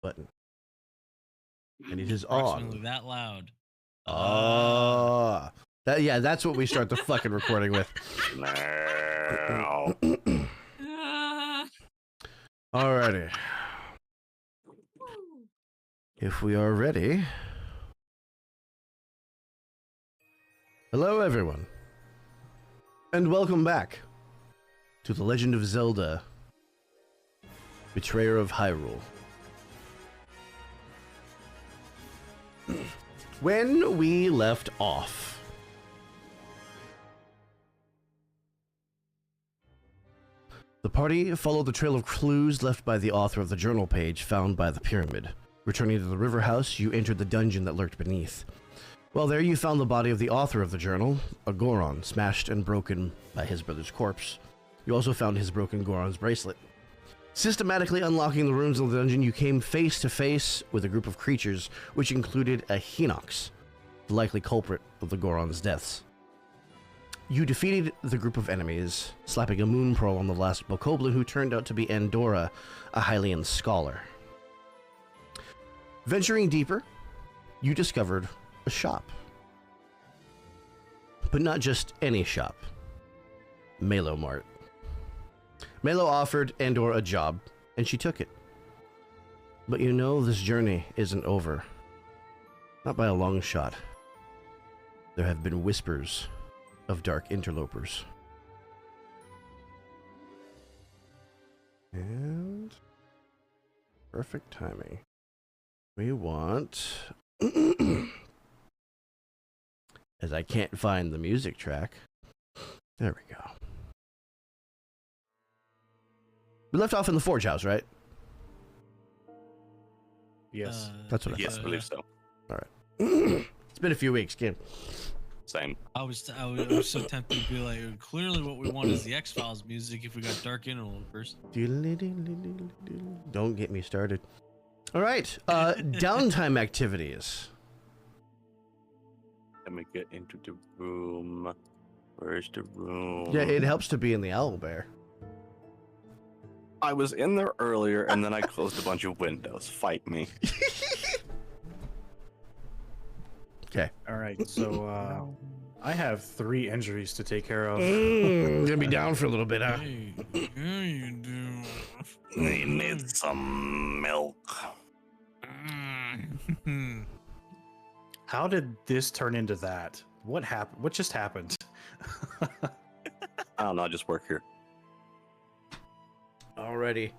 button. And it is Approximately on. that loud. That's what we start the fucking recording with. Alrighty. If we are ready. Hello, everyone. And welcome back to The Legend of Zelda, Betrayer of Hyrule. When we left off, the party followed the trail of clues left by the author of the journal page found by the pyramid. Returning to the river house, you entered the dungeon that lurked beneath. While there, you found the body of the author of the journal, a Goron, smashed and broken by his brother's corpse. You also found his broken Goron's bracelet. Systematically unlocking the rooms of the dungeon, you came face to face with a group of creatures, which included a Hinox, the likely culprit of the Goron's deaths. You defeated the group of enemies, slapping a moon pearl on the last Bokoblin, who turned out to be Andorra, a Hylian scholar. Venturing deeper, you discovered a shop. But not just any shop. Malo Mart. Malo offered Andorra a job, and she took it. But you know this journey isn't over. Not by a long shot. There have been whispers of dark interlopers. And perfect timing. We want... As I can't find the music track. There we go. We left off in the Forge House, right? Yes. That's what I Yes, thought. I believe so. All right. It's been a few weeks, kid. Same. I was so tempted to be like, clearly what we want is the X-Files music if we got dark interlopers. Don't get me started. All right. Downtime activities. Let me get into the room. Where's the room? Yeah, it helps to be in the owlbear. I was in there earlier, and then I closed a bunch of windows. Fight me. Okay. All right. So I have 3 injuries to take care of. Gonna be down for a little bit, huh? Hey, yeah, you do. We need some milk. How did this turn into that? What happened? What just happened? I don't know. I just work here. Alrighty.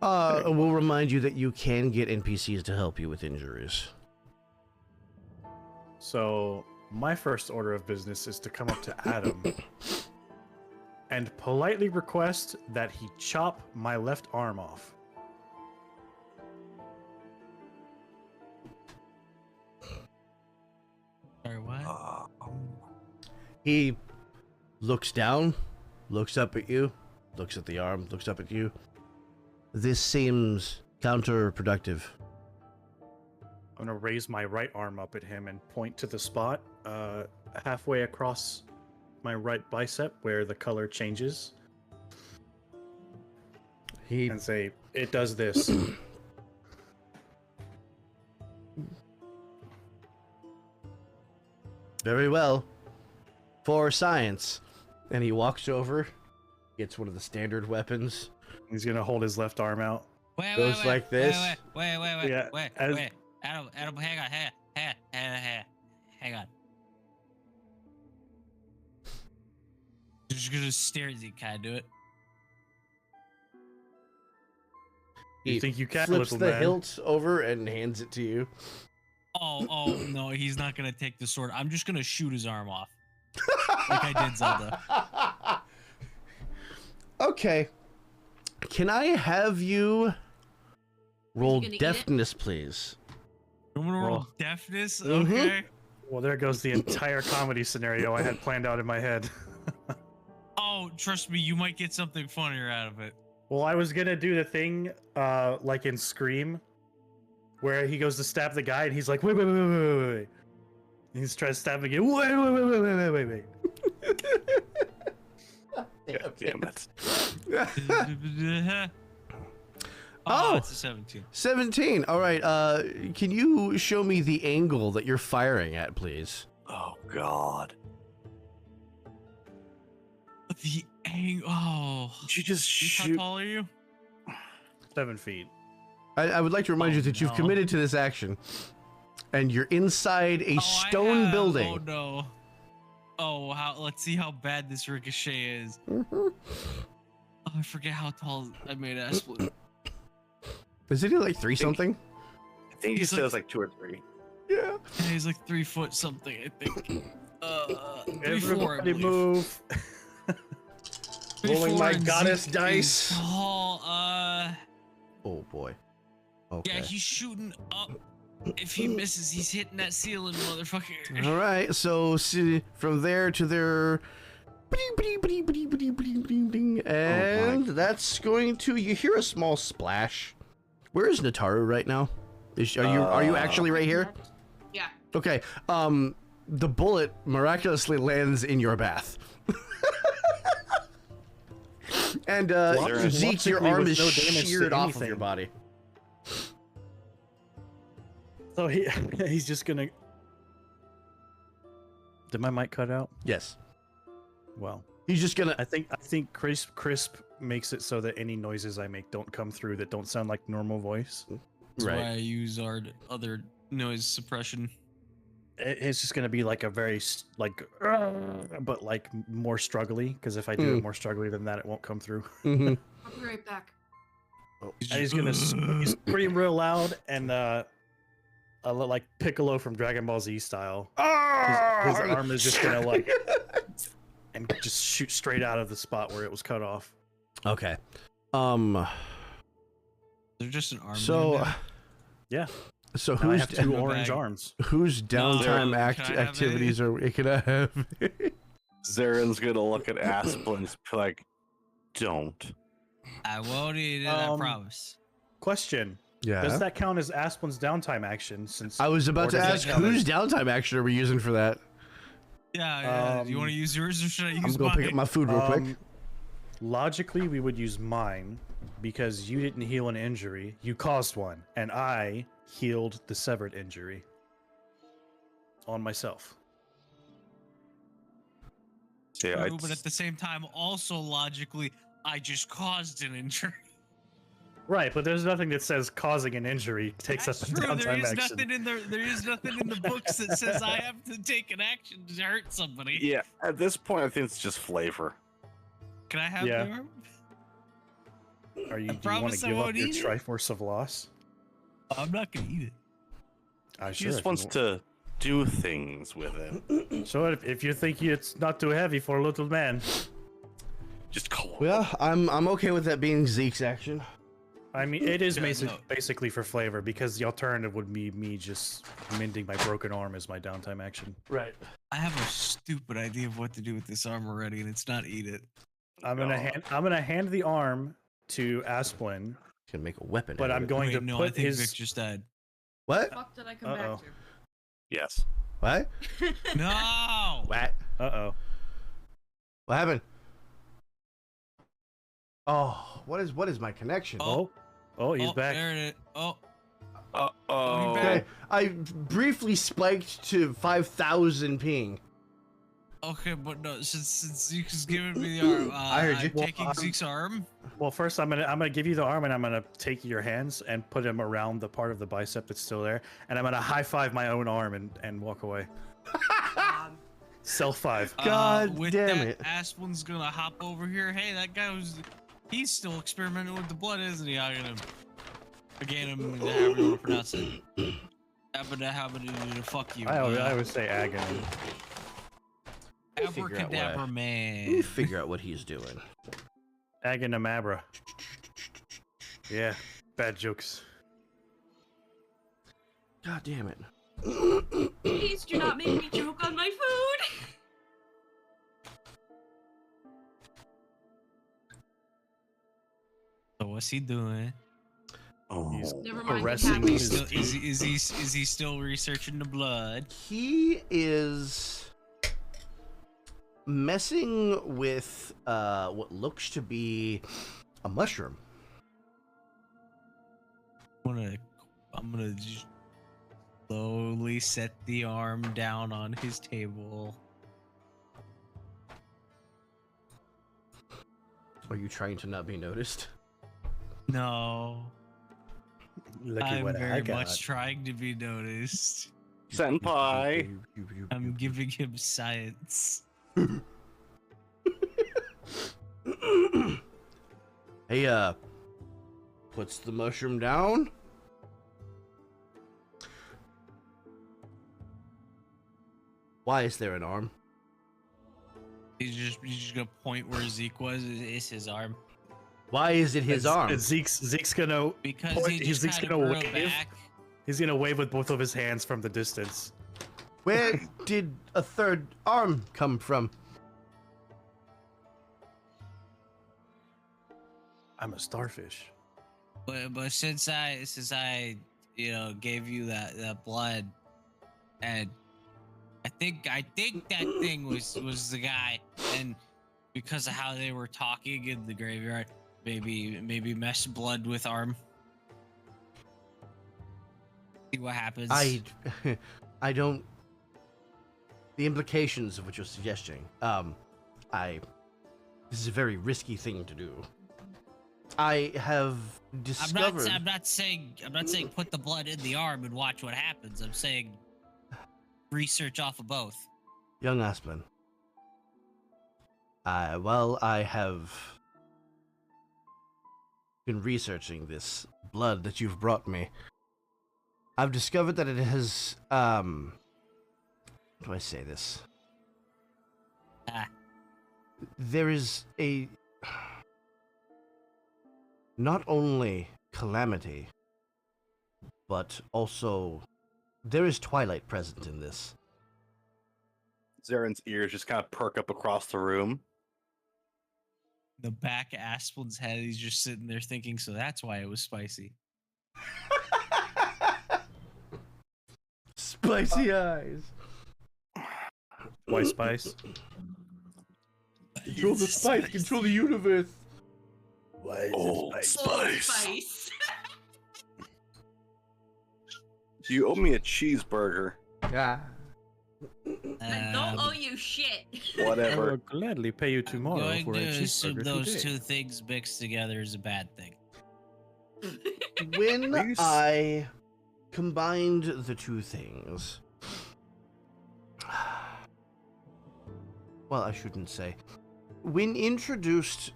We'll remind you that you can get NPCs to help you with injuries. So my first order of business is to come up to Adam and politely request that he chop my left arm off. Sorry, what? He looks down, looks up at you, looks at the arm, looks up at you. This seems counterproductive. I'm gonna raise my right arm up at him and point to the spot halfway across my right bicep where the color changes and say, "It does this." Very well. For science. And he walks over, gets one of the standard weapons. He's gonna hold his left arm out. Goes like this. Wait, Yeah, as- wait. Adam, hang on. You're just gonna stare at you, can I do it? You think you can, flips little the man? hilt over and hands it to you. Oh, no, he's not gonna take the sword. I'm just gonna shoot his arm off. Like I did Zelda. Okay. Can I have you roll gonna eat it? deftness, please? You want me to roll Roll. deafness? Mhm. Okay. Well, there goes the entire comedy scenario I had planned out in my head. Oh, trust me, you might get something funnier out of it. Well, I was gonna do the thing, like in Scream, where he goes to stab the guy and he's like, wait. And he's trying to stab him again. Wait. God damn it. Oh, it's a 17. 17. All right. Can you show me the angle that you're firing at, please? Oh God. The angle. Oh. Did you just How shoot? tall are you? 7 feet. I would like to remind Oh, you that you've no. committed to this action, and you're inside a Oh, I stone have. building. Oh no. Oh, let's see how bad this ricochet is. Mhm. Oh, I forget how tall I made Asplin. Is it like 3 something? I think he He's says like- like 2 or 3. Yeah. Yeah, he's like 3 foot something, I think. 3, 4, I Everybody believe. move. 3, Rolling 4, my and goddess Zeke dice. is Tall, Oh boy. Okay. yeah, he's shooting up. If he misses, he's hitting that ceiling, motherfucker. All right. So see, from there to there, and that's going to. You hear a small splash. Where is Nataru right now? Are you actually right here? Yeah. Okay. The bullet miraculously lands in your bath. And Zeke, your Logically, arm with is no damage to sheared off of anything. your body. So he's just gonna. Did my mic cut out? Yes. Well, He's just gonna. I think crisp makes it so that any noises I make don't come through that don't sound like normal voice. That's why I Right. use our other noise suppression. It's just gonna be like a very but like more struggly. Because if I do it more struggly than that, it won't come through. Mhm. I'll be right back. And he's gonna scream real loud and like Piccolo from Dragon Ball Z style. His arm is just gonna like and just shoot straight out of the spot where it was cut off. Okay. They're just an arm. So. Yeah. So Now I who's have 2 Bag. orange arms. whose downtime No, can I have activities are we gonna have? Zaren's gonna look at Asplin and just be like, "Don't." I won't eat it. I promise. Question: Yeah. Does that count as Asplin's downtime action? Since I was or about to does that ask count whose as- downtime action are we using for that? Yeah. Do you want to use yours or should I use I'm gonna mine? pick up my food real quick. Logically, we would use mine because you didn't heal an injury; you caused one, and I healed the severed injury on myself. Yeah, True, but at the same time, also logically, I just caused an injury. Right, but there's nothing that says causing an injury takes That's up a true. There downtime is action. nothing in there. There is nothing in the books that says I have to take an action to hurt somebody. yeah. At this point, I think it's just flavor. Can I have Yeah. the arm? Do you want to promise I give up won't your eat it. Triforce of Loss? I'm not gonna eat it. He just wants to do things with it. So if you think it's not too heavy for a little man, Just call him. Well, I'm okay with that being Zeke's action. I mean, it is Yeah, no. basically for flavor because the alternative would be me just mending my broken arm as my downtime action. Right. I have a stupid idea of what to do with this arm already, and it's not eat it. I'm gonna hand the arm to Asplin, He's gonna make a weapon. but out I'm of it. going Wait, to no, I put think his. Vic just died. What? Fuck did I come Uh-oh. back to? Yes. What? No. What? Uh-oh. What happened? Oh, what is my connection? Oh, he's Oh, back. There it is. Oh, Oh. back. Okay, I briefly spiked to 5,000 ping. okay, but no. Since Zeke is giving me the arm, I heard you. I'm taking Zeke's arm. Well, first I'm gonna give you the arm and I'm gonna take your hands and put them around the part of the bicep that's still there, and I'm gonna high five my own arm and walk away. Self five. God with damn that, it. Aspen's gonna hop over here. Hey, that guy he's still experimenting with the blood, isn't he? I'm gonna again, however you want to pronounce it. Fuck you. I always say agony. We'll figure out Abracadabra what- man. We'll figure out what he's doing. Agonamabra. Yeah, bad jokes. God damn it. Please do not make me choke on my food. So what's he doing? Oh. He's Never mind. caressing the his cat. Is he still researching the blood? He is messing with what looks to be a mushroom. I'm gonna just slowly set the arm down on his table. Are you trying to not be noticed? No, Look at I'm what I very got. much trying to be noticed. Senpai. I'm giving him science. Hey, puts the mushroom down. Why is there an arm? He's just gonna point where Zeke was. It's his arm. Why is it his arm? And Zeke's gonna Because point, he just Zeke's kind gonna of wave. grew back. He's gonna wave with both of his hands from the distance. Where did a third arm come from? I'm a starfish. But since I gave you that blood, and I think that thing was the guy, and because of how they were talking in the graveyard, maybe mesh blood with arm. See what happens. I don't. The implications of what you're suggesting. This is a very risky thing to do. I have discovered. I'm not saying put the blood in the arm and watch what happens. I'm saying research off of both. Young Asplin. While I have been researching this blood that you've brought me, I've discovered that it has, how do I say this? There is a, not only calamity, but also there is twilight present in this. Zaren's ears just kind of perk up across the room. The back of Asplin's head, he's just sitting there thinking, so that's why it was spicy. Spicy eyes. Why spice? Control the spice, control the universe. Why is Oh, it spice? Old spice. Spice. You owe me a cheeseburger. Ah. I don't owe you shit. I Whatever. will gladly pay you tomorrow Going for a to assume cheeseburger those today. two things mixed together is a bad thing. When Are you s- I combined the two things, well, I shouldn't say. When introduced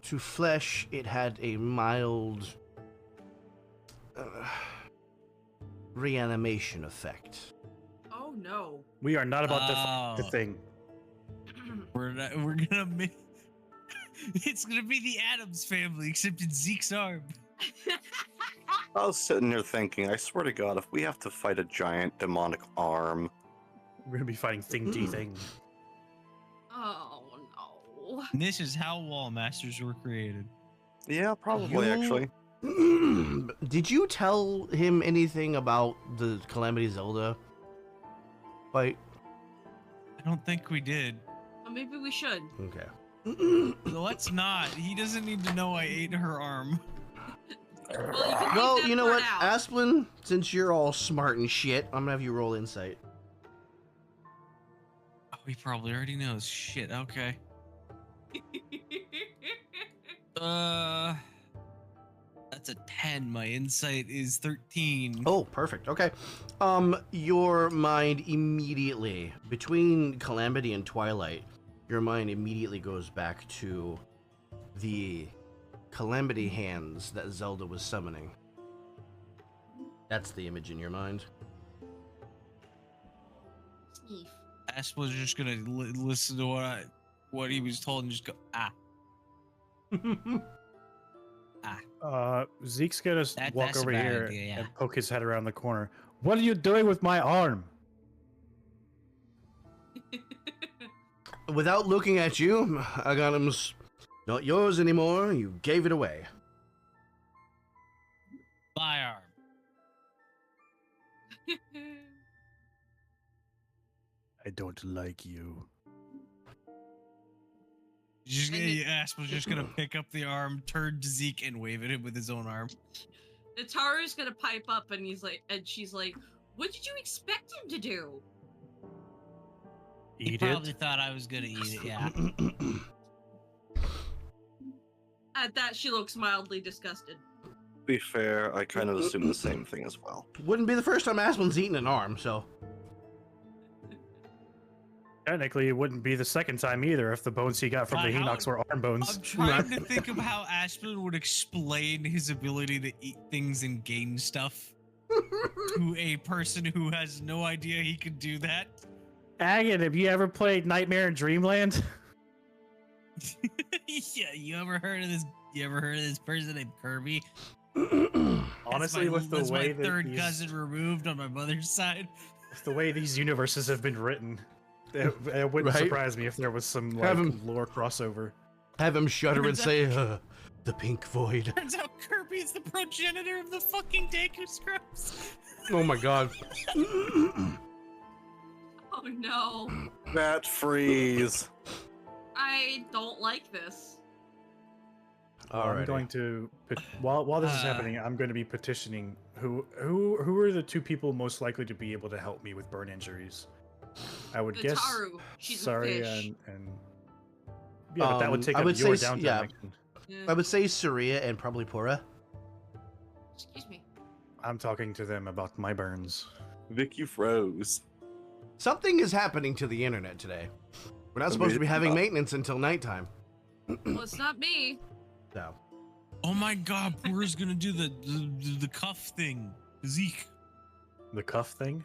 to flesh, it had a mild reanimation effect. Oh no. We are not about to Oh. the thing. We're gonna make it's gonna be the Addams family, except in Zeke's arm. I was sitting there thinking, I swear to God, if we have to fight a giant demonic arm, We're gonna be fighting thingy thing. Oh no. And this is how wall masters were created. yeah, probably You- actually. Did you tell him anything about the Calamity Zelda fight? I don't think we did. Well, maybe we should. Okay. Let's not. He doesn't need to know I ate her arm. Well, you can leave Well, that you know part what, out. Asplin, since you're all smart and shit, I'm gonna have you roll insight. Oh, he probably already knows. Shit. Okay. That's a 10. My insight is 13. Oh, perfect. Okay. Your mind immediately, between Calamity and Twilight, your mind immediately goes back to the Calamity hands that Zelda was summoning. That's the image in your mind. Sneef. Ash was just gonna listen to what he was told and just go Zeke's gonna walk that's a over bad here idea, yeah. and poke his head around the corner. What are you doing with my arm? Without looking at you, Aganim's not yours anymore. You gave it away. my arm. I don't like you. Just And Ash was just gonna pick up the arm, turn to Zeke, and wave at him with his own arm. Nataru's gonna pipe up and she's like, what did you expect him to do? He Eat probably it. thought I was gonna eat it. Yeah. At that, she looks mildly disgusted. To be fair, I kind of assumed the same thing as well. Wouldn't be the first time Aspen's eaten an arm, so. Technically, it wouldn't be the second time either if the bones he got from the How- Hinox were arm bones. I'm trying to think of how Aspen would explain his ability to eat things and gain stuff to a person who has no idea he could do that. Agate, have you ever played Nightmare in Dreamland? Yeah, you ever heard of this? You ever heard of this person named Kirby? Honestly, with the that's way my that third these, cousin removed on my mother's side. with the way these universes have been written, it wouldn't Right? surprise me if there was some like Have him- lore crossover. Have him shudder and Turns say, the pink void. Turns out Kirby's the progenitor of the fucking Deku Scrubs. Oh my god. Oh no. That freeze. I don't like this. I'm going to while this is happening, I'm going to be petitioning who are the two people most likely to be able to help me with burn injuries. I would guess Nataru, she's a sorry fish. and yeah, but that would take I up would your say downtime. yeah. Yeah. I would say Saria and probably Pura. Excuse me. I'm talking to them about my burns. Vic, you froze. Something is happening to the internet today. We're not supposed to be having maintenance until nighttime. Well, it's not me. So. Oh my god, Pura's gonna do the cuff thing. Zeke. The cuff thing?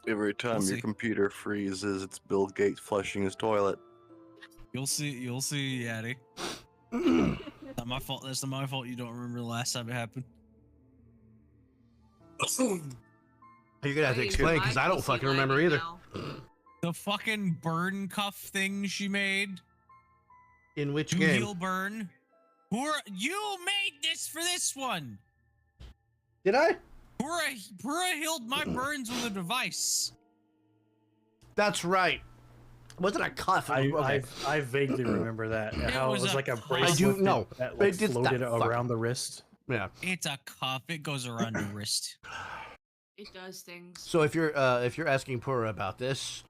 Every time We'll your see. computer freezes, it's Bill Gates flushing his toilet. You'll see, Yaddy. Not my fault. That's not my fault. You don't remember the last time it happened. You're gonna have to Hey, explain my because I don't PC fucking remember lagging either. now. The fucking burn cuff thing she made In which to game? heal burn. You made this for this one. Did I? Pura healed my burns with a device. That's right. Wasn't a cuff. Okay. I vaguely remember that. How it was was a like a cuff. bracelet I do know, that but like, it did floated that fuck. around the wrist. Yeah. It's a cuff. It goes around your wrist. It does things. So if you're asking Pura about this,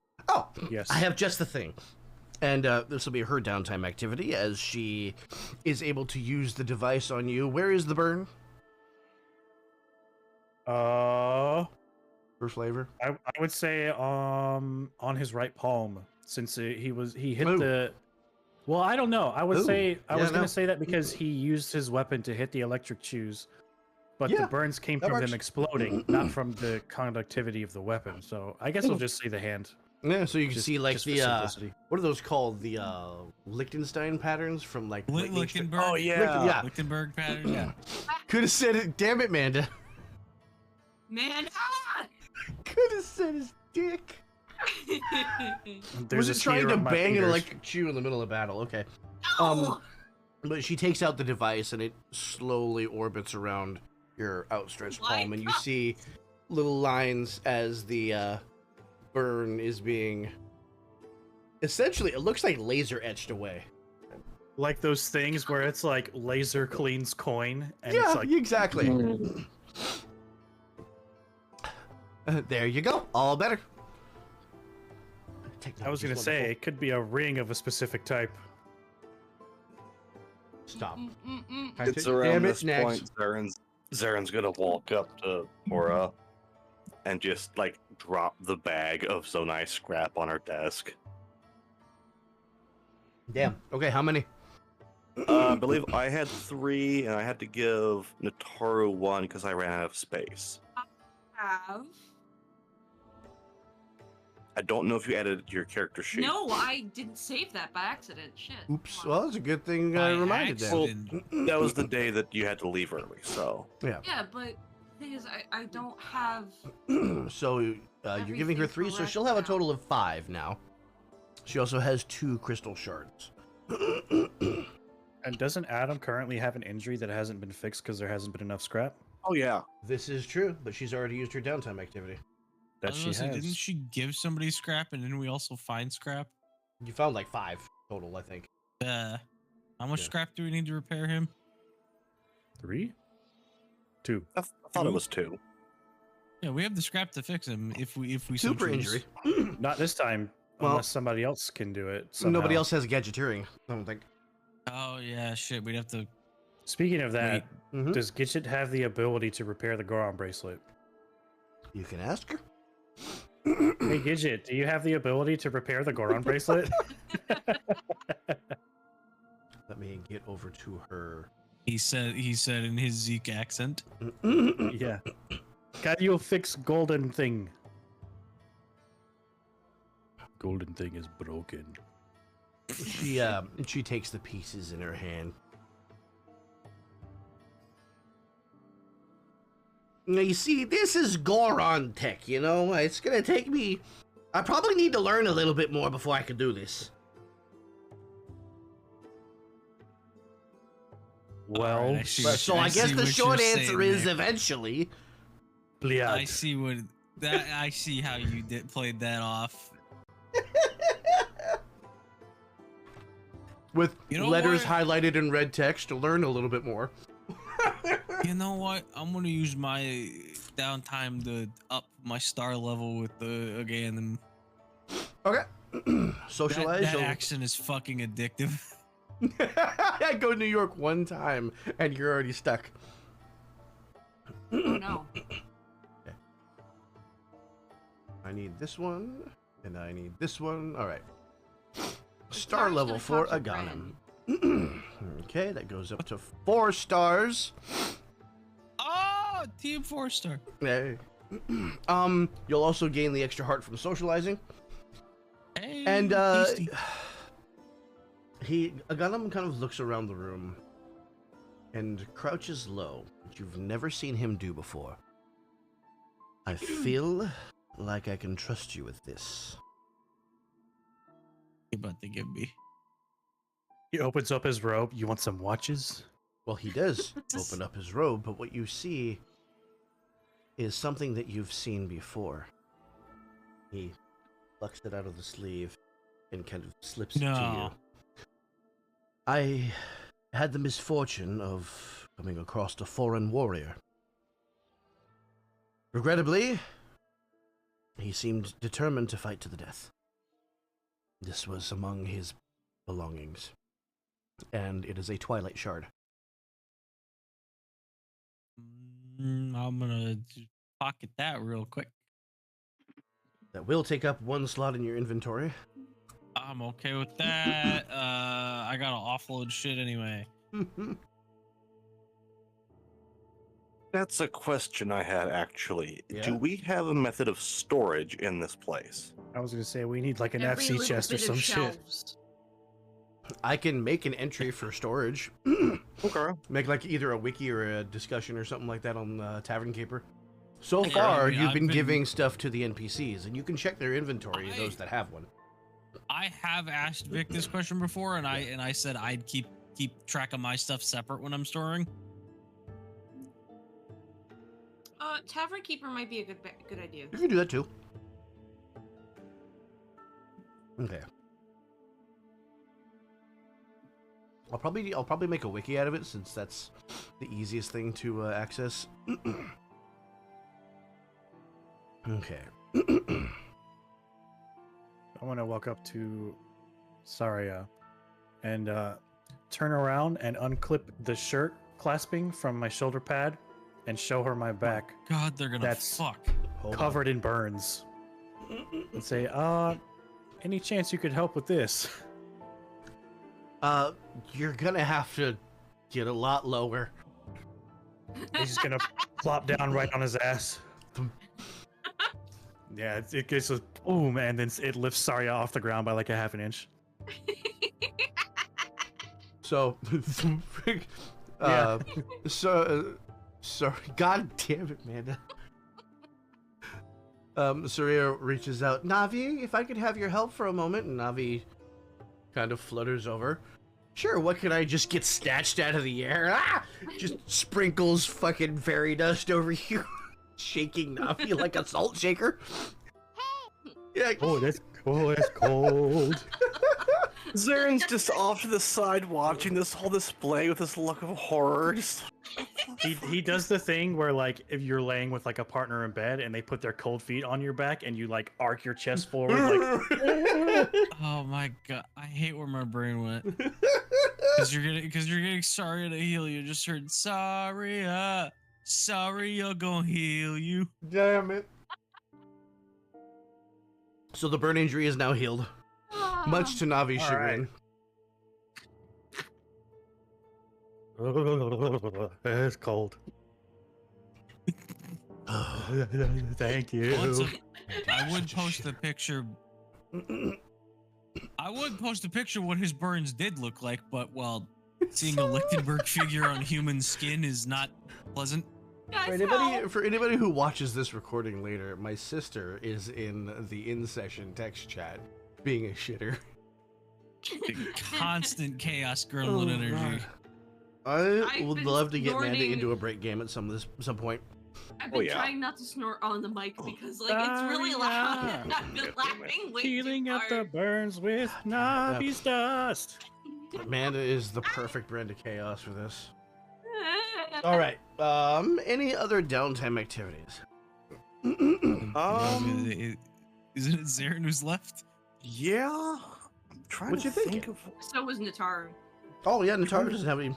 Yes. I have just the thing, and this will be her downtime activity as she is able to use the device on you. Where is the burn? Uh, For flavor. I would say on his right palm since he hit Ooh. the. Well, I don't know. I would Ooh. say I Yeah, was no. gonna say that because he used his weapon to hit the electric shoes, but Yeah, the burns came that from works. them exploding, not from the conductivity of the weapon. So I guess I'll just say the hand. Yeah, so you can Just- see like just for the simplicity. what are those called? The Liechtenstein patterns from like lightning stri- Lichtenberg. Oh, yeah. Yeah. Lichtenberg pattern. Yeah. Could have said it. Damn it, Manda. Man, Could have said his dick. There's Was a it trying speeder to on my bang an fingers. electric shoe in the middle of battle? Okay. Ow! But she takes out the device and it slowly orbits around your outstretched palm, and you see little lines as the burn is being. Essentially, it looks like laser etched away. Like those things where it's like laser cleans coin, and Yeah, it's like exactly. There you go. All better. I was gonna Technology's say wonderful. it could be a ring of a specific type. Stop. It's Damn around it, this next. point, Zaren's gonna walk up to Pura and just like drop the bag of Zonai scrap on her desk. Damn. Okay, how many? I believe I had 3, and I had to give Nataru 1 because I ran out of space. Have. I don't know if you added it to your character sheet. No, I didn't save that by accident. Shit. Oops. Well, it's a good thing By I reminded them. accident. That was the day that you had to leave early, so. Yeah. Yeah, but the thing is, I don't have. So you're giving her Everything 3, so correct she'll have a now. total of 5 now. She also has 2 crystal shards. And doesn't Adam currently have an injury that hasn't been fixed because there hasn't been enough scrap? Oh, yeah. This is true, but she's already used her downtime activity. That I she was has. gonna say, didn't she give somebody scrap and then we also find scrap? You found like 5 total, I think. How much Yeah. scrap do we need to repair him? 3? 2. I thought it was 2. Yeah, we have the scrap to fix him if we so Super choose. injury. Not this time, Well, unless somebody else can do it. Somehow. Nobody else has gadgeteering, I don't think. Oh yeah, shit. We'd have to. Speaking of that, Mhm. does Gidget have the ability to repair the Goron bracelet? You can ask her. Hey Gidget, do you have the ability to repair the Goron bracelet? Let me get over to her. He said in his Zeke accent. Yeah. Can you fix golden thing? Golden thing is broken. She takes the pieces in her hand. Now, you see, this is Goron tech, you know? It's gonna take me... I probably need to learn a little bit more before I can do this. Well, Alright, I see But, what so you- I guess see the what short you're answer saying is there. eventually. I see what that. I see how you played that off. With You know letters what? highlighted in red text to learn a little bit more. You know what? I'm gonna use my downtime to up my star level with the again. Okay. That, Socialize. that accent is fucking addictive. I go to New York one time and you're already stuck. Oh no. I need this one, and I need this one. All right. Star star's level gonna for come to Aghanim. Okay, that goes up to 4 stars. Oh, Team 4-star. Hey. You'll also gain the extra heart from socializing. Hey, And tasty. Aghanim kind of looks around the room and crouches low, which you've never seen him do before. I feel like I can trust you with this. You about to give me? he opens up his robe. You want some watches? Well, he does open up his robe, but what you see is something that you've seen before. He plucks it out of the sleeve and kind of slips it to No. you. I had the misfortune of coming across a foreign warrior. Regrettably, he seemed determined to fight to the death. This was among his belongings, and it is a Twilight Shard. I'm gonna just pocket that real quick. That will take up 1 slot in your inventory. I'm okay with that. I gotta offload shit anyway. That's a question I had actually. Yeah? Do we have a method of storage in this place? I was gonna say we need like an Every FC little chest or bit of some shit. shelves. I can make an entry for storage. Okay. Make like either a wiki or a discussion or something like that on Tavern Caper. So Yeah, far, I mean, you've I've been been- giving stuff to the NPCs, and you can check their inventory, those that have one. I have asked Vic this question before, and I said I'd keep track of my stuff separate when I'm storing. Tavern Keeper might be a good idea. You can do that too. Okay. I'll probably make a wiki out of it since that's the easiest thing to access. Okay. I want to walk up to Saria and turn around and unclip the shirt clasping from my shoulder pad and show her my back God, they're gonna That's- fuck. Hold on. covered in burns and say, any chance you could help with this? You're gonna have to get a lot lower. He's just gonna plop down right on his ass. Yeah, it gets a boom, and then it lifts Saria off the ground by like a half an inch. So, Yeah. sorry, god damn it, man. Saria reaches out. Navi, if I could have your help for a moment. And Navi kind of flutters over. Sure, what could I just get snatched out of the air? Ah! Just sprinkles fucking fairy dust over you, shaking Navi like a salt shaker. Yeah. Oh, that's cold. Zaren's just off to the side watching this whole display with this look of horror. Just He does the thing where like if you're laying with like a partner in bed and they put their cold feet on your back and you like arc your chest forward like Oh my god, I hate where my brain went. Because you're getting sorry to heal you. Just heard sorry, sorry, you're gonna heal you. Damn it. So the burn injury is now healed, much to Navi's chagrin. It's cold. Thank you. I would post the picture. I would post a picture what his burns did look like, but well, seeing a Lichtenberg figure on human skin is not pleasant. For anybody who watches this recording later, my sister is in the in-session text chat, being a shitter. Constant chaos gremlin energy. I would love to get Amanda into a break game at some point. I've been trying not to snort on the mic because like it's really loud and I've been laughing way Healing too up the hard. burns with Navi's dust. Amanda is the perfect brand of chaos for this. All right. Any other downtime activities? Isn't it Zarin who's left? Yeah. I'm trying What to you thinking? think of. So was Nataru. Oh yeah, Nataru doesn't have any.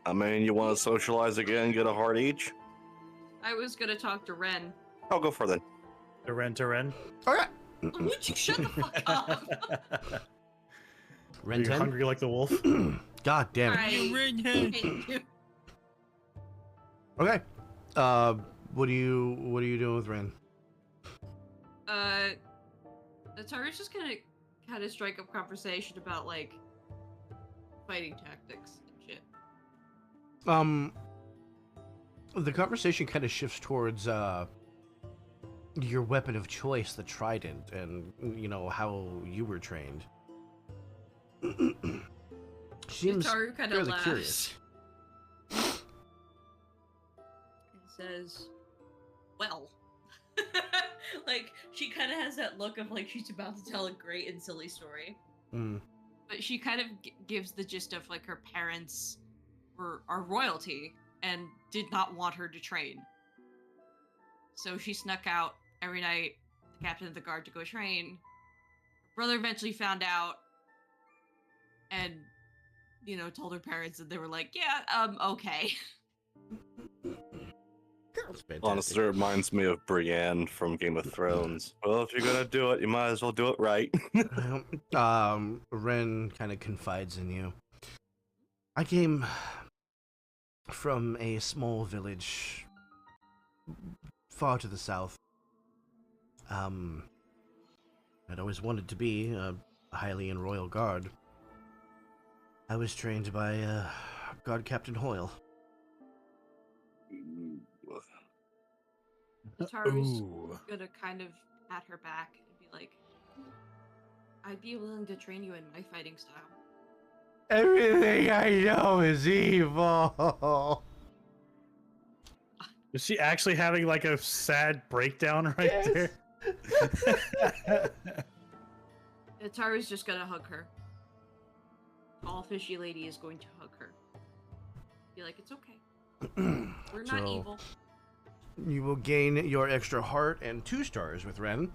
I mean, you want to socialize again? Get a heart each. I was gonna talk to Ren. I'll go for then. To Ren. All right. Would you shut the fuck up? Ren Are you 10? hungry like the wolf? God damn it. I hate you. Okay. What are you doing with Ren? Nataru's just gonna kind of strike up conversation about like fighting tactics and shit. The conversation kind of shifts towards your weapon of choice, the trident, and you know how you were trained. Seems Nataru kind of fairly laughs curious. and says, "Well." Like she kind of has that look of like she's about to tell a great and silly story. Mm. But she kind of gives the gist of like her parents are royalty and did not want her to train. So she snuck out every night, the captain of the guard, to go train. Her brother eventually found out and, you know, told her parents, and they were like, yeah, okay. That's fantastic. Honestly, it reminds me of Brienne from Game of Thrones. Well, if you're gonna do it, you might as well do it right. Ren kind of confides in you. I came from a small village far to the south. I'd always wanted to be a highly and royal guard. I was trained by Guard Captain Hoyle. Nataru's gonna kind of pat her back and be like, I'd be willing to train you in my fighting style. Everything I know is evil. Is she actually having like a sad breakdown right Yes. there? Nataru's just gonna hug her. Tall, fishy lady is going to hug her. Be like, it's okay. We're not So- evil. You will gain your extra heart and 2 stars with Ren.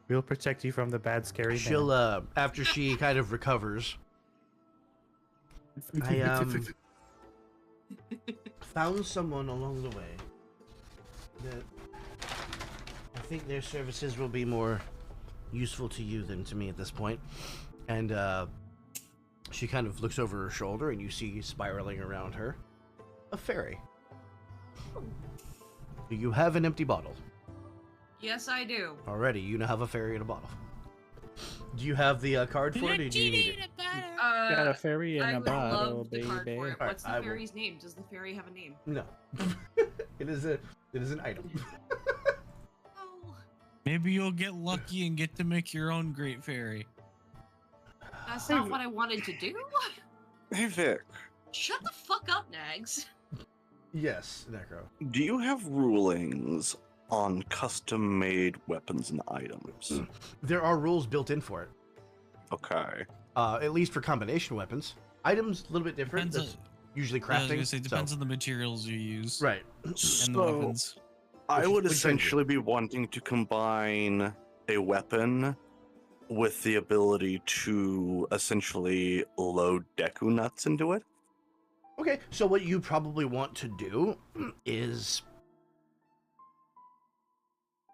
We'll protect you from the bad, scary She'll, after she kind of recovers, I, found someone along the way that I think their services will be more useful to you than to me at this point. And, she kind of looks over her shoulder and you see spiraling around her a fairy. Do you have an empty bottle? Yes, I do. Already, you now have a fairy in a bottle. Do you have the card for it, or do you need it? Got a fairy in I a would bottle, love the card baby. for it. Alright, What's the I will- fairy's name? Does the fairy have a name? No. It is an item. Oh, Maybe you'll get lucky and get to make your own great fairy. that's not what I wanted to do. Hey Vic, Shut the fuck up, Nags. Yes, Necro. do you have rulings on custom-made weapons and items? There are rules built in for it. Okay. At least for combination weapons. Items a little bit different. Depends usually I was crafting. gonna say, depends so- on the materials you use. Right. And the So weapons. I would which one do you- essentially be wanting to combine a weapon with the ability to essentially load Deku nuts into it. Okay, so what you probably want to do is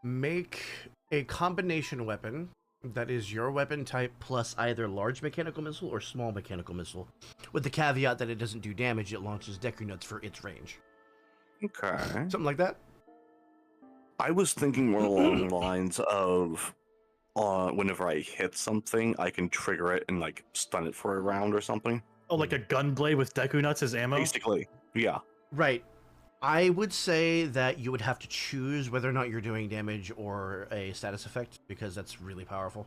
make a combination weapon that is your weapon type plus either large mechanical missile or small mechanical missile, with the caveat that it doesn't do damage, it launches Deku Nuts for its range. Okay. Something like that? I was thinking more along the lines of whenever I hit something, I can trigger it and like stun it for a round or something. Oh, like a gun blade with Deku nuts as ammo? Basically, yeah. Right. I would say that you would have to choose whether or not you're doing damage or a status effect, because that's really powerful.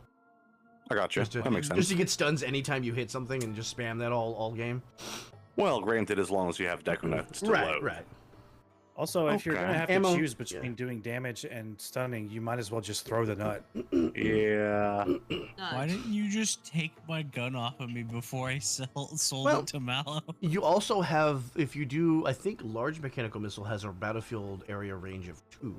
I got you. That makes sense. Just to get stuns anytime you hit something and just spam that all game. Well, granted, as long as you have Deku nuts to load. Right. Also, if you're Okay. gonna have Ammo. to choose between doing damage and stunning, you might as well just throw the nut. Yeah. Why didn't you just take my gun off of me before I sold Well, it to Mallow? You also have, if you do, I think large mechanical missile has a battlefield area range of 2.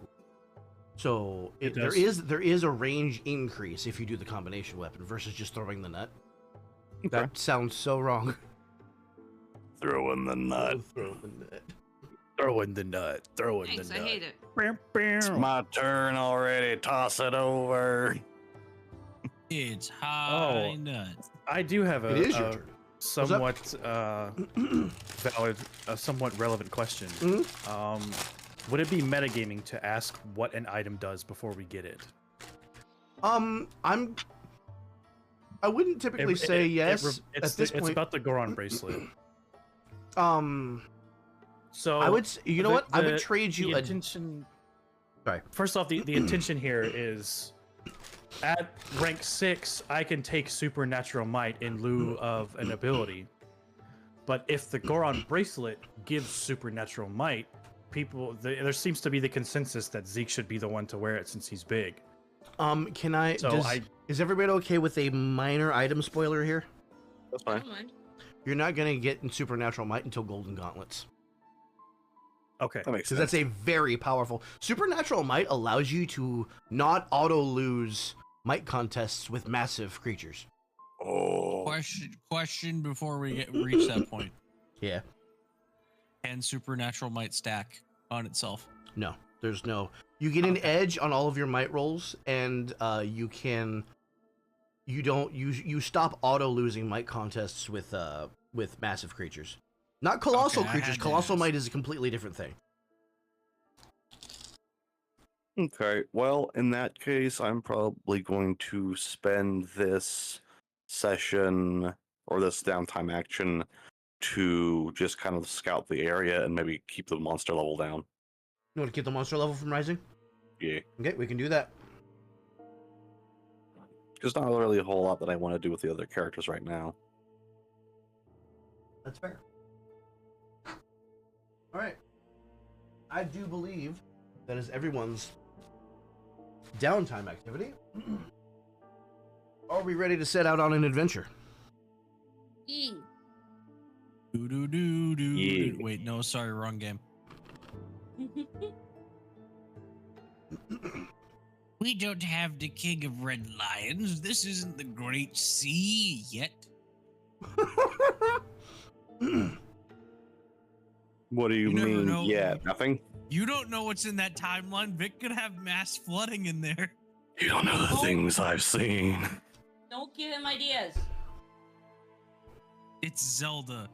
So It there does. is a range increase if you do the combination weapon versus just throwing the nut. Okay. That sounds so wrong. Throw in the nut. Throw the nut. Throw in the nut. Throw in Thanks, the I nut. hate it. It's my turn already. Toss it over. It's high Oh. nuts. I do have It is your turn. somewhat valid, a somewhat relevant question. Would it be metagaming to ask what an item does before we get it? I wouldn't typically say yes at this it's point. about the Goron bracelet. So I would, you know what? I would the- trade you the a. intention. Sorry. First off, the intention here is at rank 6, I can take supernatural might in lieu of an ability. But if the Goron bracelet gives supernatural might, there seems to be the consensus that Zeke should be the one to wear it since he's big. Can I? So Is everybody okay with a minor item spoiler here? That's I fine. don't mind. You're not gonna get in supernatural might until Golden Gauntlets, Okay. That makes because sense. that's a very powerful supernatural might. Allows you to not auto lose might contests with massive creatures. Oh. Question before we reach that point. Yeah. Can supernatural might stack on itself? No, there's no. You get an edge on all of your might rolls, and you stop auto losing might contests with massive creatures, not colossal Okay, I creatures. had to Colossal ask. might is a completely different thing. Okay, well, in that case, I'm probably going to spend this session or this downtime action to just kind of scout the area and maybe keep the monster level down. You want to keep the monster level from rising? Yeah. Okay, we can do that. There's not really a whole lot that I want to do with the other characters right now. That's fair. All right. I do believe that is everyone's downtime activity. Are we ready to set out on an adventure? Yee. Do do do do. Yeah. Wait, no, sorry, wrong game. We don't have the king of red lions. This isn't the great sea yet. What do you You never mean? know. Yeah, nothing? You don't know what's in that timeline. Vic could have mass flooding in there. You don't know the things I've seen. Don't give him ideas. It's Zelda.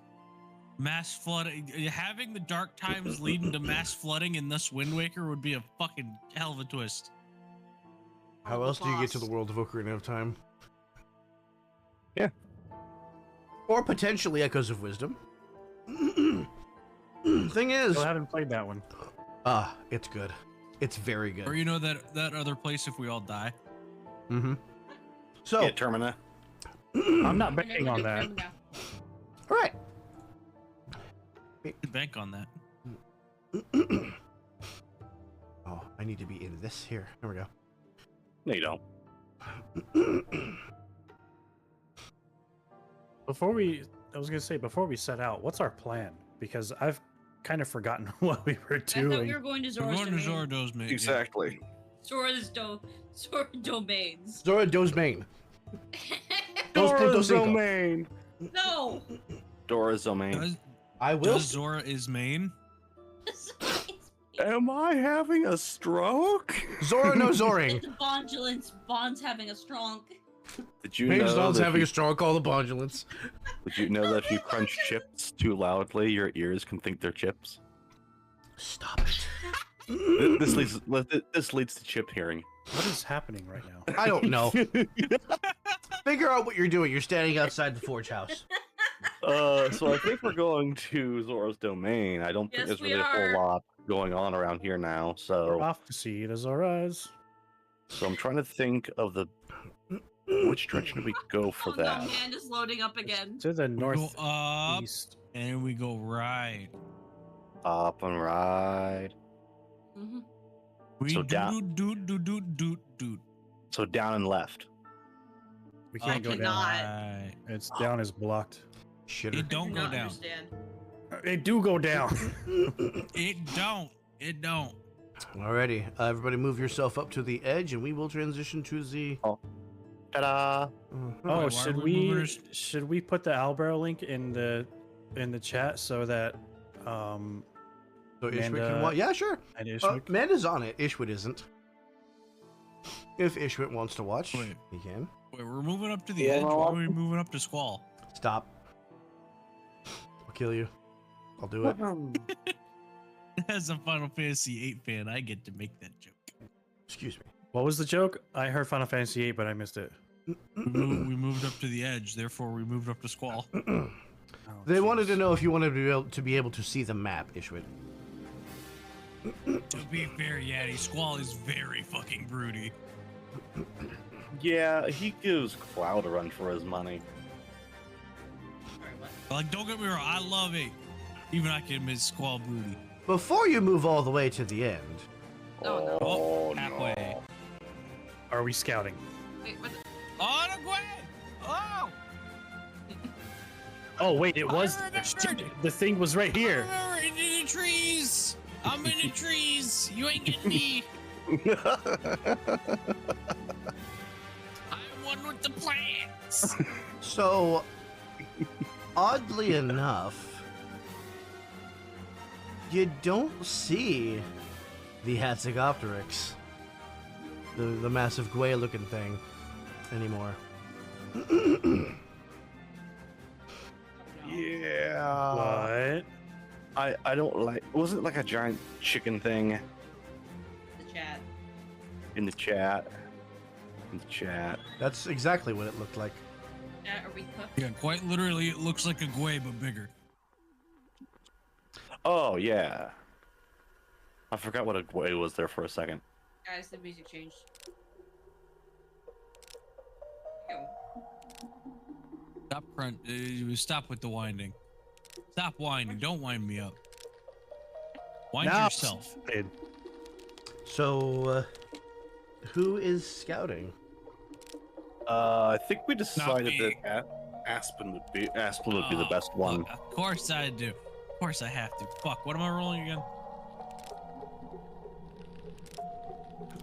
Mass flooding. Having the dark times leading to mass flooding in this Wind Waker would be a fucking hell of a twist. How else do you get to the world of Ocarina of Time? Yeah. Or potentially Echoes of Wisdom. Thing is, Still haven't played that one. it's good. It's very good. Or you know that other place if we all die. Mm-hmm. So, Yeah, Termina. I'm not banking on that. all right. Could bank on that. Oh, I need to be in this here. There we go. No, you don't. Before we set out, what's our plan? because I've kind of forgotten what we were I thought we doing. were going to We're Zora's going to domain. Zora Domain. Exactly. Zora's domains. Zora Dos Main. Dora's domain. No. Dora's domain. Does, I will. does Zora is main? Am I having a stroke? Zora no Zoring. It's Bondulance. Bond's having a strong. Did you Main's know Don's that having if a strong call the Bondulance. Did you know that if you crunch chips too loudly, your ears can think they're chips? Stop it. This leads to chip hearing. What is happening right now? I don't know. Figure out what you're doing. You're standing outside the Forge House. So I think we're going to Zora's domain. I don't think Yes, there's we really a are. whole lot going on around here now. We're So off to see the Zoras. I'm trying to think of which direction do we go for Oh no, that. man is loading up again. To the We go up northeast. and we go right. Up and right. Mm-hmm. We So do down- do. So down and left. We can't go Actually down. not. Right. It's down is blocked. Shit. It don't go Not down. understand. It do go down. It don't. It don't. Alrighty, everybody move yourself up to the edge and we will transition to the... Ta-da! Oh, why are should we moving we us- should we put the Albero link in the chat so that So Ishwit can Amanda- watch. Yeah, sure. and Ishwick Amanda's on it. Ishwit isn't. If Ishwit wants to watch, Wait. he can. Wait, we're moving up to the Yeah, edge. no, Why are I'll- we moving up to Squall? Stop. I'll kill you. I'll do it. As a Final Fantasy VIII fan, I get to make that joke. Excuse me. What was the joke? I heard Final Fantasy VIII, but I missed it. We moved up to the edge, therefore we moved up to Squall. Oh, They wanted to jeez. know if you wanted to be able to see the map, Ishwit. To be fair, Yaddy, Squall is very fucking broody. Yeah, he gives Cloud a run for his money. Sorry, what? Like, don't get me wrong, I love it. Even I can admit Squall broody. Before you move all the way to the end, Oh, no. Oh, halfway. Are we scouting? Wait, what? Oh, no, Gwen! Oh! Oh wait, it was I remembered. the thing was right here. We're in the trees! I'm in the trees! You ain't getting me! I'm one with the plants! so oddly enough, you don't see the Hatzegopteryx, the massive Gwei-looking thing, anymore. Yeah. What? I don't like. Was it like a giant chicken thing The chat. in the chat? In the chat. That's exactly what it looked like. Chat, are we cooked? Yeah, quite literally, it looks like a Gwei, but bigger. Oh yeah. I forgot what a Gwei was there for a second. Guys, the music changed. Ew. Stop with the winding. Stop whining. Don't wind me up. Wind Now- yourself. So, who is scouting? I think we decided me. that Aspen would be the best one. Fuck, of course I do. Of course I have to. Fuck, what am I rolling again?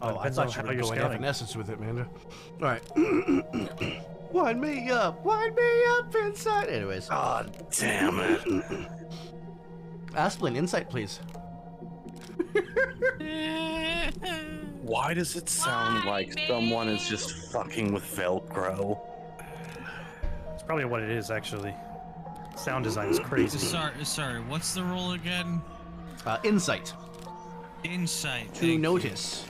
Oh, I Depends thought on you how were you're going scouting. Evanescence with it, Amanda. All right. Wind me up inside. Anyways, God damn it. Asplin, insight, please. Why does it sound Why like me? someone is just fucking with Velcro? It's probably what it is actually. Sound design is crazy. Sorry, what's the roll again? Insight Insight. to thank you. notice.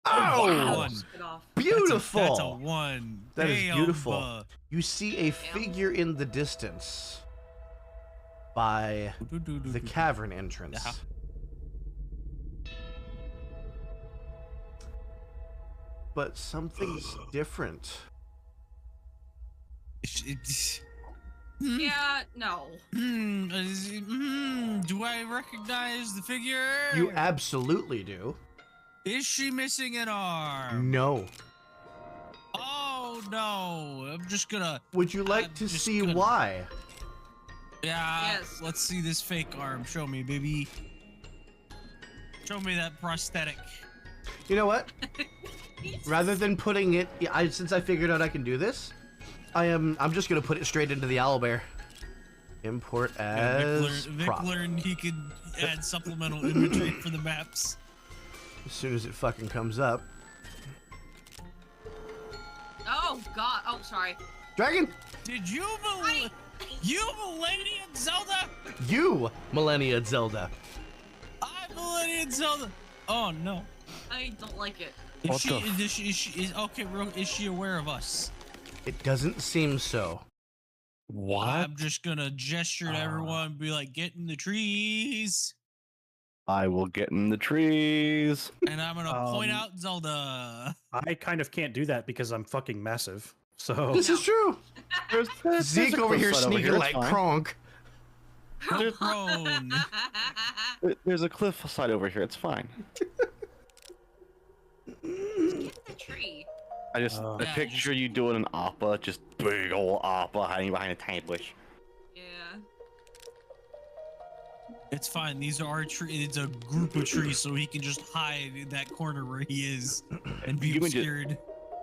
Wow. Oh, One. Get off. beautiful! That's a one. That is Damn, beautiful. You see a figure in the distance by the cavern entrance. Yeah. But something's different. Yeah, no. Do I recognize the figure? You absolutely do. Is she missing an arm? No. Oh no! I'm just gonna. Would you like I'm to just see gonna- why? Yeah. Yes. Let's see this fake arm. Show me, baby. Show me that prosthetic. You know what? Rather than putting it, since I figured out I can do this, I'm just gonna put it straight into the owlbear. Import as Vic prop. learned he could add supplemental imagery for the maps. As soon as it fucking comes up. Oh God! Oh, sorry. Dragon! Did you Millennium Zelda? You, Millennia Zelda. I Millennium Zelda. Oh no. I don't like it. Is she aware of us? It doesn't seem so. What? I'm just gonna gesture to everyone and be like, get in the trees. I will get in the trees. And I'm gonna point out Zelda. I kind of can't do that because I'm fucking massive. So This is true. There's Zeke a over here cliff side sneaking it's like fine. Kronk. Prone. There's a cliff side over here. It's fine. Get the tree. I Yeah, picture you doing an appa, just big old appa hiding behind a tiny bush. Yeah. It's fine. These are our trees. It's a group of trees, so he can just hide in that corner where he is and be You can just- obscured.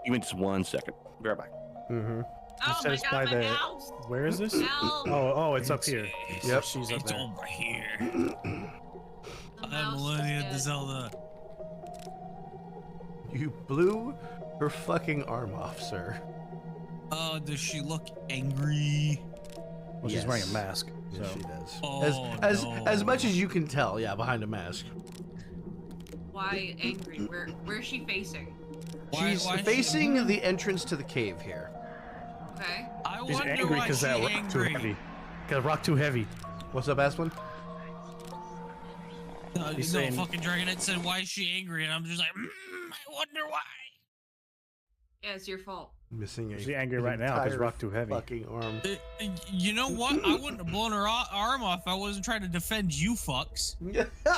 Give me just 1 second. Be right back. Mm-hmm. Oh my satisfy God! My the- mouse. where is this? Help. Oh, it's up here. Yep. She's up It's there. over here. The I'm mouse is Millennium dead. the Zelda. You blew her fucking arm off, sir. Oh, does she look angry? Well, she's wearing a Yes. mask. Yes, So she does. Oh, as no. much as you can tell, yeah, behind a mask. Why angry? Where's she facing? She's why is she- facing the entrance to the cave here. Okay. I she's wonder angry why because she's that rock too angry. heavy. Because rock too heavy. What's up, Asplin? He's No, saying- fucking Dragonette said, why is she angry? And I'm just like, I wonder why. Yeah, it's your fault. Missing a She's angry right now because entire rock too heavy. fucking arm. You know what? I wouldn't have blown her arm off if I wasn't trying to defend you fucks.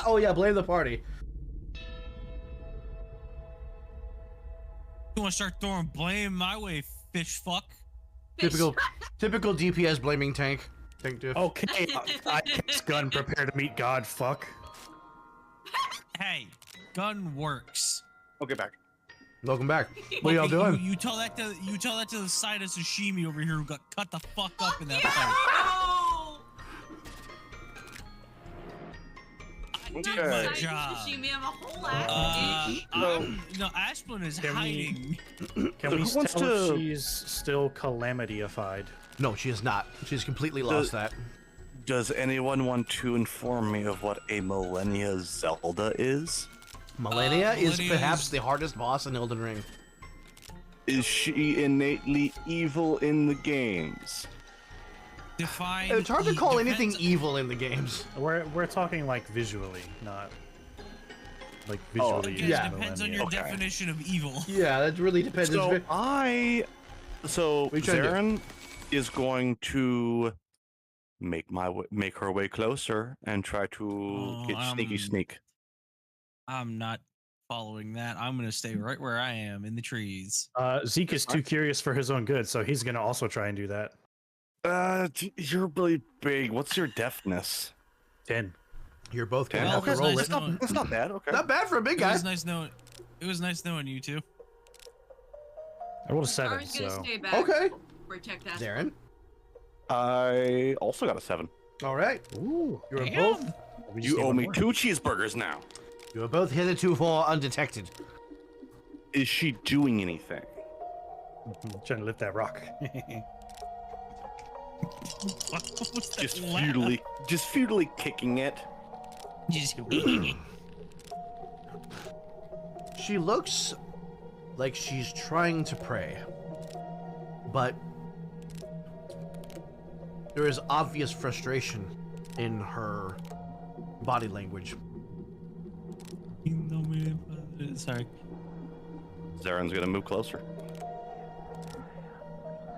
Oh yeah, blame the party. You want to start throwing blame my way, fish fuck? Typical DPS blaming tank. Tank diff. Okay, I cast gun, prepare to meet God. Fuck. Hey, gun works. Okay, back. Welcome back. What are y'all doing? You tell that to the side of Sashimi over here who got cut the fuck up in that Yeah! fight. Oh! I did Okay. my Side job. Sashimi, I'm a whole ass bitch. No, Asplin is Can we- hiding. Can So we who wants tell if to- she's still calamity-ified? No, she is not. She's completely lost that. Does anyone want to inform me of what a Millennia Zelda is? Millennia is Millennia perhaps is- the hardest boss in Elden Ring. Is she innately evil in the games? Define. It's hard to call anything depends- evil in the games. We're talking like visually, not like Oh, visually. It Yeah. depends on Millennia. your Okay. definition of evil. Yeah, that really depends. So It's so you trying to do? Zarin is going to make her way closer and try to get sneak. I'm not following that. I'm gonna stay right where I am in the trees. Zeke is too curious for his own good, so he's gonna also try and do that. You're really big. What's your deafness? 10. You're both gonna Okay, have to okay, roll nice it. knowing- That's not bad. Okay. Not bad for a big It guy. was nice knowing. It was nice knowing you two. I rolled a I 7, was gonna so stay back. Okay. Protect that. Darren. I also got a 7. All right. ooh, You are Damn. both. we just You need owe one me more. 2 cheeseburgers now. You are both hitherto undetected. Is she doing anything? Trying to lift that rock. What was that Just laugh? futilely kicking it. Just She looks like she's trying to pray, but there is obvious frustration in her body language. Sorry. Zarin's gonna move closer.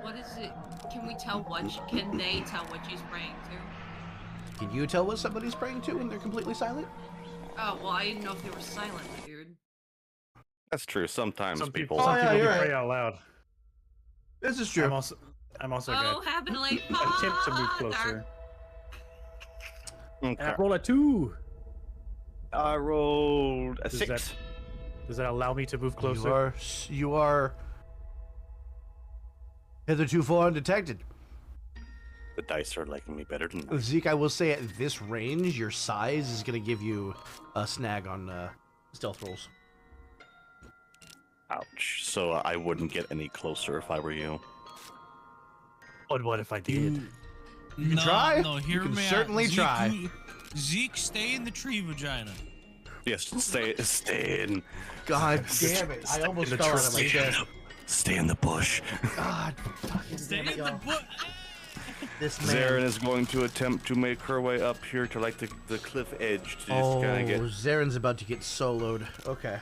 What is it? Can we tell what? Can they tell what she's praying to? Can you tell what somebody's praying to when they're completely silent? Oh well, I didn't know if they were silent, dude. That's true. Sometimes Some people. people, Oh, yeah, do you're pray right. out loud. This is true. I'm also Oh, gonna Heavenly attempt to move Father. closer. And Okay. I roll a 2. I rolled a Does 6. Does that allow me to move closer? You are heretofore undetected. The dice are liking me better than that. Zeke, I will say at this range, your size is going to give you a snag on stealth rolls. Ouch. So I wouldn't get any closer if I were you. But what if I did? You can try. No, You hear can me out. certainly Zeke, try. Zeke, stay in the tree vagina. Yes, stay in. God damn it. I almost fell out of my chest. Stay in the bush. God fucking Stay damn it, in the y'all. bush. This Zarin man. is going to attempt to make her way up here to like the cliff edge to just kind of get. Zarin's about to get soloed. Okay.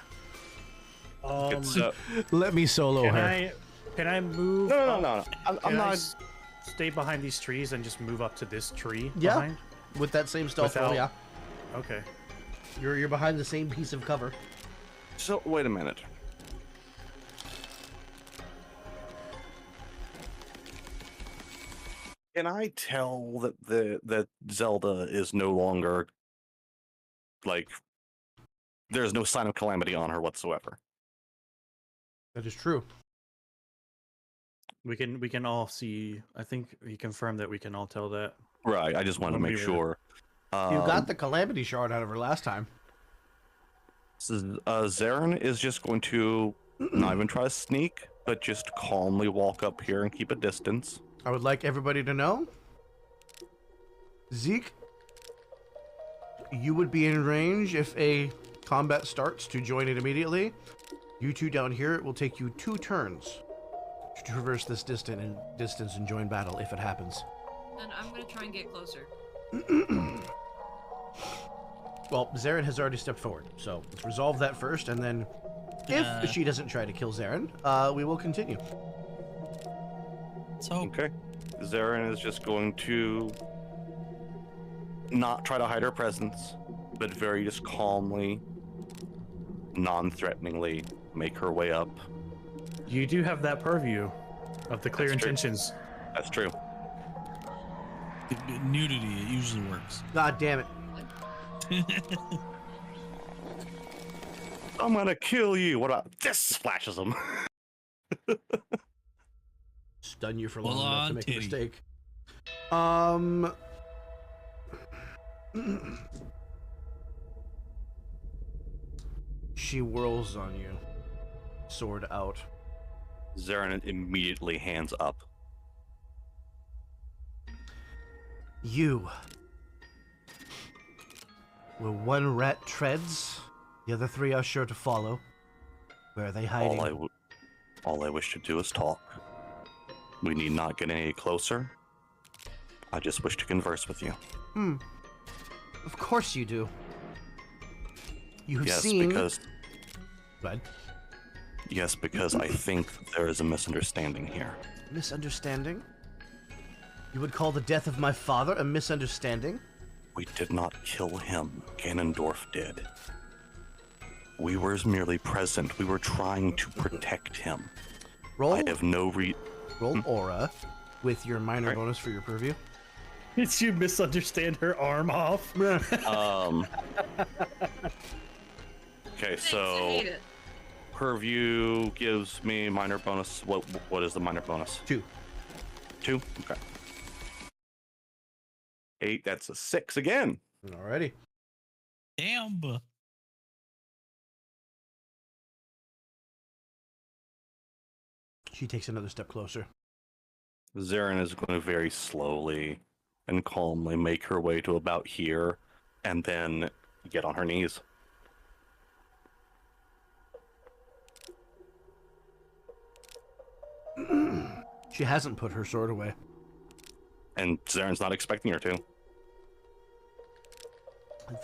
Let me solo her. Can I move? No. I'm Can I not. stay behind these trees and just move up to this tree? Yeah. Behind? With that same stealth roll, yeah. Okay. You're behind the same piece of cover. So wait a minute. Can I tell that Zelda is no longer like there's no sign of calamity on her whatsoever? That is true. We can all see. I think he confirmed that we can all tell that. Right. I just wanted to make sure. You got the calamity shard out of her last time. Zarin is just going to not even try to sneak, but just calmly walk up here and keep a distance. I would like everybody to know, Zeke, you would be in range if a combat starts to join it immediately. You two down here, it will take you 2 turns to traverse this distance and join battle if it happens. Then I'm gonna try and get closer. Well, Zarin has already stepped forward, so let's resolve that first, and then if she doesn't try to kill Zarin, we will continue. So Okay. Zarin is just going to not try to hide her presence, but very just calmly, non-threateningly make her way up. You do have that purview of the clear That's true. intentions. That's true. nudity, it usually works. God damn it. I'm gonna kill you. What about this? Splashes him. Stun you for long Full enough to on make a titty. mistake. She whirls on you, sword out. Zarin immediately hands up. You. Where one rat treads, the other 3 are sure to follow. Where are they hiding? All I wish to do is talk. We need not get any closer. I just wish to converse with you. Of course you do. You have Yes, seen... because What? yes, because I think there is a misunderstanding here. Misunderstanding? You would call the death of my father a misunderstanding? We did not kill him. Ganondorf did. We were merely present. We were trying to protect him. Roll, I have no roll aura with your minor Right. bonus for your purview. Did you misunderstand her arm off? Okay, I so hate it. purview gives me minor bonus. What is the minor bonus? 2. 2? Okay. 8, that's a 6 again. Alrighty. Damn. She takes another step closer. Zarin is going to very slowly and calmly make her way to about here and then get on her knees. She hasn't put her sword away. And Zarin's not expecting her to.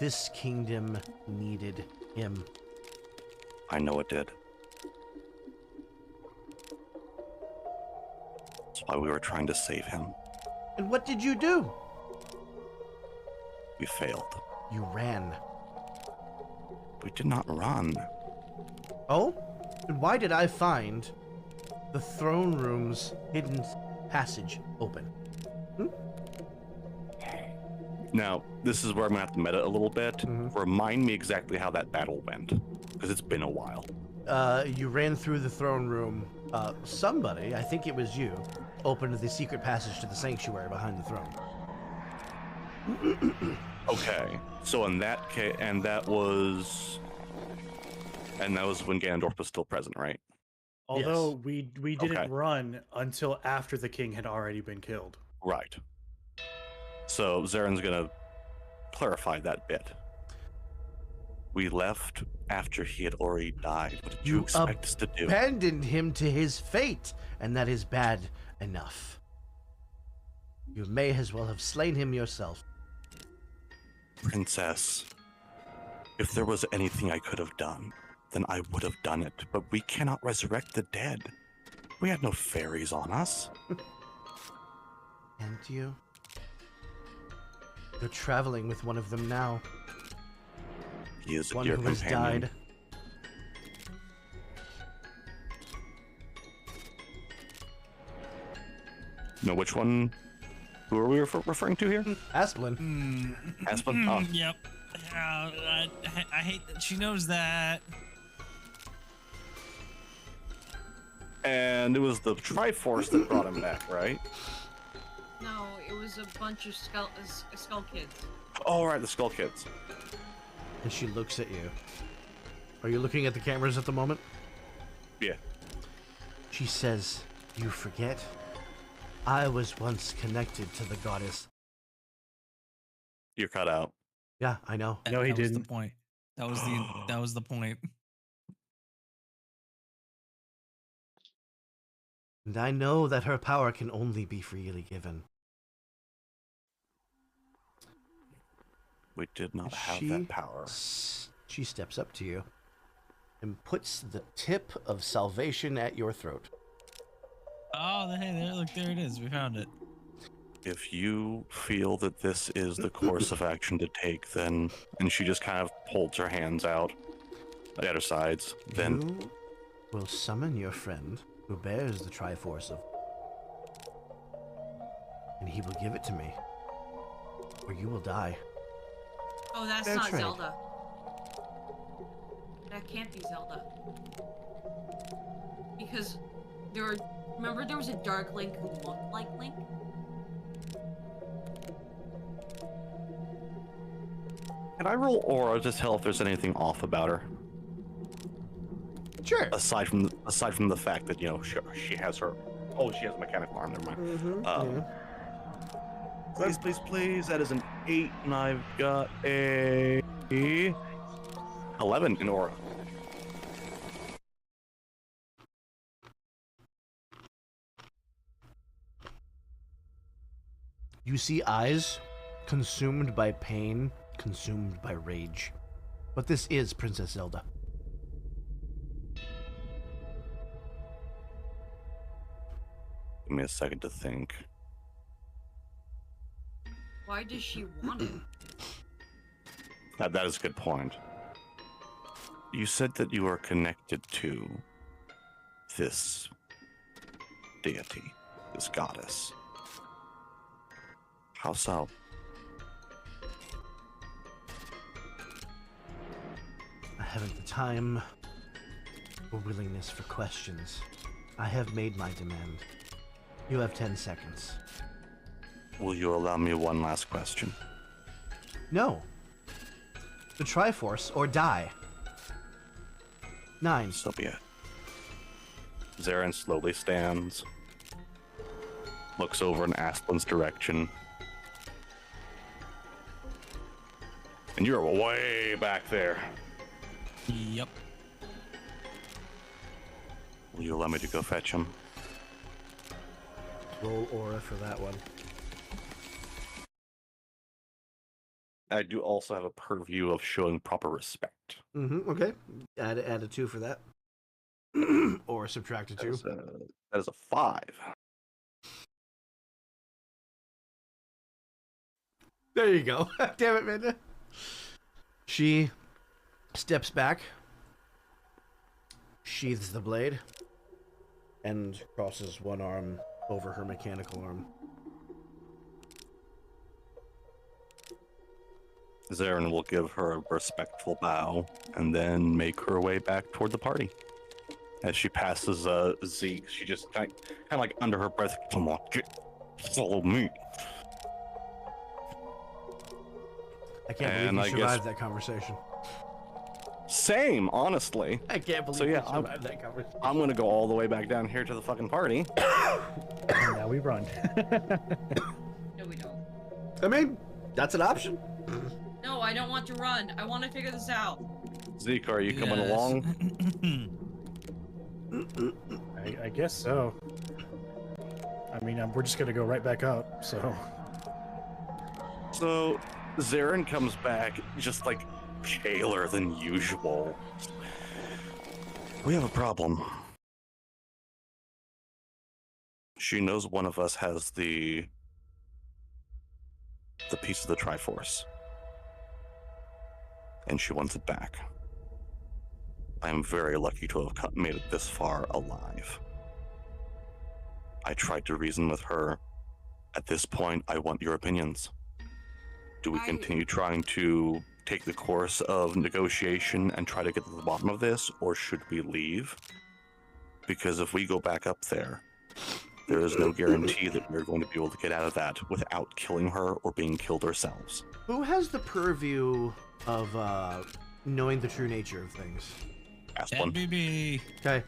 This kingdom needed him. I know it did. That's why we were trying to save him. And what did you do? We failed. You ran. We did not run. Oh? And why did I find the throne room's hidden passage open? Now, this is where I'm gonna have to meta a little bit. Mhm. Remind me exactly how that battle went, because it's been a while. You ran through the throne room. Somebody, I think it was you, opened the secret passage to the sanctuary behind the throne. Okay, so in that case, and that was when Ganondorf was still present, right? Although we didn't Okay. run until after the king had already been killed. Right. So Zaren's gonna clarify that bit. We left after he had already died. What did you expect us to do? Abandoned him to his fate, and that is bad enough. You may as well have slain him yourself. Princess, if there was anything I could have done, then I would have done it. But we cannot resurrect the dead. We had no fairies on us. And you? You're traveling with one of them now. He is a One dear who has companion. died. No, which one? Who are we referring to here? Asplin. Aspen? Oh. Yep. I hate that she knows that. And it was the Triforce that brought him back, right? No, it was a bunch of skull kids. Oh, right, the Skull Kids. And she looks at you. Are you looking at the cameras at the moment? Yeah. She says, "You forget? I was once connected to the goddess." You're cut out. Yeah, I know. No, he That was didn't. the point. That was the point. And I know that her power can only be freely given. We did not have that power. She steps up to you and puts the tip of salvation at your throat. Oh, hey, there! Look, there it is. We found it. If you feel that this is the course of action to take, then, and she just kind of holds her hands out at her sides, then You will summon your friend who bears the Triforce of, and he will give it to me, or you will die. Oh, that's Fair not trade. Zelda. That can't be Zelda. Because remember there was a Dark Link who looked like Link? can I roll Aura to tell if there's anything off about her? Sure. Aside from the fact that, you know, she has her, she has a mechanical arm, never mind. Please, that is an 8, and I've got a 11 in Aura. You see eyes consumed by pain, consumed by rage. But this is Princess Zelda. Give me a second to think. Why does she want it? That is a good point. You said that you are connected to this deity, this goddess. How so? I haven't the time or willingness for questions. I have made my demand. You have 10 seconds. Will you allow me one last question? No. The Triforce or die. 9. So be it. Zaren slowly stands, looks over in Asplin's direction. And you're way back there. Yep. Will you allow me to go fetch him? Roll aura for that one. I do also have a purview of showing proper respect. Okay. Add a 2 for that. Or subtract a 2. That is a 5. There you go. Damn it, Minda. She steps back, sheathes the blade, and crosses one arm over her mechanical arm. Zarin will give her a respectful bow and then make her way back toward the party. As she passes Zeke, she just kind of like under her breath, "Come on, follow me." I can't And believe you I guess- survived that conversation. Same, honestly. I can't believe So yeah, you survived that conversation. I'm gonna go all the way back down here to the fucking party. And now we run. No, we don't. I mean, that's an option. No, I don't want to run. I want to figure this out. Zeke, are you coming Yes. along? I guess so. I mean, we're just gonna go right back up. So So Zarin comes back just like paler than usual. We have a problem. She knows one of us has the piece of the Triforce, and she wants it back. I am very lucky to have made it this far alive. I tried to reason with her. At this point, I want your opinions. Do we continue trying to take the course of negotiation and try to get to the bottom of this, or should we leave? Because if we go back up there, there is no guarantee that we're going to be able to get out of that without killing her or being killed ourselves. Who has the purview of knowing the true nature of things? Asplin. BB. Okay.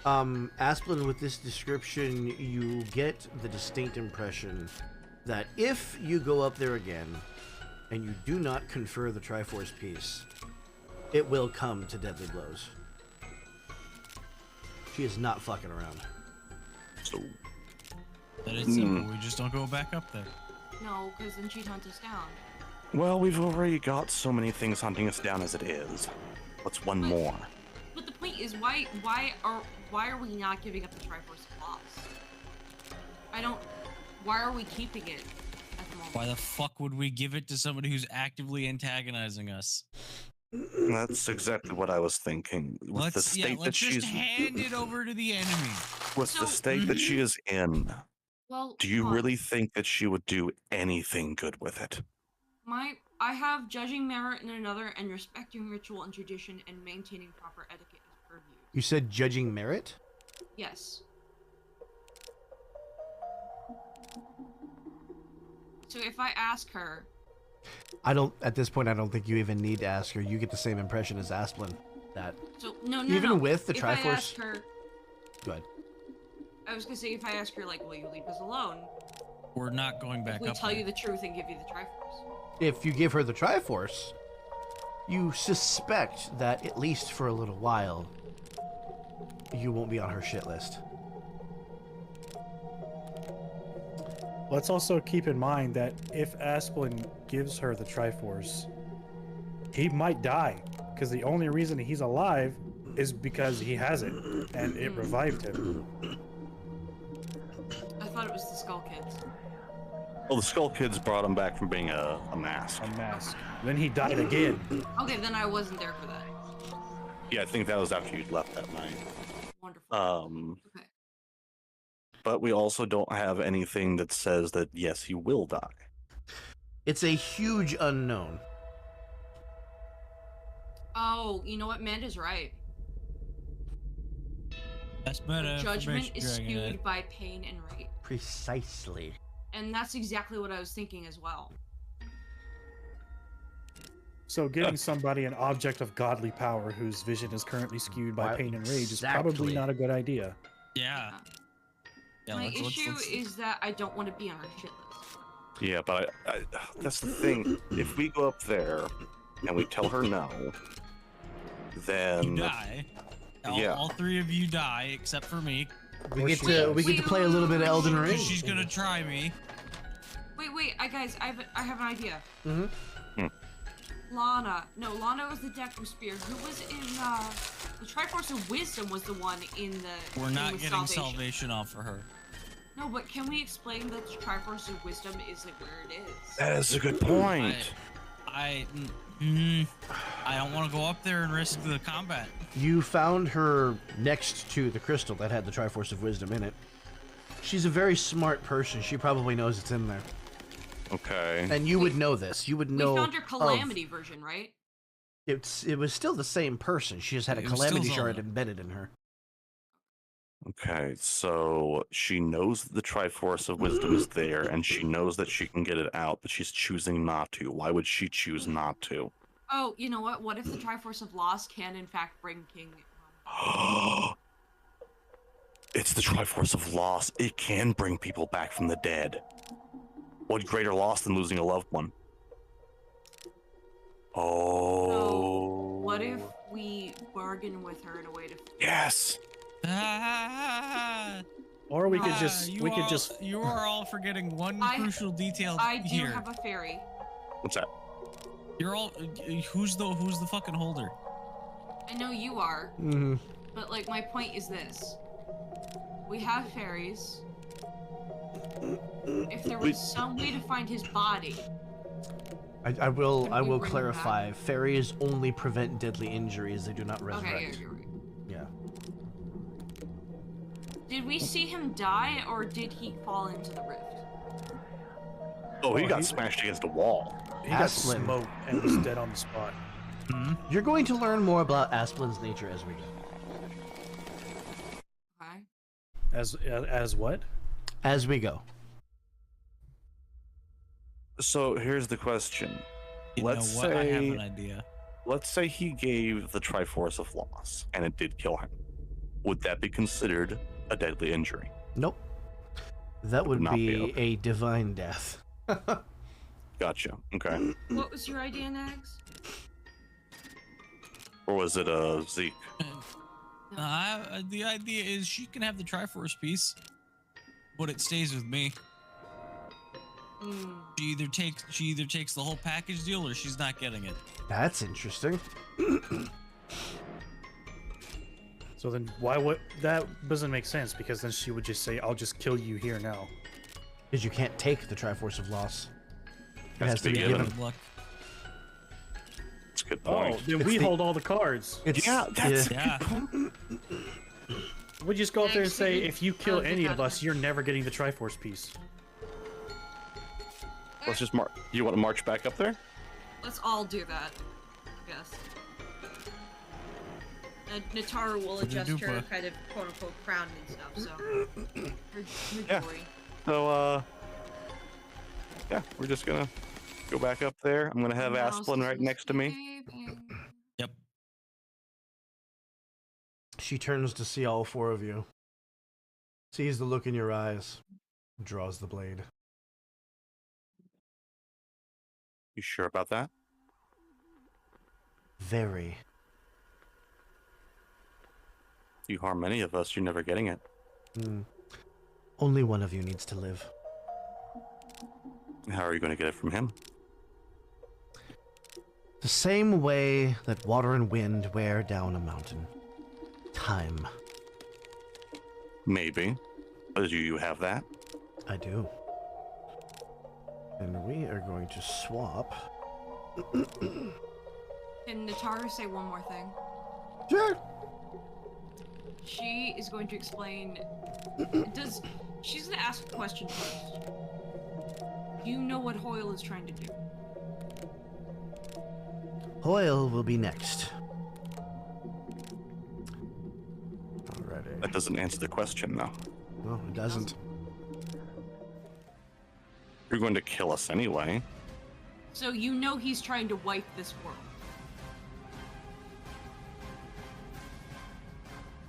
Asplin, with this description, you get the distinct impression that if you go up there again and you do not confer the Triforce piece, it will come to deadly blows. She is not fucking around. So, That is simple. We just don't go back up there. No, because then she'd hunt us down. well, we've already got so many things hunting us down as it is. What's one more? But the point is, why are we not giving up the Triforce claws? Why are we keeping it at the moment? Why the fuck would we give it to somebody who's actively antagonizing us? That's exactly what I was thinking. With the state that let's just she's hand it over to the enemy. with the So- state that she is in, Well, do you hold on. really think that she would do anything good with it? I have judging merit in another and respecting ritual and tradition and maintaining proper etiquette as purview. You said judging merit? Yes. So if I ask her, At this point, I don't think you even need to ask her. You get the same impression as Asplin. That, so no, even with the if I Triforce. ask her, Go ahead. I was gonna say if I ask her like, will you leave us alone? We're not going back We up tell there. you the truth and give you the Triforce. If you give her the Triforce, you suspect that at least for a little while, you won't be on her shit list. let's also keep in mind that if Asplin gives her the Triforce, he might die, because the only reason he's alive is because he has it, and it revived him. I thought it was the Skull Kids. Well, the Skull Kids brought him back from being a mask. A mask. Then he died again. Okay, then I wasn't there for that. Yeah, I think that was after you'd left that night. Wonderful. Okay. But we also don't have anything that says that, yes, he will die. It's a huge unknown. Oh, you know what? Manda's right. That's better. Judgment is information, Dragonhead. skewed by pain and rate. Precisely. And that's exactly what I was thinking as well. So giving somebody an object of godly power whose vision is currently skewed by Why- pain and rage is exactly. probably not a good idea. Yeah. Yeah, My let's- issue let's- is that I don't want to be on her shit list. Yeah, but that's the thing. If we go up there and we tell her no, then You die. Yeah. All three of you die except for me. We get to play a little bit of Elden Ring. Because she's gonna try me. Wait, guys, I have an idea. Mhm. Lana. No, Lana was the Deku Spear. Who was in, the Triforce of Wisdom was the one in the... We're thing not with getting salvation off for her. No, but can we explain that the Triforce of Wisdom is, like, where it is? that is a good point. I don't want to go up there and risk the combat. You found her next to the crystal that had the Triforce of Wisdom in it. She's a very smart person. She probably knows it's in there. Okay. And you would know this. You would know. We found her Calamity version, right? It was still the same person. She just had a It was still Calamity shard Zelda. embedded in her. Okay, so she knows the Triforce of Wisdom is there, and she knows that she can get it out, but she's choosing not to. Why would she choose not to? Oh, you know what? What if the Triforce of Loss can in fact bring King? It's the Triforce of Loss. It can bring people back from the dead. What greater loss than losing a loved one? Oh. So, what if we bargain with her in a way to? Yes. Or we could just You are all forgetting one crucial detail I do here. have a fairy. What's that? You're all who's the fucking holder? I know you are, Mm-hmm. but like my point is this: we have fairies. If there was some way to find his body, I will Can we bring him clarify. Fairies only prevent deadly injuries. They do not resurrect. okay, you're right. Yeah. Did we see him die, or did he fall into the rift? Oh, he Oh, got he- smashed against a wall. he got Asplin. smoked and was dead on the spot. You're going to learn more about Asplin's nature as we go. Okay. As what? As we go. So here's the question. You Let's know what? I have say- an idea. Let's say he gave the Triforce of Loss, and it did kill him. Would that be considered a deadly injury? Nope. That would not be be okay. a divine death. Gotcha. Okay. What was your idea, Nags? Or was it Zeke? The idea is she can have the Triforce piece, but it stays with me. Hmm. She either takes the whole package deal or she's not getting it. That's interesting. So then why would that doesn't make sense, because then she would just say, I'll just kill you here now. Because you can't take the Triforce of Loss. It has to be given. given. Good luck. That's a good Oh, point. then It's we the- hold all the cards. It's, Yeah, that's Yeah. We just go up there and say, Actually, if you kill I any think of that- us, you're never getting the Triforce piece. Let's just march. You want to march back up there? Let's all do that, I guess. Nataru will adjust her Dupa. kind of quote-unquote crown and stuff, so... her Yeah. jewelry. So, yeah, we're just gonna go back up there. I'm gonna have Who else Asplin right is next to me. escaping? Yep. She turns to see all four of you. Sees the look in your eyes. Draws the blade. You sure about that? Very. If you harm any of us, you're never getting it. Only one of you needs to live. How are you going to get it from him? The same way that water and wind wear down a mountain. Time. Maybe. But do you have that? I do. And we are going to swap. Can Nataru say one more thing? Sure. She is going to explain... She's going to ask a question first. Do you know what Hoyle is trying to do? Hoyle will be next. Alrighty. That doesn't answer the question, though. No, it doesn't. You're going to kill us anyway. So you know he's trying to wipe this world.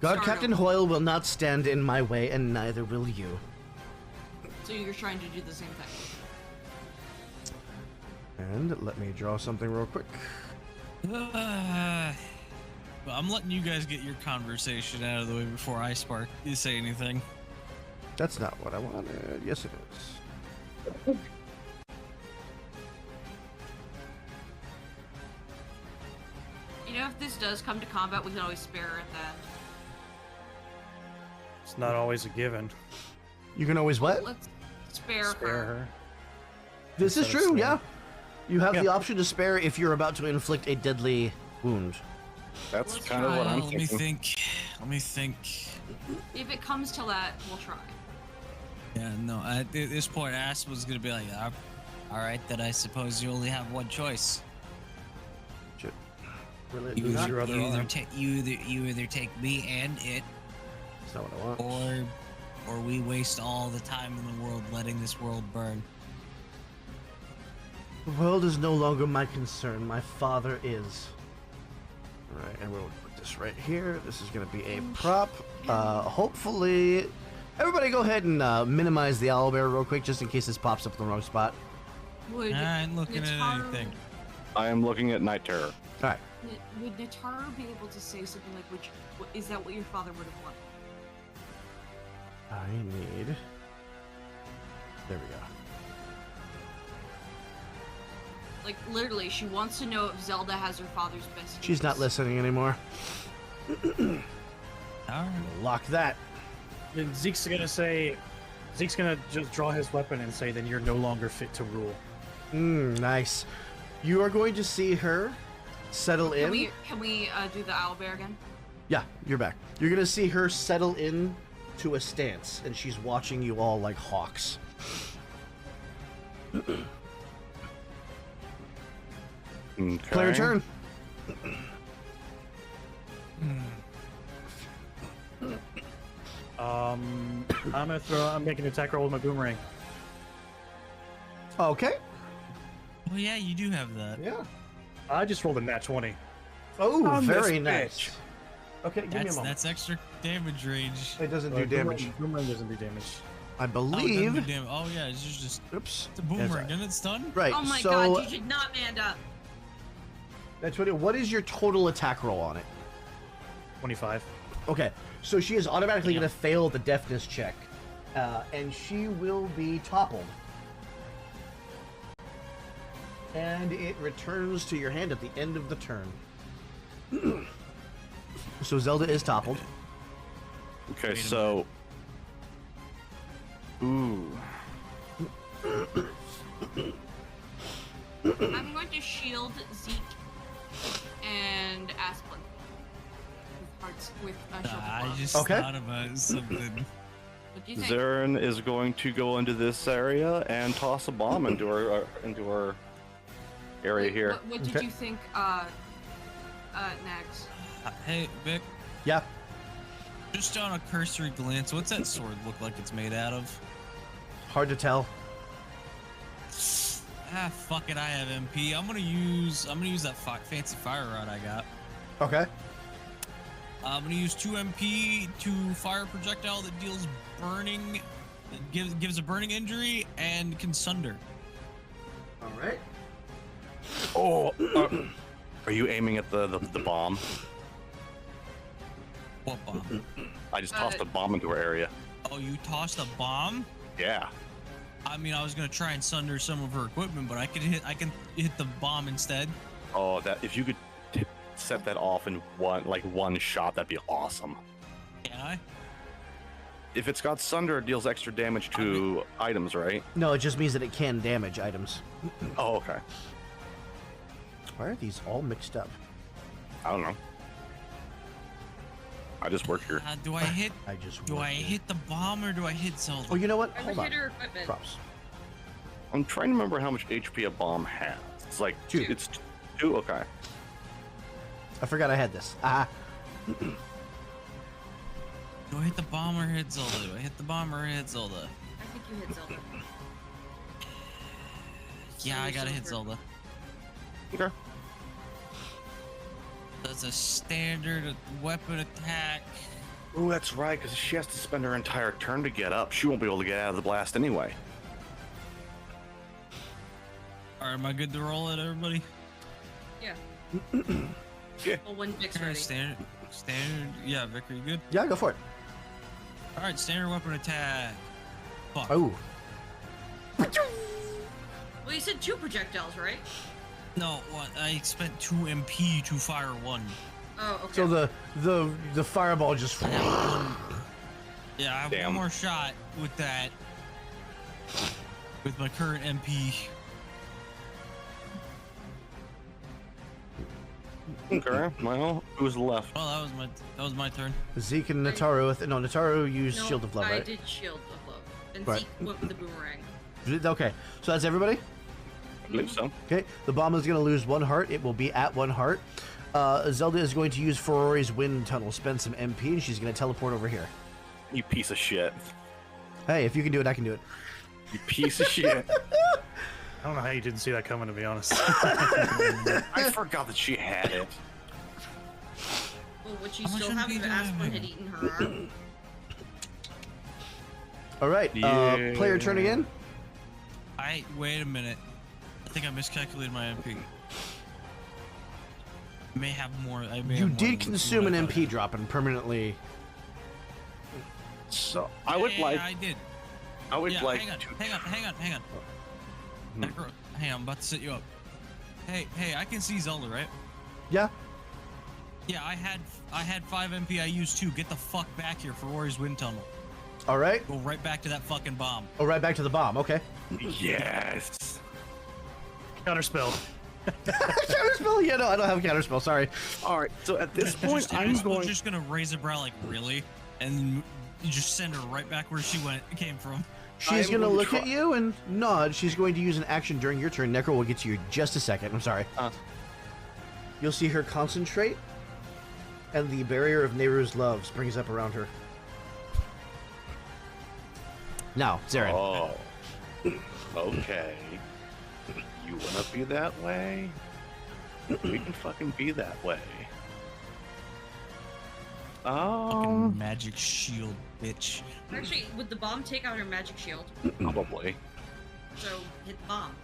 God Start Captain over. Hoyle will not stand in my way, and neither will you. So you're trying to do the same thing. And let me draw something real quick. Well, I'm letting you guys get your conversation out of the way before I say anything. That's not what I wanted. Yes, it is. You know, if this does come to combat, we can always spare her at that. It's not always a given. You can always what? Let's spare Spare her. This is instead of true, slaying. yeah. You have the Yeah. option to spare if you're about to inflict a deadly wound. That's Let's kind of try. what I'm Let me thinking. think. Let me think. If it comes to that, we'll try. Yeah, no. At this point, Aspen's gonna be like, All right, then I suppose you only have one choice. Really? You, Lose your other you, either arm. you either take me and it, That's not what I want. or we waste all the time in the world letting this world burn. The world is no longer my concern. My father is. Alright, and we'll put this right here. This is going to be a prop. Hopefully... Everybody go ahead and minimize the owlbear real quick, just in case this pops up in the wrong spot. Would I ain't looking at Nataru- anything. I am looking at Night Terror. Alright. Would Nataru be able to say something like, is that what your father would have wanted? I need... There we go. Like, literally, she wants to know if Zelda has her father's best She's not interests. listening anymore. All right. Lock that. Then Zeke's gonna just draw his weapon and say, then you're no longer fit to rule. Nice. You are going to see her settle in. Can we do the owlbear again? Yeah, you're back. You're gonna see her settle in to a stance, and she's watching you all like hawks. Okay. Player turn. I'm making an attack roll with my boomerang. Okay. Oh yeah, you do have that. Yeah. I just rolled a nat 20. Oh, On very this nice. bitch. Okay, give me a moment. That's extra damage range. It doesn't do damage. Boomerang doesn't do damage. I Oh, it doesn't believe. do damage. Oh yeah, it's just Oops. it's a boomerang, That's and it's done. right. Oh my so god, you should not man up. that's what is your total attack roll on it? 25. Okay, so she is automatically Yeah. going to fail the deafness check, and she will be toppled. And it returns to your hand at the end of the turn. So Zelda is toppled. Okay, Wait a so. Ooh. I'm going to shield Zeke and Asplin with shield I of love. just Okay. thought about something. What do you think? Zarin is going to go into this area and toss a bomb into our area Wait, here. What did Okay. you think, Nags? Hey, Vic, Yeah. just on a cursory glance, what's that sword look like it's made out of? Hard to tell. Ah, fuck it, I have MP. I'm gonna use that fancy fire rod I got. Okay. I'm gonna use 2 MP to fire a projectile that deals burning, gives a burning injury and can sunder. All right. Oh, are you aiming at the bomb? What bomb? I just tossed a bomb into our area. Oh, you tossed a bomb? Yeah. I mean, I was gonna try and sunder some of her equipment, but I can hit the bomb instead. Oh, that if you could set that off in one shot, that'd be awesome. Can I? If it's got Sunder, it deals extra damage to items, right? No, it just means that it can damage items. Oh, okay. Why are these all mixed up? I don't know. I just work here. Do I hit? I just. Do I wondered. hit the bomb or do I hit Zelda? Oh, you know what? I Hold would on. hit her equipment. Props. I'm trying to remember how much HP a bomb has. It's like 2. It's 2. Okay. I forgot I had this. Ah. Do I hit the bomb or hit Zelda? Do I hit the bomb or hit Zelda? I think you hit Zelda. Yeah, I gotta hit Zelda. Okay. That's a standard weapon attack. Oh, that's right, because she has to spend her entire turn to get up. She won't be able to get out of the blast anyway. Alright, am I good to roll it, everybody? Yeah. Yeah. Well, when Vic's Alright, ready. standard. Yeah, Vic, are you good? Yeah, go for it. Alright, standard weapon attack. Fuck. Oh. Well, you said 2 projectiles, right? No, what? I spent 2 MP to fire 1. Oh, okay. So the fireball just. I have one. Yeah, I have Damn. one more shot with that. With my current MP. Okay. Well, who's left? Well, that was my turn. Zeke and Nataru. No, Nataru used No, Shield of Love, I right? did Shield of Love. And Right. Zeke went with the boomerang. Okay, so that's everybody? believe so. Okay, the bomb is going to lose 1 heart. It will be at 1 heart. Zelda is going to use Ferrari's wind tunnel, spend some MP, and she's going to teleport over here. You piece of shit. Hey, if you can do it, I can do it. You piece of shit. I don't know how you didn't see that coming, to be honest. I forgot that she had it. Well, would she How much still have MP if do I Aspen have? had eaten her arm? All right, player turn again. Wait a minute. I think I miscalculated my MP. May have more. I may You have more did than consume what an I thought. MP drop and permanently. So I would like. I did. I would Yeah, like hang on, to. hang on. Necro, hey, I'm about to set you up. Hey, I can see Zelda, right? Yeah. Yeah, I had 5 MP. I used 2. Get the fuck back here for Rory's wind tunnel. All right. Go right back to that fucking bomb. Oh, right back to the bomb. Okay. Yes. Counterspell. Counterspell? Yeah, no, I don't have a counterspell. Sorry. All right. So at this point, I'm going. just gonna raise a brow like really, and you just send her right back where she came from. She's I'm going to gonna look try- at you and nod. She's going to use an action during your turn. Necro will get to you in just a second. I'm sorry. You'll see her concentrate, and the barrier of Nehru's love springs up around her. Now, Zarin. Oh. Okay. You wanna be that way? We can fucking be that way. Fucking magic shield, bitch. Actually, would the bomb take out her magic shield? Probably. So hit the bomb.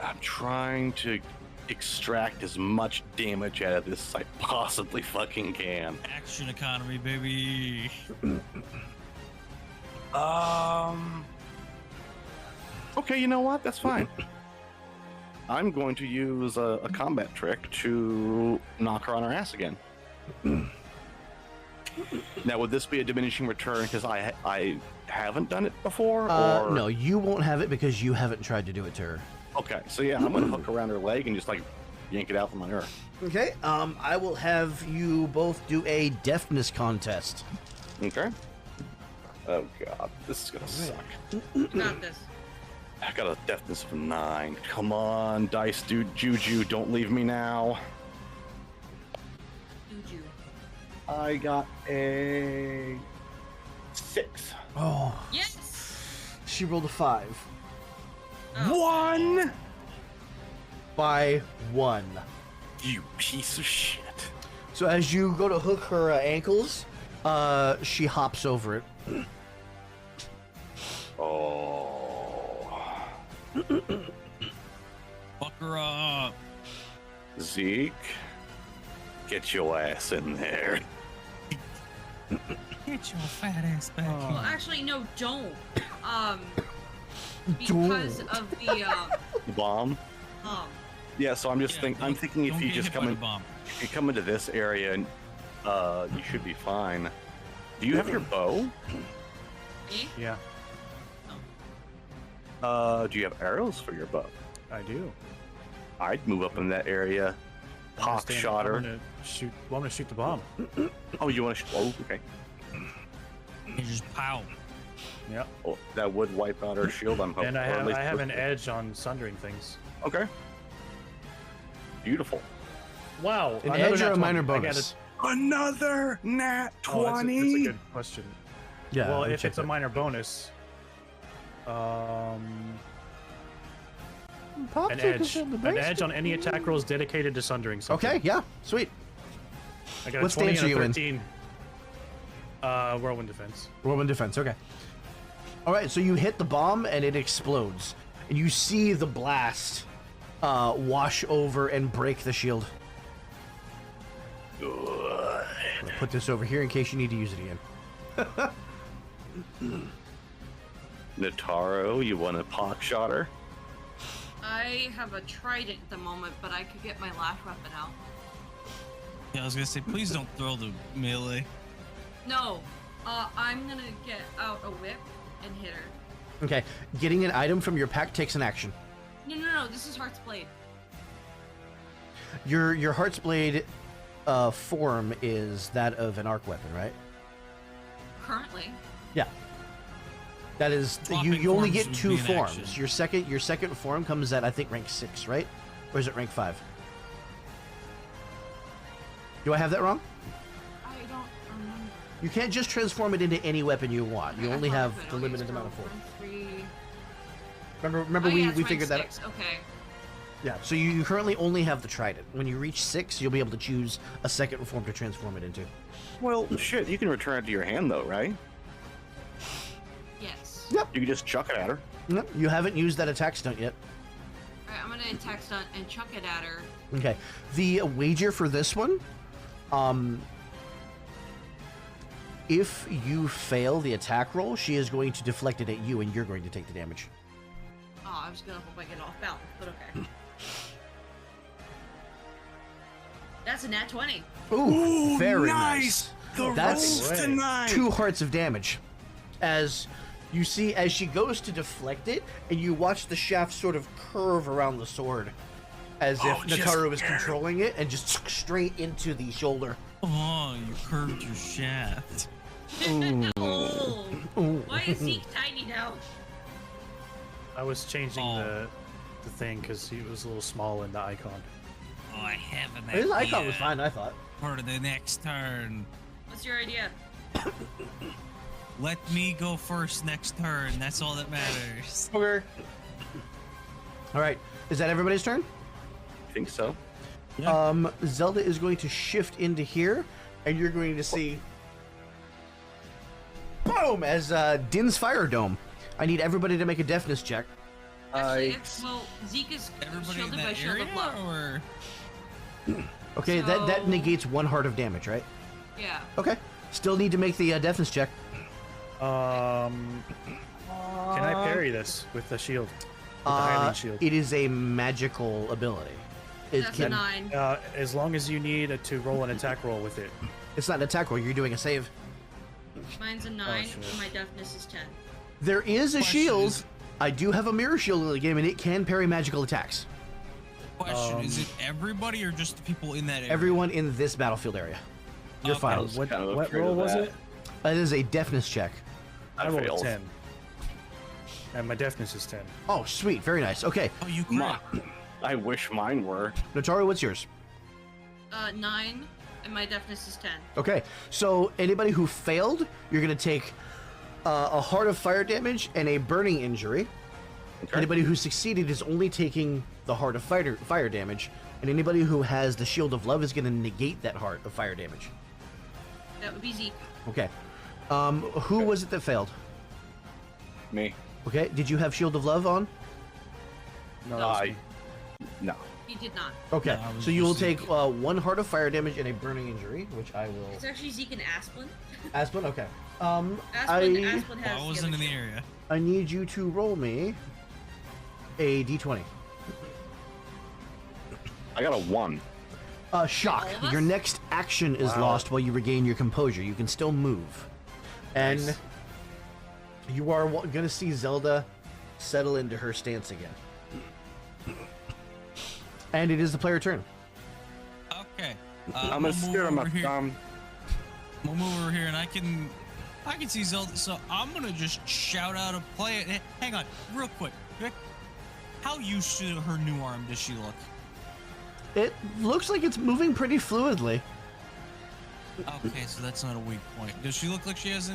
I'm trying to extract as much damage out of this as I possibly fucking can. Action economy, baby. Okay, you know what? That's fine. I'm going to use a combat trick to knock her on her ass again. Now, would this be a diminishing return because I haven't done it before? Or... No, you won't have it because you haven't tried to do it to her. Okay, so yeah, I'm gonna hook around her leg and just like yank it out from under her. Okay, I will have you both do a deftness contest. Okay. Oh god, this is gonna suck. You got this. I got a deftness of 9. Come on, dice dude, Juju, don't leave me now. Juju. I got a 6. Oh, Yes. she rolled a 5. Oh. 1. By 1. You piece of shit. So as you go to hook her ankles, she hops over it. Oh. Fuck her up. Zeke, get your ass in there. Get your fat ass back Well, here. actually, no, don't. Because of the Bomb. Yeah, so I'm just Yeah, thinking. I'm thinking if don't you get just hit by come the in, bomb. if you come into this area, and you should be fine. Do you have your bow? me? Yeah, Do you have arrows for your bow? I do. I'd move up in that area. I'm gonna Pock stand- shot her. I'm gonna shoot. Well, I'm gonna shoot the bomb. Oh, you want to? Oh, okay. You just pow. Yep. Oh, that would wipe out her shield. I'm hoping. And I or at have least- I have an edge on sundering things. Okay. Beautiful. Wow. An another edge or nat a 20. minor I got bonus? Another nat Oh, that's a 20. good question. Yeah. Well, let me if check it's a that. minor bonus, Pop an tickles edge. in the An base. edge on any attack rolls dedicated to sundering something. Okay, yeah, sweet. I got What a 20 stance and are a you in? 13. Whirlwind defense. Roman defense, okay. All right, so you hit the bomb and it explodes. And you see the blast wash over and break the shield. I'll put this over here in case you need to use it again. Nataro, you want a pock shot her? I have a trident at the moment, but I could get my lash weapon out. Yeah, I was gonna say, please don't throw the melee. No, I'm gonna get out a whip and hit her. Okay, getting an item from your pack takes an action. No, this is Heart's Blade. Your Heart's Blade form is that of an arc weapon, right? Currently. Yeah. That is, Swapping you only forms get would 2 be an forms. action. Your second form comes at, I think, rank 6, right? Or is it rank 5? Do I have that wrong? I don't remember. You can't just transform it into any weapon you want. You Okay, I only thought I have could. the Okay, limited so amount of forms. rank 3. Remember Oh, yeah, it's we rank figured that out? 6. Okay. Yeah, so you currently only have the trident. When you reach 6, you'll be able to choose a second form to transform it into. Well, shit, you can return it to your hand though, right? Yes. Yep. You can just chuck it at her. No, you haven't used that attack stunt yet. Alright, I'm gonna attack stunt and chuck it at her. Okay. The wager for this one, if you fail the attack roll, she is going to deflect it at you, and you're going to take the damage. Oh, I was gonna hope I get off balance, but okay. That's a nat 20. Ooh, very nice. The That's rolls tonight. 2 hearts of damage. As you see, as she goes to deflect it, and you watch the shaft sort of curve around the sword, as if just Nataru is get it. controlling it, and just straight into the shoulder. Oh, you curved your shaft. Oh, Ooh. why is Zeke tiny now? I was changing Oh. the thing because he was a little small in the icon. Oh, I have an His idea. icon was fine, I thought. For the next turn. What's your idea? Let me go first next turn. That's all that matters. Okay. All right. Is that everybody's turn? I think so. Yeah. Zelda is going to shift into here, and you're going to see, boom, as Din's Fire Dome. I need everybody to make a deafness check. Actually, well, Zeke is Everybody in shielded by that Shield area, of Love. or Okay, that So- negates 1 heart of damage, right? Yeah. Okay. Still need to make the deafness check. Can I parry this with the shield? With the Hylian shield? It is a magical ability. It That's a can, 9. As long as you need to roll an attack roll with it. it's not an attack roll. You're doing a save. Mine's a 9, shit. and my deafness is 10. There is a Question shield. is- I do have a mirror shield in the game, and it can parry magical attacks. question, is it everybody or just the people in that area? Everyone in this battlefield area. You're Okay. fine. was What, kind of what afraid roll of was that. it? It is a deafness check. I That rolled a fails. 10. And my deafness is 10. Oh, sweet. Very nice. Okay. Oh, you crit. I wish mine were. Notaru, what's yours? 9, and my deafness is 10. Okay. So anybody who failed, you're going to take a heart of fire damage and a burning injury. Okay. Anybody who succeeded is only taking the heart of fire damage. And anybody who has the shield of love is going to negate that heart of fire damage. That would be Zeke. Okay. Who was it that failed? Me. Okay. Did you have shield of love on? No, No. He did not. Okay. No, I was So you will just take 1 heart of fire damage and a burning injury, which I will. It's actually Zeke and Asplin. Aspen. Okay. Asplin I has I wasn't in the shield. area. I need you to roll me a d20. I got a 1. Shock. All of us? Your next action is Wow. lost while you regain your composure. You can still move. And Nice. you are going to see Zelda settle into her stance again. And it is the player turn. Okay. I'm we'll a move scared of my over here. thumb. We'll move over here, and I can see Zelda. So I'm gonna just shout out a play. Hang on, real quick. Vic, how used to her new arm does she look? It looks like it's moving pretty fluidly. Okay, so that's not a weak point. Does she look like she has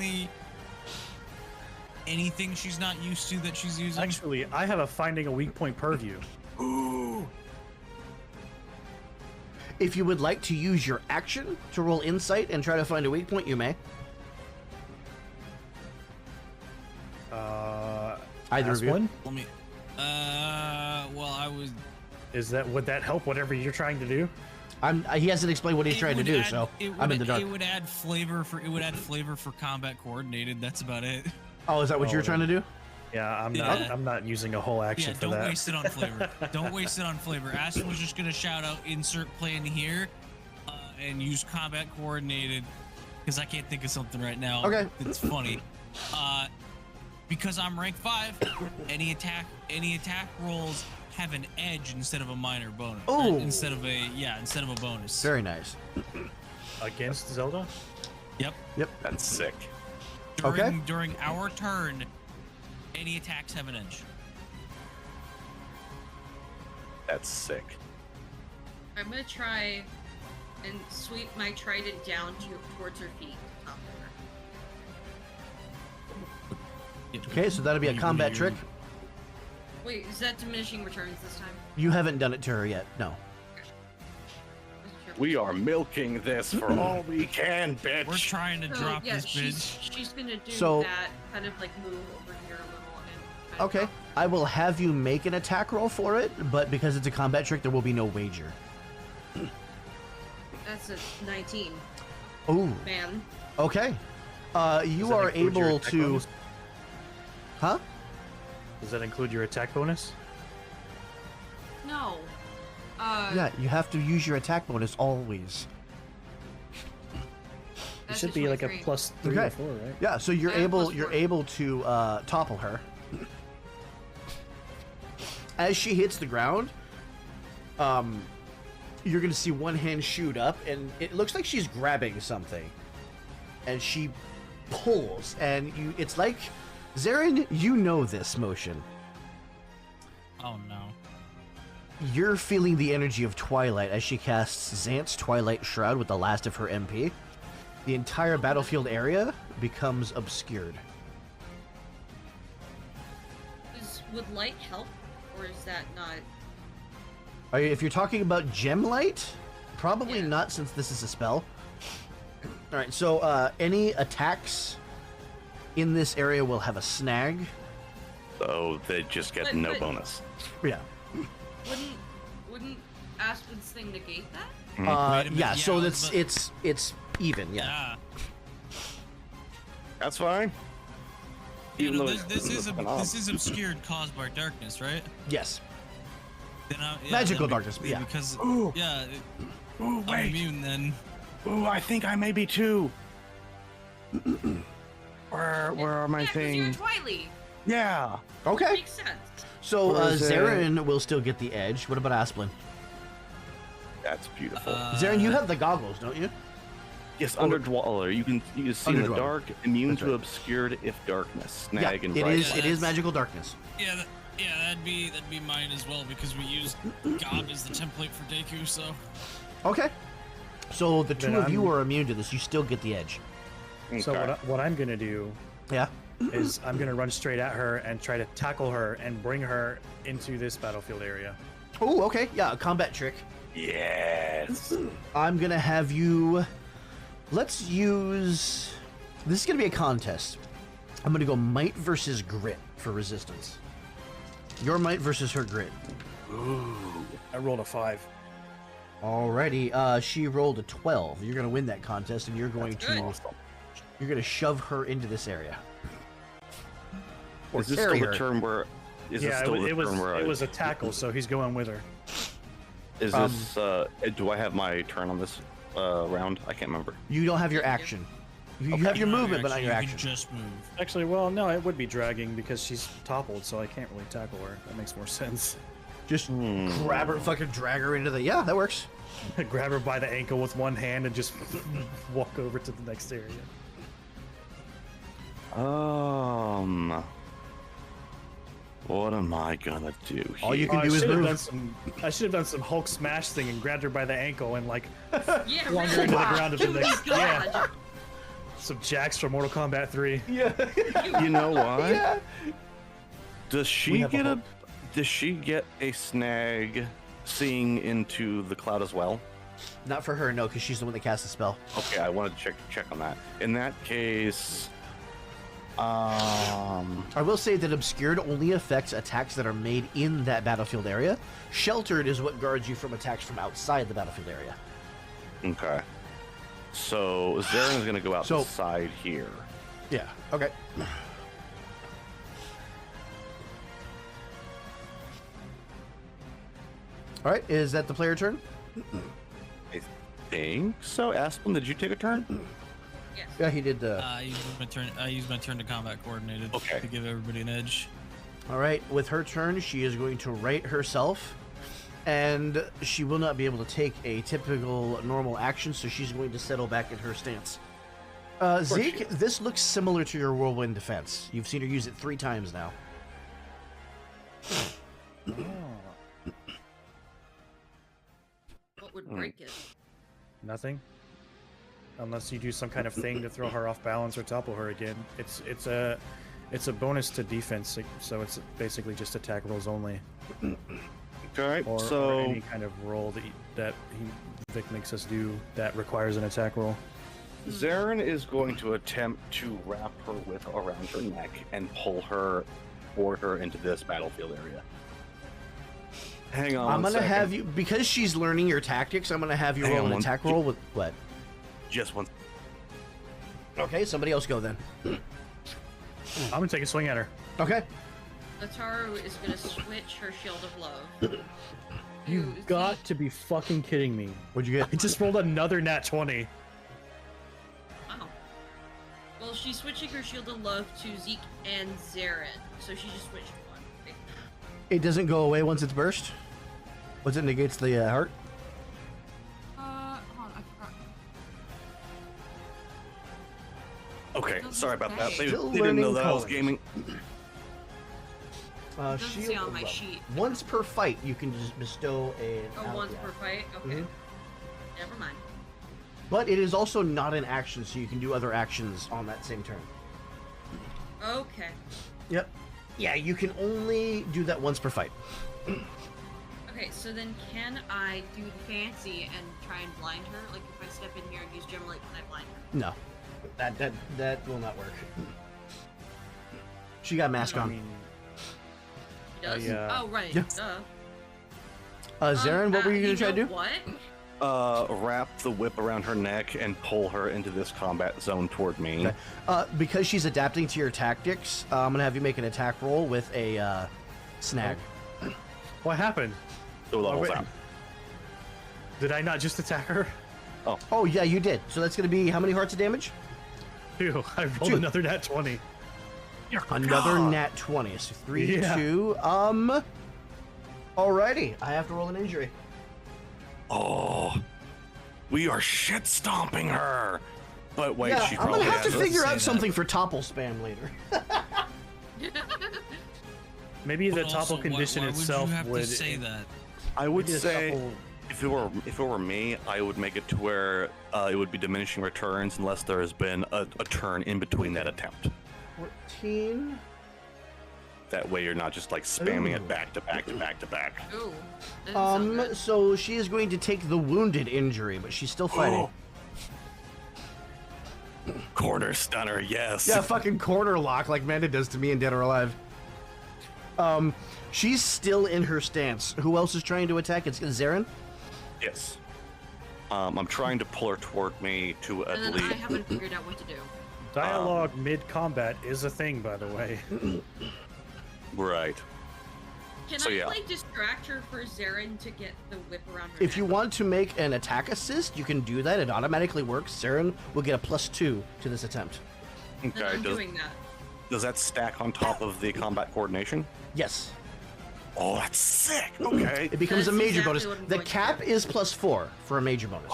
anything she's not used to that she's using? Actually, I have a finding a weak point purview. Ooh. If you would like to use your action to roll insight and try to find a weak point, you may. Either Last of you. one? Let me. Well, I was. Would that help whatever you're trying to do? He hasn't explained what he's It trying to would do, add- so it I'm would- in the dark. It would add flavor for combat coordinated. That's about it. Oh, is that what Oh, you're trying to do? Yeah, Yeah. I'm not using a whole action Yeah, for don't that. waste it on flavor. Don't waste it on flavor. Aston was just gonna shout out insert play in here, and use combat coordinated, because I can't think of something right now. Okay. It's funny. Because I'm rank 5, any attack rolls have an edge instead of a minor bonus. Oh. Instead of a bonus. Very nice. Against Zelda? Yep. Yep. That's sick. During, Okay. During our turn, Any attacks have an edge. That's sick. I'm gonna try and sweep my trident down towards her feet, to top of her. Okay, so that'll be a combat trick. Wait, is that diminishing returns this time? You haven't done it to her yet. No. We are milking this for all we can, bitch. We're trying to So, drop yeah, this bitch. she's gonna do So- that, kind of like move over here a little and kind of Okay. drop. I will have you make an attack roll for it, but because it's a combat trick, there will be no wager. That's a 19, Ooh. man. Okay. You Does that are include your able attack to. bonus? Huh? Does that include your attack bonus? No. Yeah, you have to use your attack bonus always. It that's should be like a 23. +3 Okay. or 4, right? Yeah, so you're I have able +4. to topple her. As she hits the ground, you're gonna see one hand shoot up, and it looks like she's grabbing something, and she pulls, and it's like, Zarin, you know this motion. Oh no. You're feeling the energy of Twilight as she casts Xant's Twilight Shroud with the last of her MP. The entire battlefield area becomes obscured. Would light help, or is that not? If you're talking about gem light, probably Yeah. not, since this is a spell. All right, so any attacks in this area will have a snag. So they just get But- no but- bonus. Yeah. Wouldn't Aspen's thing negate that? Wait a minute, Yeah. So yeah, that's but- it's even. Yeah. Yeah. That's fine. You Even know, though this it's is been off. this is obscured caused by darkness, right? Yes. Then Magical then darkness, yeah. Because Ooh. yeah, Ooh, I'm immune then. Ooh, I think I may be too. Where are my Yeah, because you're things? Twilight. Yeah. Okay. Makes sense. So Where is it? Zarin will still get the edge. What about Asplin? That's beautiful. Zarin, you have the goggles, don't you? yes, Underdweller. You can see in the Underdweller. dark, immune That's to right. obscured if darkness. Snag Yeah. and It bright is. light. It is magical darkness. Yeah, that'd be mine as well because we used God as the template for Deku. So Okay. So the two Then of you I'm- are immune to this. You still get the edge. So Okay. what I'm gonna do Yeah. is I'm gonna run straight at her and try to tackle her and bring her into this battlefield area. Oh, okay. Yeah, a combat trick. Yes. I'm gonna have you. Let's use. This is gonna be a contest. I'm gonna go might versus grit for resistance. Your might versus her grit. I rolled a 5. Alrighty. She rolled a 12. You're gonna win that contest, and you're going That's to. good. You're gonna shove her into this area. Or Is this carry still her. the turn where? Is this Yeah, still the it was turn where? it was a tackle, so he's going with her. Is this? Do I have my turn on this round? I can't remember. You don't have your action. You have your movement, but not your You action. can just move. Actually, well, no, it would be dragging because she's toppled, so I can't really tackle her. That makes more sense. Just grab her, fucking drag her into the. Yeah, that works. Grab her by the ankle with one hand and just walk over to the next area. What am I gonna do here? All you can I do is should have move. done I should have done some Hulk smash thing and grabbed her by the ankle and like Yeah, flung her really. into the ground to the Oh my next. Yeah, God. some jacks from Mortal Kombat 3. You know why? Yeah. Does We she have a get a? hope. Does she get a snag seeing into the cloud as well? Not for her, no, because she's the one that cast the spell. Okay, I wanted to check on that. In that case, I will say that obscured only affects attacks that are made in that battlefield area. Sheltered is what guards you from attacks from outside the battlefield area. okay. So Zarin is gonna go out So- the side here. Yeah. Okay. All right. Is that the player turn? I think so. Aspen, did you take a turn? Yes. Yeah, he did. I used my turn to combat coordinated Okay. to give everybody an edge. All right. With her turn, she is going to right herself, and she will not be able to take a typical normal action, so she's going to settle back in her stance. Zeke, this looks similar to your whirlwind defense. You've seen her use it 3 times now. What would break it? Nothing. Unless you do some kind of thing to throw her off balance or topple her again. It's a bonus to defense, so it's basically just attack rolls only. Okay, Or so any kind of roll that Vic makes us do that requires an attack roll. Zarin is going to attempt to wrap her whip around her neck and pull her toward her into this battlefield area. Hang on. I'm one gonna second. have you, because she's learning your tactics, I'm gonna have you Hang roll on an one- attack roll with what? Just one. Okay, somebody else go then. I'm gonna take a swing at her. Okay. Ataru is gonna switch her shield of love. You to got Zeke. to be fucking kidding me. What'd you I get? just rolled another nat 20. Oh. Well, she's switching her shield of love to Zeke and Zarin, so she just switched one. Right? It doesn't go away once it's burst? Once it negates the heart? Hold on, I forgot. Okay, Doesn't sorry about that. They, Still they didn't know learning that I was colors. gaming. Doesn't say Shield on of my Love. sheet. Once per fight, you can just bestow a. Oh, once per fight? Okay. Mhm. Never mind. But it is also not an action, so you can do other actions on that same turn. Okay. Yep. Yeah, you can only do that once per fight. Okay, so then can I do the fancy and try and blind her? Like if I step in here and use Gem Light, can I blind her? No, that will not work. She got mask I on. mean, She does? yeah. Oh, right. Yeah. Duh. Zarin, what were you gonna try to do? What? Wrap the whip around her neck and pull her into this combat zone toward me. Okay. Because she's adapting to your tactics, I'm gonna have you make an attack roll with a snag. What happened? So levels wait. out. Did I not just attack her? Oh yeah, you did. So that's gonna be how many hearts of damage? Ew, I rolled Two. another nat 20. Another God. nat 20. So 3, Yeah. 2. Alrighty, I have to roll an injury. Oh, we are shit stomping her. But wait, yeah, she I'm probably gonna have to has figure say out that. something for topple spam later. Maybe the But also, topple condition why would itself you have would. to say that? I would maybe the say topple- if it were me, I would make it to where it would be diminishing returns unless there has been a turn in between that attempt. 14. That way you're not just like spamming Ooh. it back to back to back to back. Ooh. That doesn't sound good. So she is going to take the wounded injury, but she's still fighting. Corner stunner, yes. Yeah, fucking corner lock like Manda does to me in Dead or Alive. She's still in her stance. Who else is trying to attack? It's Zarin? Yes. I'm trying to pull her toward me to at And then least. I haven't figured out what to do. Dialogue mid-combat is a thing, by the way. Right. Can So, I yeah. like distract her for Zarin to get the whip around her If you neck? want to make an attack assist, you can do that. It automatically works. Zarin will get a +2 to this attempt. Then Okay. I'm doing that. Does that stack on top of the combat coordination? Yes. Oh, that's sick. Okay. It becomes a That's major exactly bonus. what I'm The going to cap do. is +4 for a major bonus.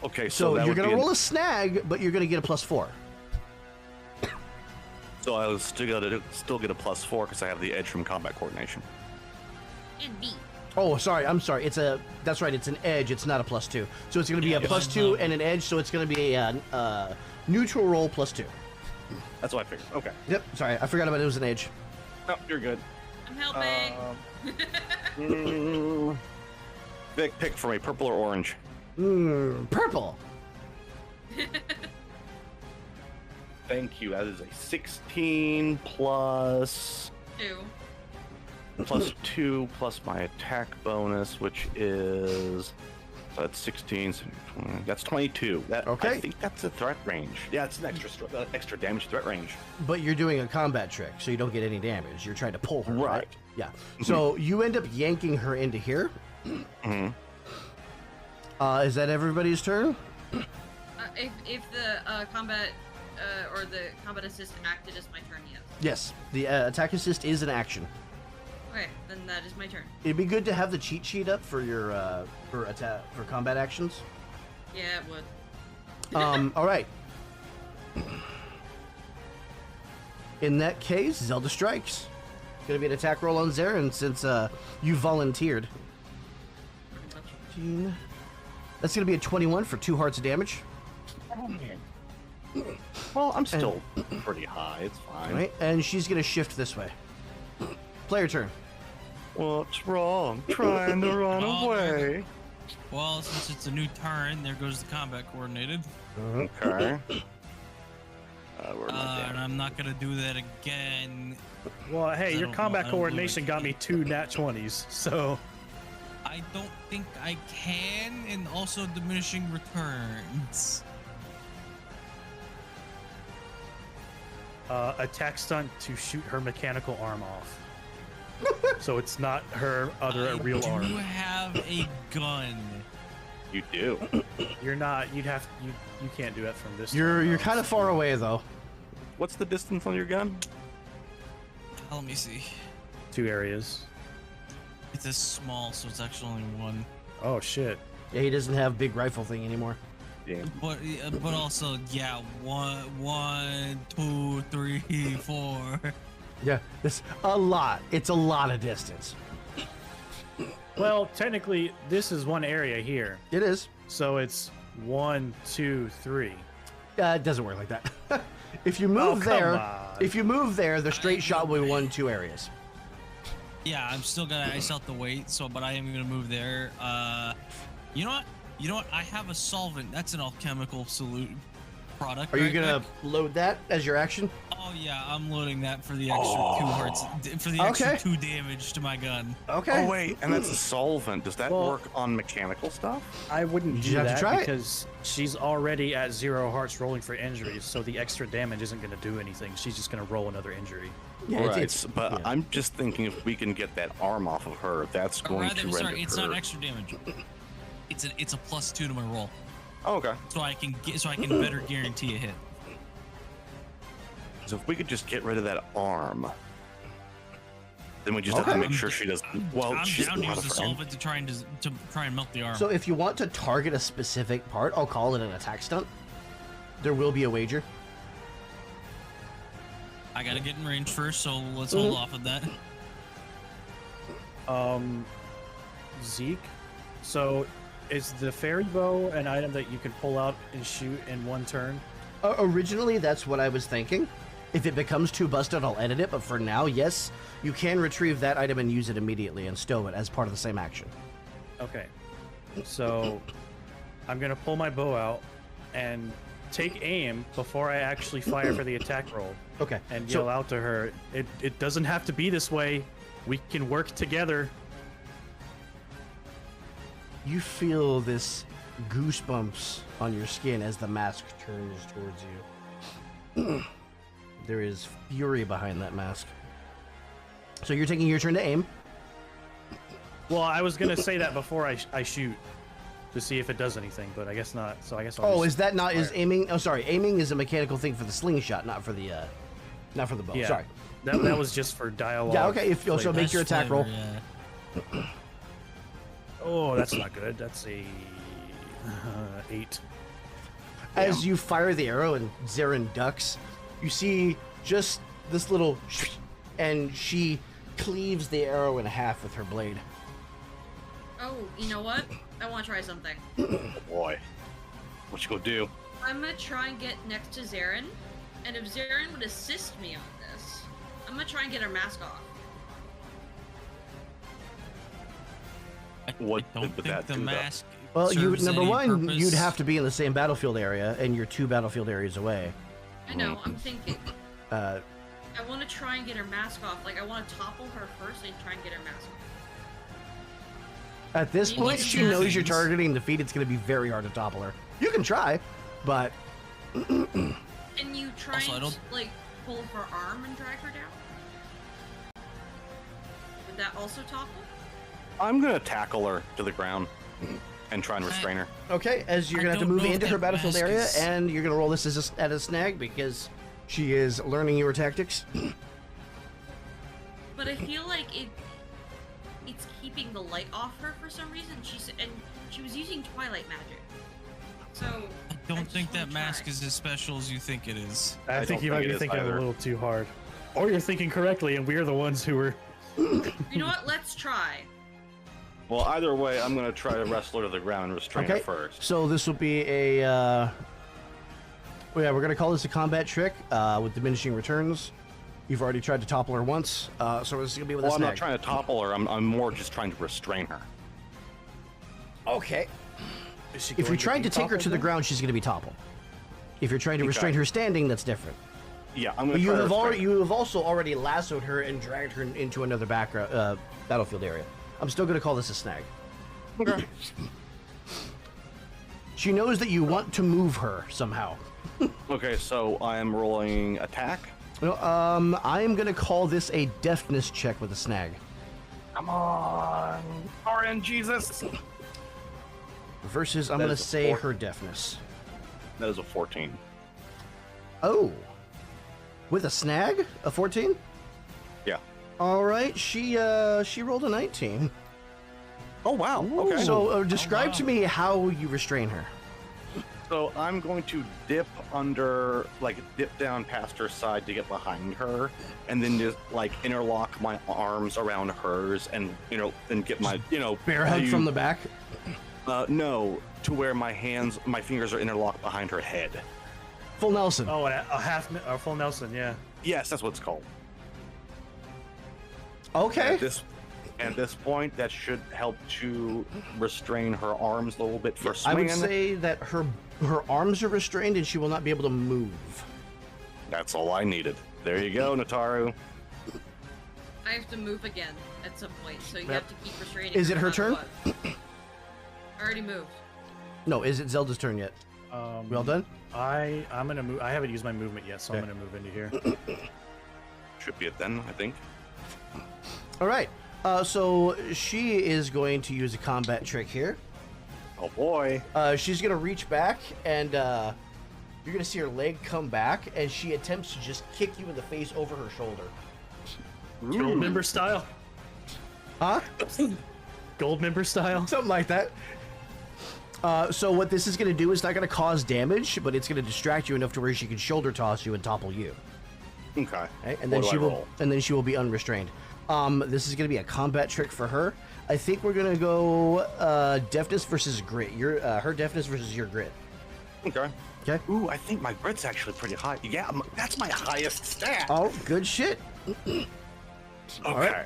Okay. So that you're would going be to an- roll a snag, but you're going to get a +4. So I was still get a +4 because I have the edge from combat coordination. And me. Oh, sorry. I'm sorry. That's right. It's an edge. It's not a +2. So it's going to be a Yeah, +2 but- and an edge. So it's going to be a neutral roll +2. That's what I figured. Okay. Yep. Sorry, I forgot about it was an edge. No, you're good. I'm helping. Vic, pick for me, purple or orange. Purple. Thank you. That is a 16 plus 2 plus my attack bonus, which is so that's 16. So 20, that's 22. That Okay. I think that's a threat range. Yeah, it's an extra damage threat range. But you're doing a combat trick, so you don't get any damage. You're trying to pull her. Right. Yeah. So you end up yanking her into here. Mhm. Is that everybody's turn? If the combat or the combat assist acted as my turn, yes. Yes. The attack assist is an action. Okay, then that is my turn. It'd be good to have the cheat sheet up for your for combat actions. Yeah, it would. All right. In that case, Zelda strikes. Gonna be an attack roll on Zarin since you volunteered. 15. That's gonna be a 21 for 2 hearts of damage. Well, I'm still pretty high. It's fine. Right, and she's gonna shift this way. Player turn. What's wrong? Trying to run Oh, away. Well, since it's a new turn, there goes the combat coordinated. Okay. Where am I And down? I'm not gonna do that again. Well, hey, I your don't combat know- I don't coordination believe I got me 2 nat 20s, so I don't think I can, and also diminishing returns. attack stunt to shoot her mechanical arm off. So it's not her other real I arm. do have a gun. You do. You're not. You can't do that from this. You're turn, kind of far away though. What's the distance on your gun? Let me see. 2 areas. It's a small, so it's actually only 1. Oh shit. Yeah, he doesn't have big rifle thing anymore. Yeah. But also, yeah, 1, 2, 3, 4. Yeah, it's a lot. It's a lot of distance. Well, technically, this is one area here, It is. so it's 1, 2, 3. It doesn't work like that. If you move come there, on. if you move there, the straight shot will be 1, 2 areas. Yeah, I'm still gonna ice out the weight. So, but I am gonna move there. You know what? You know what? I have a solvent. That's an alchemical product. Are you right, gonna Nick? load that as your action? Oh yeah, I'm loading that for the extra 2 hearts, for the Okay. extra 2 damage to my gun. Okay. Oh wait, and that's a solvent. Does that Well- work on mechanical stuff? I wouldn't You do just have to that try it. because she's already at 0 hearts rolling for injuries, so the extra damage isn't going to do anything. She's just going to roll another injury. Yeah, Right, but yeah. I'm just thinking if we can get that arm off of her, that's Or going rather, to render sorry, it's her. not extra damage. It's a +2 to my roll, Oh, okay. so I can better guarantee a hit. So if we could just get rid of that arm, then we just have to Okay. make sure she doesn't. Well, I'm she's down to not use a the friend. solvent to try and melt the arm. So if you want to target a specific part, I'll call it an attack stunt. There will be a wager. I gotta get in range first, so let's hold off of that. Zeke, so is the fairy bow an item that you can pull out and shoot in 1 turn? Originally, that's what I was thinking. If it becomes too busted, I'll edit it. But for now, yes, you can retrieve that item and use it immediately and stow it as part of the same action. Okay, so I'm going to pull my bow out and take aim before I actually fire for the attack roll Okay. and So yell out to her, it doesn't have to be this way. We can work together. you feel this goosebumps on your skin as the mask turns towards you. There is fury behind that mask. So you're taking your turn to aim. Well, I was going to say that before I shoot to see if it does anything, but I guess not. So I guess I'll Oh, just is that not is fire. aiming? Oh, sorry. Aiming is a mechanical thing for the slingshot, not for the bow. Yeah. Sorry. That was just for dialogue. Yeah. Okay. If so, make That's your attack roll. flavor, yeah. Oh, that's not good. That's a 8. As you fire the arrow and Zarin ducks, you see just this little and she cleaves the arrow in half with her blade. Oh, you know what? I want to try something. Boy, what you gonna do? I'm gonna try and get next to Zarin, and if Zarin would assist me on this, I'm gonna try and get her mask off. What I don't would think that the do, though? mask. Well, you serves number any one, purpose. you'd have to be in the same battlefield area, and you're 2 battlefield areas away. I know, I'm thinking. Uh, I want to try and get her mask off. Like, I want to topple her first and try and get her mask off. at this You point, need she to knows you're things. targeting the feet. It's going to be very hard to topple her. You can try, but Can you try Also, I and, don't- like, pull her arm and drag her down? Would that also topple? I'm gonna tackle her to the ground and try and restrain her. okay. As you're I going to have to don't move know if into her that battlefield mask area, is- and you're going to roll this as at a snag because she is learning your tactics. But I feel like it's keeping the light off her for some reason. And she was using twilight magic. So don't just think wanna that mask try. is as special as you think it is. I think don't you might think it be is thinking either. a little too hard. Or you're thinking correctly, and we're the ones who were. You know what? Let's try. Well, either way, I'm gonna try to wrestle her to the ground and restrain her Okay. first. So this will be a. Well, yeah, we're gonna call this a combat trick with diminishing returns. You've already tried to topple her once, so this is gonna be with Well, a I'm snag. not trying to topple her. I'm more just trying to restrain her. Okay. Is she If you're going trying be to take her toppled to the then? ground, she's gonna be toppled. If you're trying to Okay. restrain her standing, that's different. Yeah, I'm But gonna you try to have restrain already, her. you have also already lassoed her and dragged her into another battlefield area. I'm still gonna call this a snag. Okay. She knows that you want to move her somehow. Okay, so I'm rolling attack. Well, I am gonna call this a deftness check with a snag. Come on, RN Jesus. Versus, I'm That gonna is a say 4. her deafness. That is a 14. Oh, with a snag, a 14. Yeah. All right, she rolled a 19. Oh wow. Okay. So describe wow. to me how you restrain her. So I'm going to dip under, like dip down past her side to get behind her, and then just like interlock my arms around hers, and and get my Bear hug from the back. No, to where my fingers are interlocked behind her head. Full Nelson. Oh, a full Nelson, yeah. Yes, that's what it's called. Okay. At this point, that should help to restrain her arms a little bit for I swinging. would say that her arms are restrained and she will not be able to move. That's all I needed. There you go, Nataru. I have to move again at some point, so you Yep. have to keep restraining. Is it no her matter turn? what. I already moved. No, is it Zelda's turn yet? We all done? I'm gonna move. I haven't used my movement yet, so I'm Okay. gonna move into here. Should be it then, I think. All right. So she is going to use a combat trick here. Oh boy. She's gonna reach back and you're gonna see her leg come back, and she attempts to just kick you in the face over her shoulder. Gold member style. Huh? Gold member style. Something like that. So what this is going to do is not going to cause damage, but it's going to distract you enough to where she can shoulder toss you and topple you. Okay. Okay? And then What do she I will, roll? and then she will be unrestrained. This is going to be a combat trick for her. I think we're going to go deafness versus grit. Your her deafness versus your grit. Okay. Okay. Ooh, I think my grit's actually pretty high. Yeah, that's my highest stat. Oh, good shit. Okay.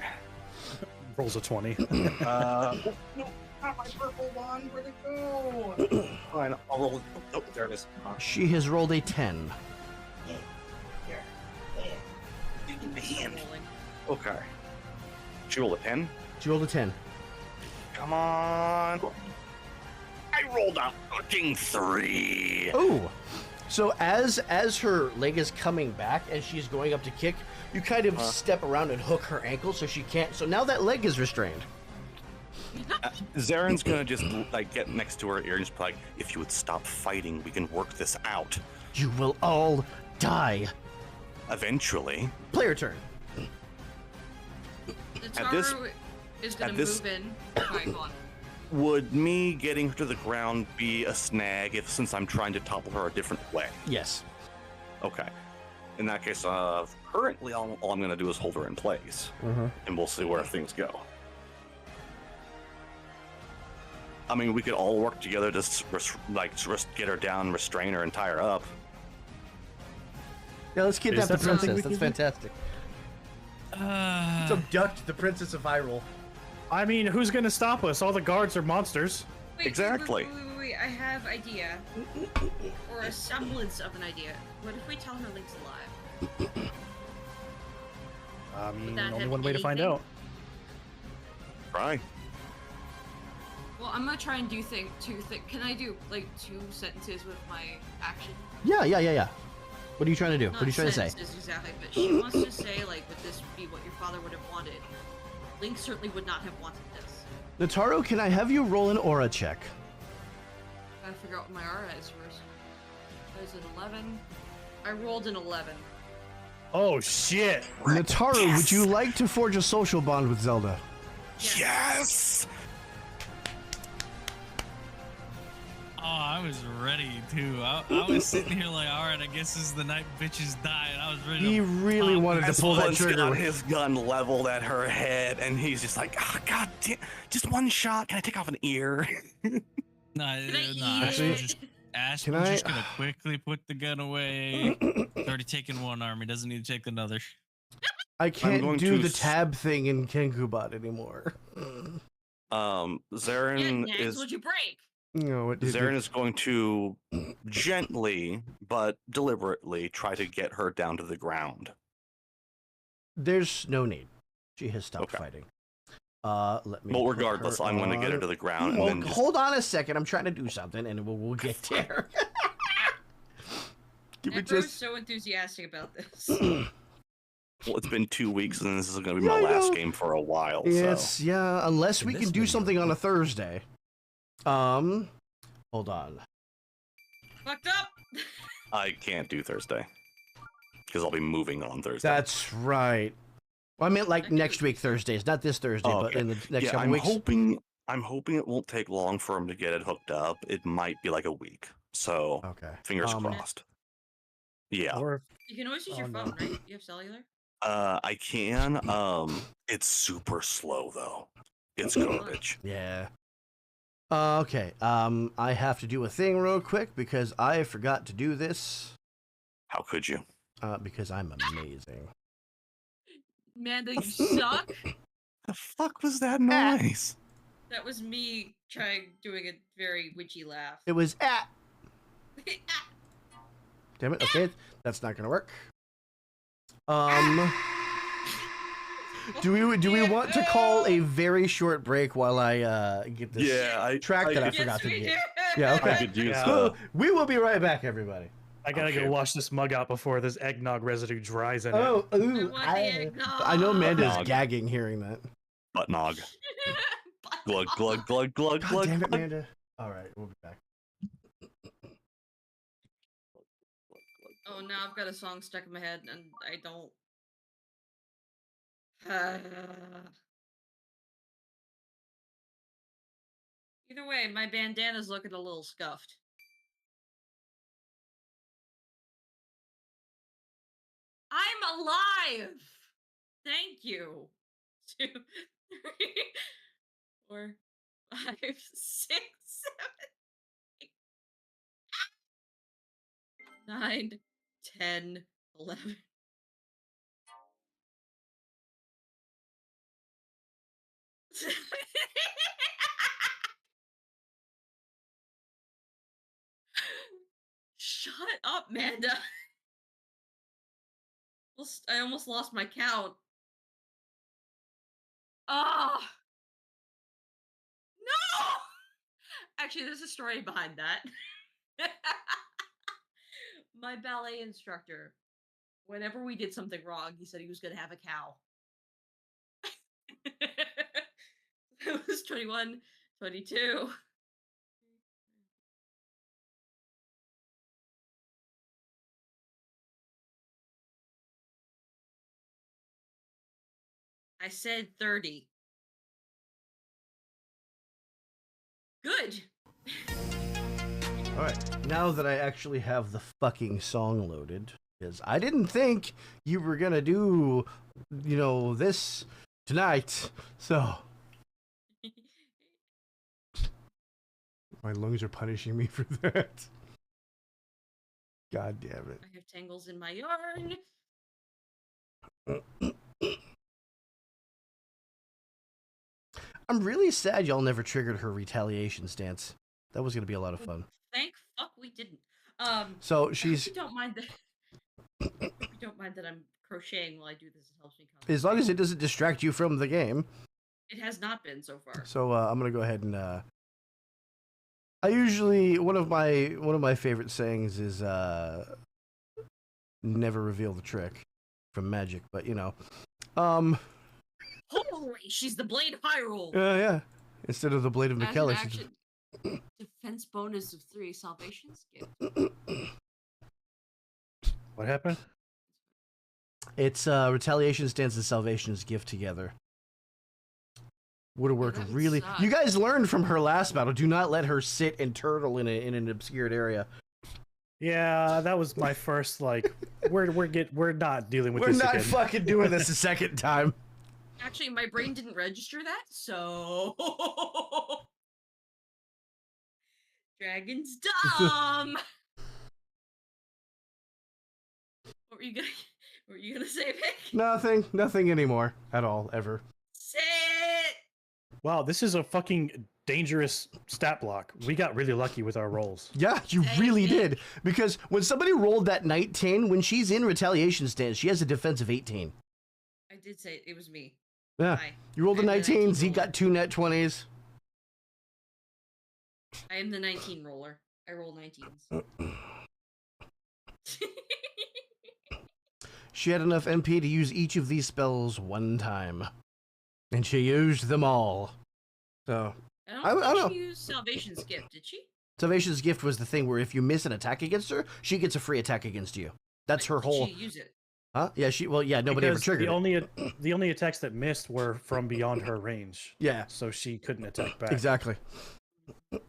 Rolls a 20. No, not my purple one. Where'd it go? Fine, I'll roll it. Oh, there it is. She has rolled a 10. Rolling. Okay. She rolled a 10. She rolled a 10. Come on. I rolled a fucking 3. Oh, so as her leg is coming back and she's going up to kick, you kind of step around and hook her ankle so she can't. So now that leg is restrained. Zaren's gonna just like get next to her ear and just be like, if you would stop fighting, we can work this out. You will all die. Eventually. Player turn. The At this- Taru is gonna at this- move in. Sorry, go on. Would me getting her to the ground be a snag since I'm trying to topple her a different way? Yes. Okay. In that case, currently all I'm going to do is hold her in place, and we'll see where things go. I mean, we could all work together to get her down, restrain her, and tie her up. Yeah, let's kidnap the that something princess. we That's can do? fantastic. Abduct the princess of Hyrule. I mean, who's gonna stop us? All the guards are monsters. Wait, Exactly. Wait, I have idea. Or a semblance of an idea. What if we tell her Link's alive? I mean, that only have one way to find anything? out. Try. Well, I'm gonna try and do two things. Can I do like 2 sentences with my action? Yeah. What are you trying to do? Not What are you trying to say? sentences exactly, but she wants to say like, would this be what your father would have wanted? Link certainly would not have wanted this. Nataru, can I have you roll an aura check? Gotta figure out what my aura is first. That is an 11. I rolled an 11. Oh shit! Nataru, would you like to forge a social bond with Zelda? Yes. Yes! I was ready too. I was sitting here like, all right, I guess this is the night bitches die, and I was ready. He really wanted to pull that Aslan's trigger. got his gun leveled at her head, and he's just like, "Oh, God damn, just one shot. Can I take off an ear?" No, Actually, Ash can was I- just gonna quickly put the gun away. He's already taken one arm. He doesn't need to take another. I can't going do to the tab thing in Kenkubot anymore. Zarin Nags, is what'd you break? No, it Zarin is going to gently but deliberately try to get her down to the ground. There's no need. She has stopped Okay. fighting. Let me. Well, put regardless, her I'm going to get her on- to the ground Well, and then just hold on a second. I'm trying to do something, and we'll get there. Give me Emperor's just. so enthusiastic about this. Well, it's been 2 weeks, and this is going to be Yeah, my I last know. game for a while. It's yeah. Unless In we this can do video- something on a Thursday. Hold on. Fucked up. So I can't do Thursday because I'll be moving on Thursday. That's right. Well, I meant like next week Thursdays, not this Thursday, Oh, but okay. in the next Yeah, couple I'm weeks. I'm hoping it won't take long for him to get it hooked up. It might be like a week. So Okay. fingers crossed. Yeah. Or You can always use your Oh, no. phone, right? You have cellular. I can. It's super slow though. It's garbage. Yeah. Okay. I have to do a thing real quick because I forgot to do this. How could you? Because I'm amazing. Manda, you suck. The fuck was that noise? That was me doing a very witchy laugh. It was Damn it. Okay, that's not gonna work. Do we want to call a very short break while I get this track that I Yes, forgot to we get? do. Yeah. I Okay. could use Yeah. So we will be right back, everybody. I gotta Okay. go wash this mug out before this eggnog residue dries in it. Oh, ooh, want the eggnog. I know Amanda's Nog. gagging hearing that. butt nog. Glug glug glug glug God glug. damn it, glug. Amanda. All right, we'll be back. Oh, now I've got a song stuck in my head, and I don't. Either way, my bandana's looking a little scuffed. I'm alive! Thank you. 2, 3, 4, 5, 6, 7, 8, 9, 10, 11. Shut up, Manda. I almost lost my count. Ah! No! Actually, there's a story behind that. My ballet instructor, whenever we did something wrong, he said he was going to have a cow. It was 21, 22. I said 30. Good. All right, now that I actually have the fucking song loaded, because I didn't think you were gonna do, this tonight. So my lungs are punishing me for that. God damn it. I have tangles in my yarn. I'm really sad y'all never triggered her retaliation stance. That was gonna be a lot of fun. Thank fuck we didn't. So she's, You don't mind that. You don't mind that I'm crocheting while I do this. It helps me concentrate. as long as it doesn't distract you from the game. It has not been so far. So I'm gonna go ahead and I usually one of my favorite sayings is never reveal the trick from Magic, but Holy, she's the Blade Hyrule. yeah. Instead of the Blade of As an McKellar, she's action, defense bonus of 3 salvations gift. What happened? it's retaliation stance and salvation's gift together. Would have worked that would really. suck. You guys learned from her last battle. Do not let her sit and turtle in an obscured area. Yeah, that was my first like. We're not dealing with We're this not again. fucking doing this a second time. Actually, my brain didn't register that, so Dragon's dumb. What were you gonna say, Vic? Nothing anymore at all, ever. Sit. Wow, this is a fucking dangerous stat block. We got really lucky with our rolls. Yeah, you Dang really it. did. Because when somebody rolled that 19, when she's in retaliation stance, she has a defensive 18. I did say it was me. Yeah. Hi. You rolled a I'm the 19, 19 Zeke roller. got 2 net 20s. I am the 19 roller. I roll 19s. She had enough MP to use each of these spells one time. And she used them all. So, I don't I think know. she used Salvation's gift, did she? Salvation's gift was the thing where if you miss an attack against her, she gets a free attack against you. That's her Did whole... she use it? Huh? Yeah, nobody ever Because triggered the only attacks that missed were from beyond her range, Yeah, so she couldn't attack back. exactly.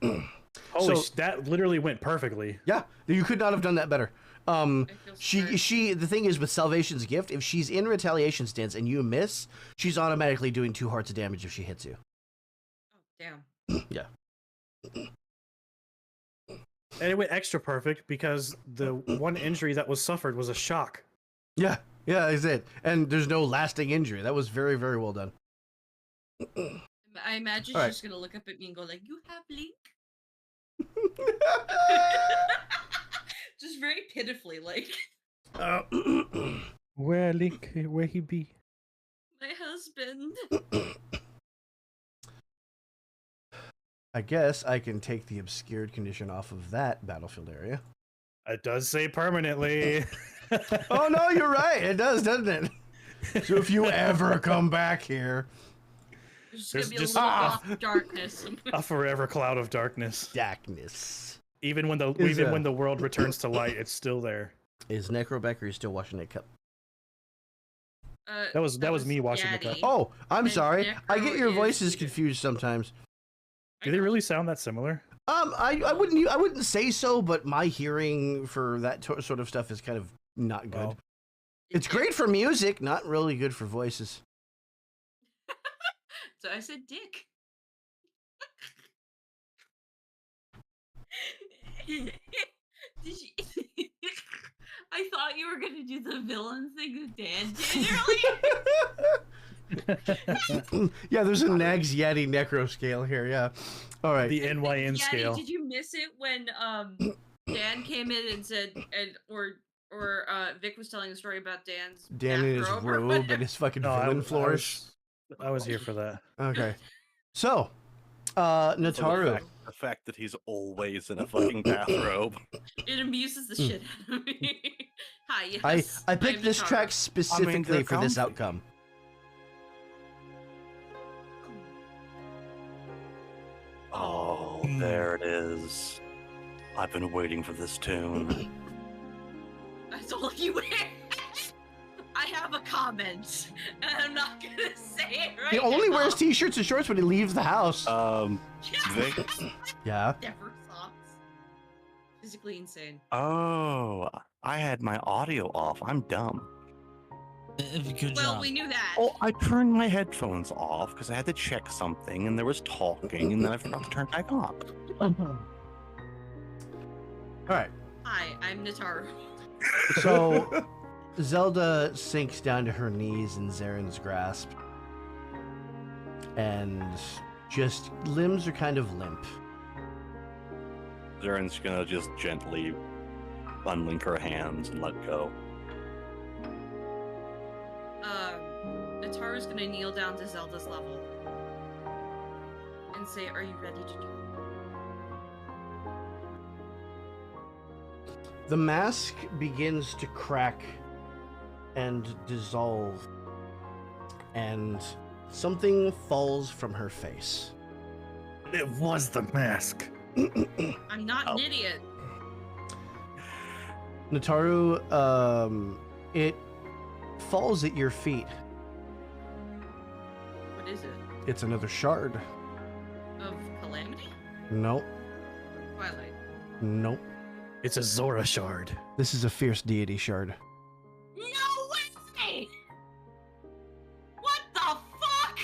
Holy, So- that literally went perfectly. Yeah, you could not have done that better. I feel scared. The thing is with Salvation's gift, if she's in retaliation stance and you miss, she's automatically doing 2 hearts of damage if she hits you. Oh, damn. Yeah. And it went extra perfect because the one injury that was suffered was a shock. Yeah, that's it. And there's no lasting injury. That was very, very well done. I imagine All right. she's gonna look up at me and go like, "You have Link?" Just very pitifully, like, Where Link? Where he be? my husband. I guess I can take the obscured condition off of that battlefield area. It does say permanently. Oh no, you're right. It does, doesn't it? So if you ever come back here, There's There's gonna be just- a little off darkness. A forever cloud of darkness. darkness. Even when Is, when the world returns to light, it's still there. Is Necro back or are you still watching that cup? That was me watching the cup. Yaddy. Oh, I'm And sorry. I Necro get your is voices Peter. confused sometimes. Do they really sound that similar? I wouldn't say so, but my hearing for that sort of stuff is kind of not good. Oh. It's great for music, not really good for voices. So I said dick. Did you... I thought you were gonna do the villain thing that Dan did earlier. Yeah, there's a Nags Yeti Necro scale here. Yeah. All right. The NYN Yaddy, scale. did you miss it when Dan came in and said or Vic was telling a story about Dan's Dan in his bathrobe or robe whatever? and his fucking No, villain flourish. I was here for that. Okay. So, Nataru. The fact that he's always in a fucking bathrobe. It amuses the shit out of me. Hi, yes. I I'm picked this Nataru. track specifically they're for this comfy. outcome. Oh, there it is. I've been waiting for this tune. That's all you wear. I have a comment, and I'm not gonna say it right He only now. wears t-shirts and shorts when he leaves the house. Vic? Yeah. Never socks. Physically insane. Oh, I had my audio off. I'm dumb. Good Well, job. we knew that. Oh, I turned my headphones off because I had to check something and there was talking and then I forgot to turn it back on. All right. Hi, I'm Nataru. So, Zelda sinks down to her knees in Zaren's grasp. And just limbs are kind of limp. Zaren's gonna just gently unlink her hands and let go. Nataru's gonna kneel down to Zelda's level and say, "Are you ready to talk?" The mask begins to crack and dissolve, and something falls from her face. It was the mask. I'm not an idiot. Nataru, it falls at your feet. What is it? It's another shard. Of Calamity? Nope. Twilight. Nope. It's a Zora shard. This is a fierce deity shard. No way! What the fuck?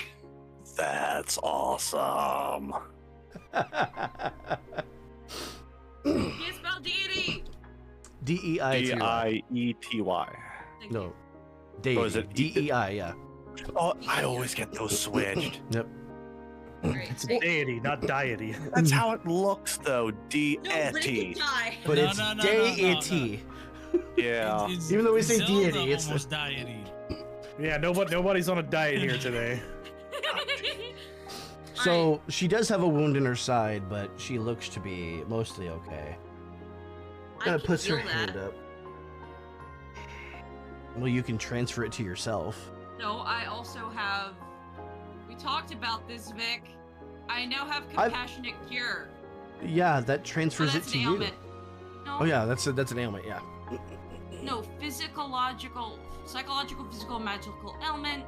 That's awesome. Can you spell deity? D-E-I-T-Y. D-I-E-T-Y. Thank No. you. Deity. Oh, is it D-E-I, yeah. Oh, I always get those switched. Yep. Great. It's a deity, not deity. That's how it looks, though. No, but it D-E-T. can die. But No, it's no, no, no, deity. Yeah. Even though we say Zelda deity, it's- almost deity. Yeah, nobody's on a diet here today. So she does have a wound in her side, but she looks to be mostly okay. I Kind of can puts her heal that. hand up. Well, you can transfer it to yourself. No, I also have. We talked about this, Vic. I now have I've- compassionate cure. Yeah, that Oh, transfers it that's to an you. ailment. No, Oh yeah, that's an ailment. Yeah. no, psychological, physical, magical ailment.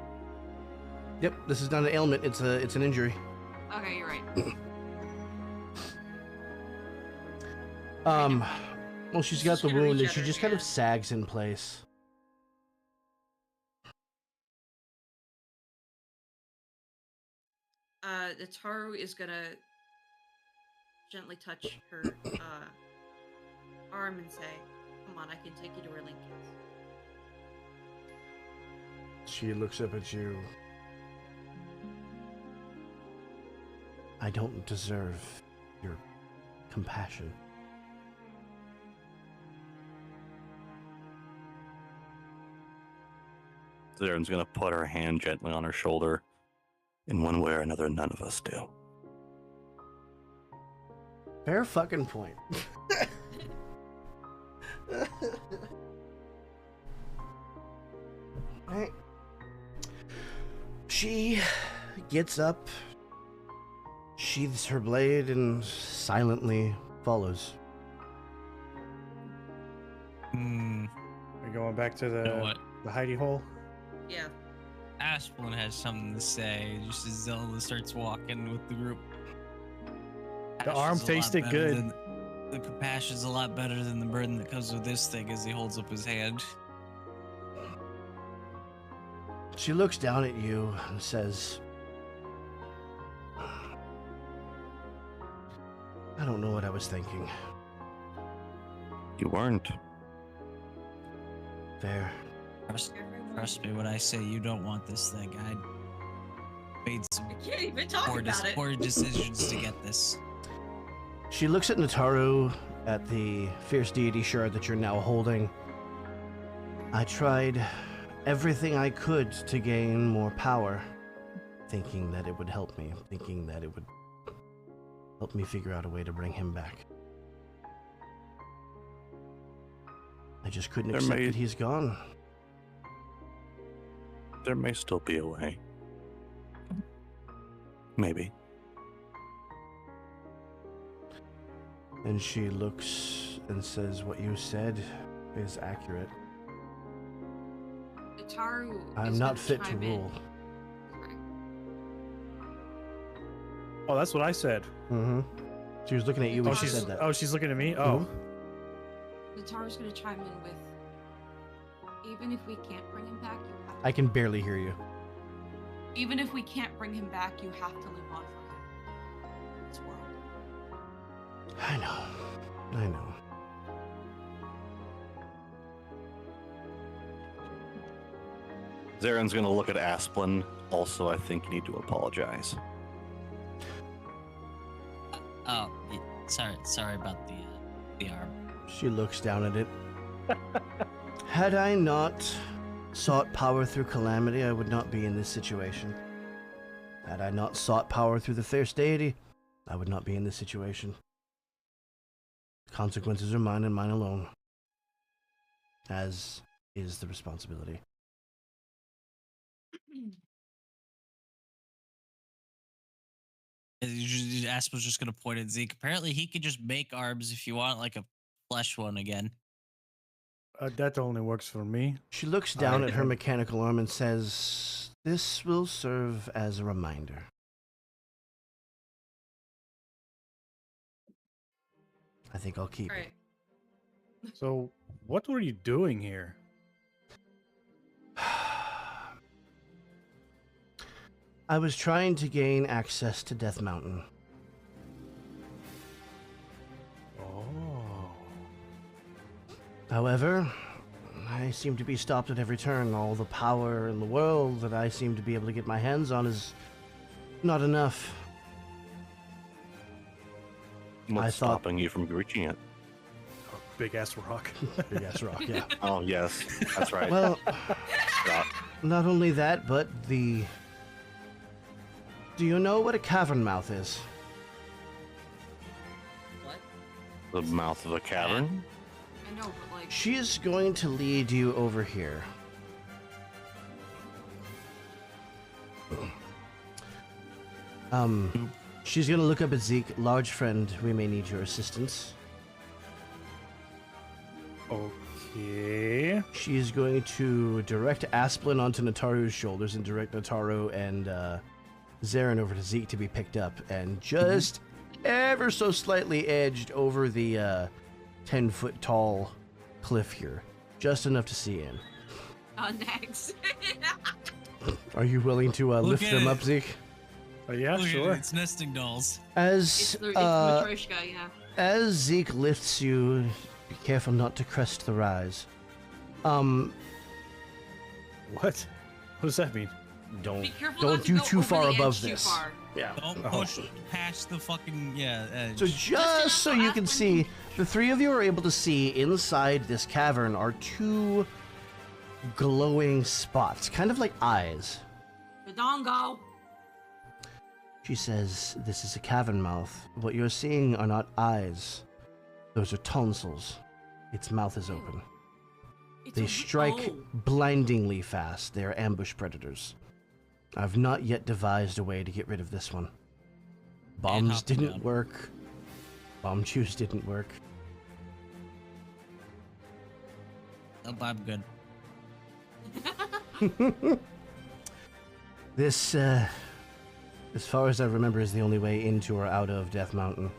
Yep. This is not an ailment. It's an injury. Okay, you're right. Well, she's She's got just the gonna wound, and reach she out her just kind of hand. sags in place. The Taru is gonna gently touch her arm and say, "Come on, I can take you to where Link is." She looks up at you. I don't deserve your compassion. Zaren's gonna put her hand gently on her shoulder. In one way or another, none of us do. Fair fucking point. Right. She gets up, sheathes her blade, and silently follows. Hmm. We're going back to You know what? the hidey hole. Yeah. Asplin has something to say just as Zelda starts walking with the group. The arm Compassion's a lot tasted better good. than- The compassion's a lot better than the burden that comes with this thing as he holds up his hand. She looks down at you and says, I don't know what I was thinking. You weren't. Fair. Trust me when I say you don't want this thing. I made some I can't even talk about it. poor decisions to get this. She looks at Nataru, at the fierce deity shard that you're now holding. I tried everything I could to gain more power, thinking that it would help me, thinking that it would help me figure out a way to bring him back. I just couldn't There accept may- that he's gone. There may still be a way. Maybe. And she looks and says, what you said is accurate. The Taru. I'm is not gonna fit to chime in. rule. Sorry. Oh, that's what I said. Mm-hmm. She was looking at you when Oh, she she's said that. she's looking at me. Oh, The Taru's gonna chime in with, even if we can't bring him back, you have to. I can barely hear you. Even if we can't bring him back, you have to live on for him. This world. I know. I know. Zaren's gonna look at Asplin. Also, I think you need to apologize. Oh, sorry about the arm. She looks down at it. Had I not sought power through calamity, I would not be in this situation. Had I not sought power through the fierce deity, I would not be in this situation. Consequences are mine and mine alone. As is the responsibility. Asp was just gonna point at Zeke. Apparently, he could just make arms if you want, like a flesh one again. that only works for me. She looks down at her mechanical arm and says, "This will serve as a reminder." I think I'll keep. All right. So, what were you doing here? I was trying to gain access to Death Mountain. Oh. However, I seem to be stopped at every turn. All the power in the world that I seem to be able to get my hands on is not enough. What's I thought- stopping you from reaching it? Big ass rock. Big ass rock, yeah. Oh, yes. That's right. Well, Stop. not only that, but the... Do you know what a cavern mouth is? What? The mouth of a cavern? I know, but like. She is going to lead you over here. She's gonna look up at Zeke. Large friend, we may need your assistance. Okay. She is going to direct Asplin onto Nataru's shoulders and direct Nataru and Zarin over to Zeke to be picked up, and just ever so slightly edged over the 10-foot tall cliff here. Just enough to see in. Next. Are you willing to lift at them it. up, Zeke? Oh, yeah, Look at it, sure. it's nesting dolls. As it's Matryoshka, yeah. as Zeke lifts you, be careful not to crest the rise. What? What does that mean? Don't Be careful don't not to do go too over far the above edge too this. far. Yeah. Don't Oh. push past the fucking edge. So just so you can Asplin see, can- the three of you are able to see inside this cavern are two glowing spots, kind of like eyes. The dongo. She says, "This is a cavern mouth. What you're seeing are not eyes. Those are tonsils. Its mouth is open. It's They a- strike oh. blindingly fast. They are ambush predators. I've not yet devised a way to get rid of this one. Bombs hop them didn't down. work. Bomb juice didn't work. Oh, I'm good. This, as far as I remember, is the only way into or out of Death Mountain.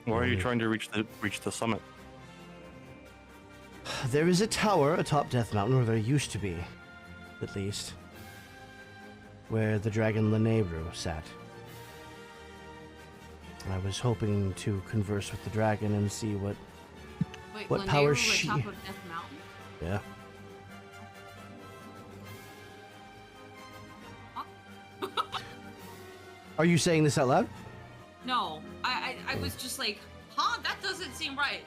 Why are you trying to reach the summit? There is a tower atop Death Mountain, or there used to be, at least, where the dragon Lanebru sat. I was hoping to converse with the dragon and see what... Wait, What Lanayru power at she- top of Death Mountain? Yeah. Are you saying this out loud? No, I was just like, huh? That doesn't seem right.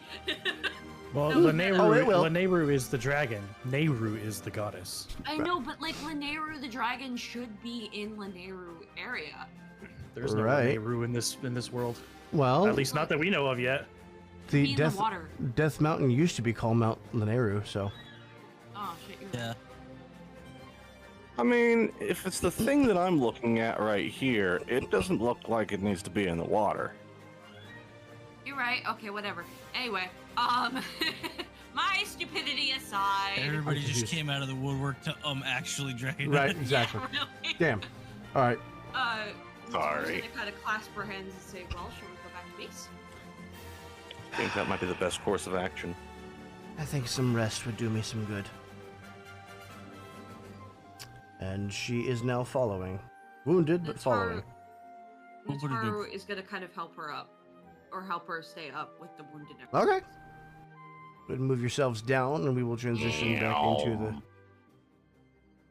Well, No, Oh, it will. Lanayru is the dragon. Nehru is the goddess. I know, but like Lanayru the dragon should be in Lanayru area. There's no Right. Lanayru in this world. Well, At least not that we know of yet. Be the in Death the water. Death Mountain used to be called Mount Lanayru, so... Oh shit, you're Yeah. right. I mean, if it's the thing that I'm looking at right here, it doesn't look like it needs to be in the water. You're right. Okay, whatever. Anyway, my stupidity aside. Everybody I'm just confused. came out of the woodwork to drag it. Right, in. exactly. Yeah, really. Damn. Alright. Sorry. They kind of clasp her hands and say, "Well, shall we go back to base?" I think that might be the best course of action. I think some rest would do me some good. And she is now following. Wounded, but following. Nataru is gonna kind of help her up, or help her stay up with the wounded. and Okay. everything. Go ahead and move yourselves down, and we will transition back into the...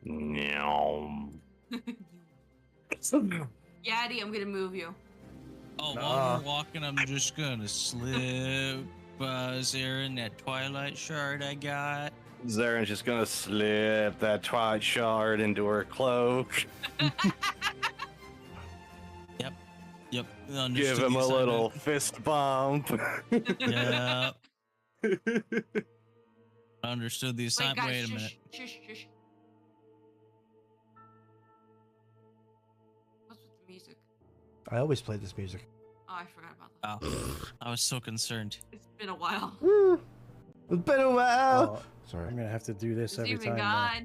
No. Yeah, Eddie, I'm gonna move you. Oh, Nah. while we're walking, I'm just gonna slip Zarin that Twilight shard I got. Zaren's just gonna slip that twilight shard into her cloak. Yep. Give understood him the a little assignment. fist bump. Yep. Understood the Wait, assignment. guys, Wait a shush, minute. shush, shush. What's with the music? I always play this music. Oh, I forgot about that. Oh, I was so concerned. It's been a while. It's been a while. Oh, Sorry. I'm gonna have to do this It's every even time. now.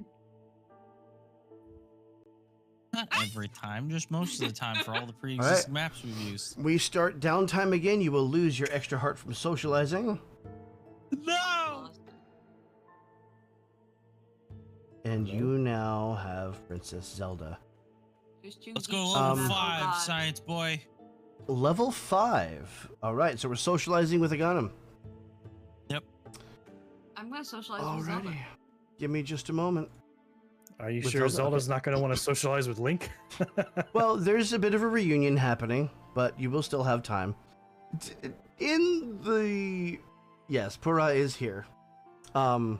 gone. Not every time, just most of the time for all the pre-existing maps we've used. We start downtime again. You will lose your extra heart from socializing. No! And you now have Princess Zelda. Let's go level 5, God. science boy. Level 5. All right, so we're socializing with Aghanim. Yep. I'm gonna socialize with Zelda. Alrighty. Give me just a moment. Are you With sure Zelda? Zelda's not going to want to socialize with Link? Well, there's a bit of a reunion happening, but you will still have time. In the... Yes, Pura is here. In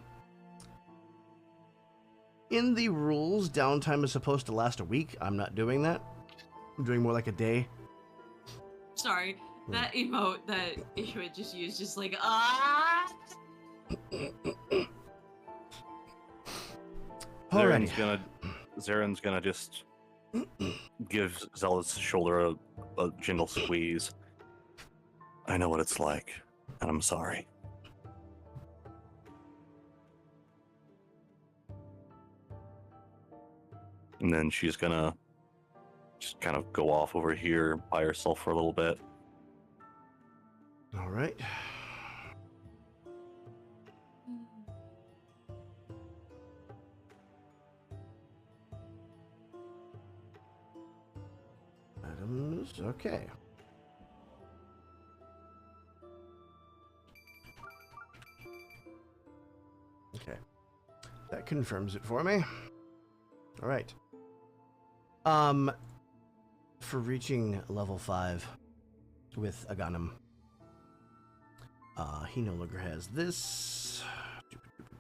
the rules, downtime is supposed to last a week. I'm not doing that. I'm doing more like a day. Sorry, that emote that Ishua just used, just like ah. Alrighty. Zaren's gonna just give Zelda's shoulder a gentle squeeze. I know what it's like, and I'm sorry. And then she's gonna just kind of go off over here by herself for a little bit. All right. Items. Okay. Okay. That confirms it for me. All right. For reaching level 5 with Aghanim, he no longer has this.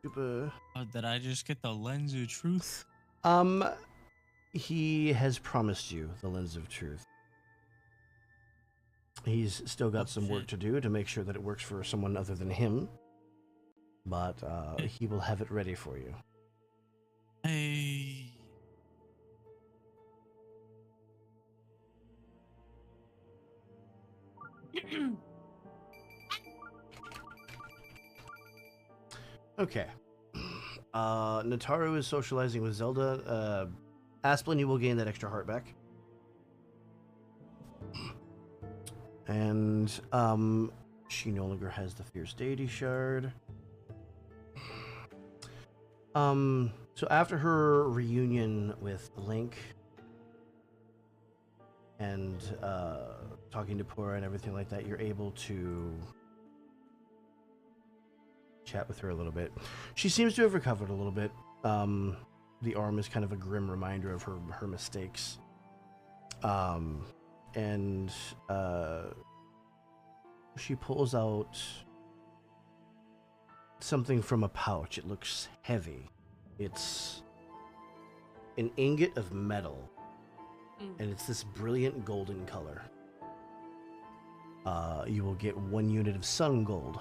Did I just get the lens of truth? He has promised you the lens of truth. He's still got some work to do to make sure that it works for someone other than him, but he will have it ready for you. Hey. Okay. Nataru is socializing with Zelda. Asplin, you will gain that extra heart back. And she no longer has the Fierce Deity Shard. So after her reunion with Link and talking to Pura and everything like that, you're able to chat with her a little bit. She seems to have recovered a little bit. The arm is kind of a grim reminder of her mistakes. And she pulls out something from a pouch. It looks heavy. It's an ingot of metal, and it's this brilliant golden color. You will get 1 unit of sun gold.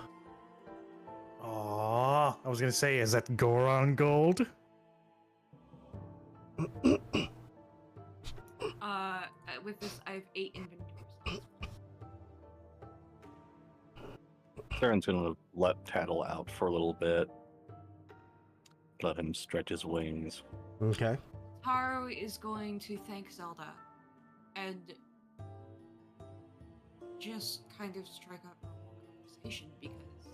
Aww, I was going to say, is that Goron gold? With this, I have 8 inventory slots. Zaren's gonna let Tattle out for a little bit. Let him stretch his wings. Okay. Taro is going to thank Zelda and just kind of strike up a normal conversation because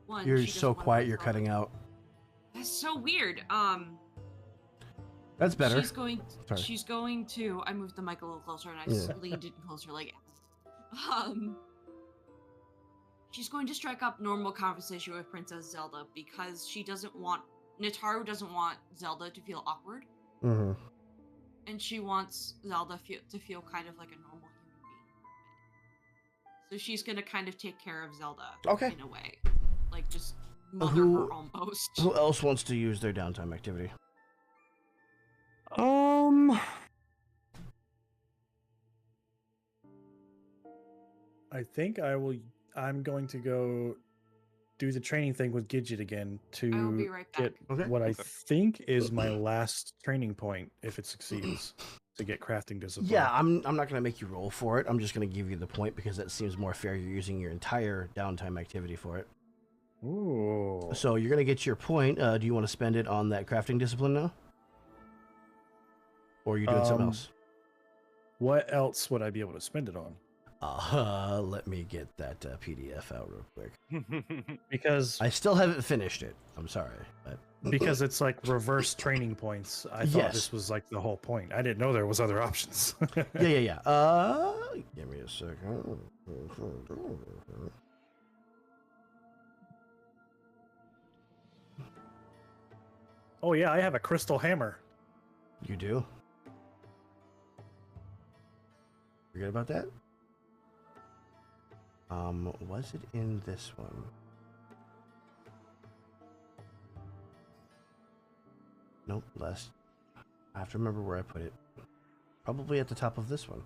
one, You're she doesn't so want to quiet, be you're bothered. cutting out. That's so weird. That's better. Sorry. She's going to. I moved the mic a little closer and I Yeah. leaned it closer, like. She's going to strike up normal conversation with Princess Zelda because she doesn't want Nataru doesn't want Zelda to feel awkward, Mm-hmm. and she wants Zelda to feel kind of like a normal human being. So she's gonna kind of take care of Zelda, Okay. in a way, like just mother Who- her almost. Who else wants to use their downtime activity? I think I'm going to go do the training thing with Gidget again I will be to right get back. Okay. what I think is my last training point if it succeeds to get crafting discipline. Yeah, I'm not gonna make you roll for it. I'm just gonna give you the point because that seems more fair. You're using your entire downtime activity for it. Ooh. So you're gonna get your point. Do you want to spend it on that crafting discipline now? Or are you doing something else? What else would I be able to spend it on? Let me get that PDF out real quick. Because I still haven't finished it. I'm sorry, but because it's like reverse training points. I thought Yes. this was like the whole point. I didn't know there was other options. yeah. Give me a second. Oh yeah, I have a crystal hammer. You do? Forget about that? Was it in this one? Nope, last. I have to remember where I put it. Probably at the top of this one.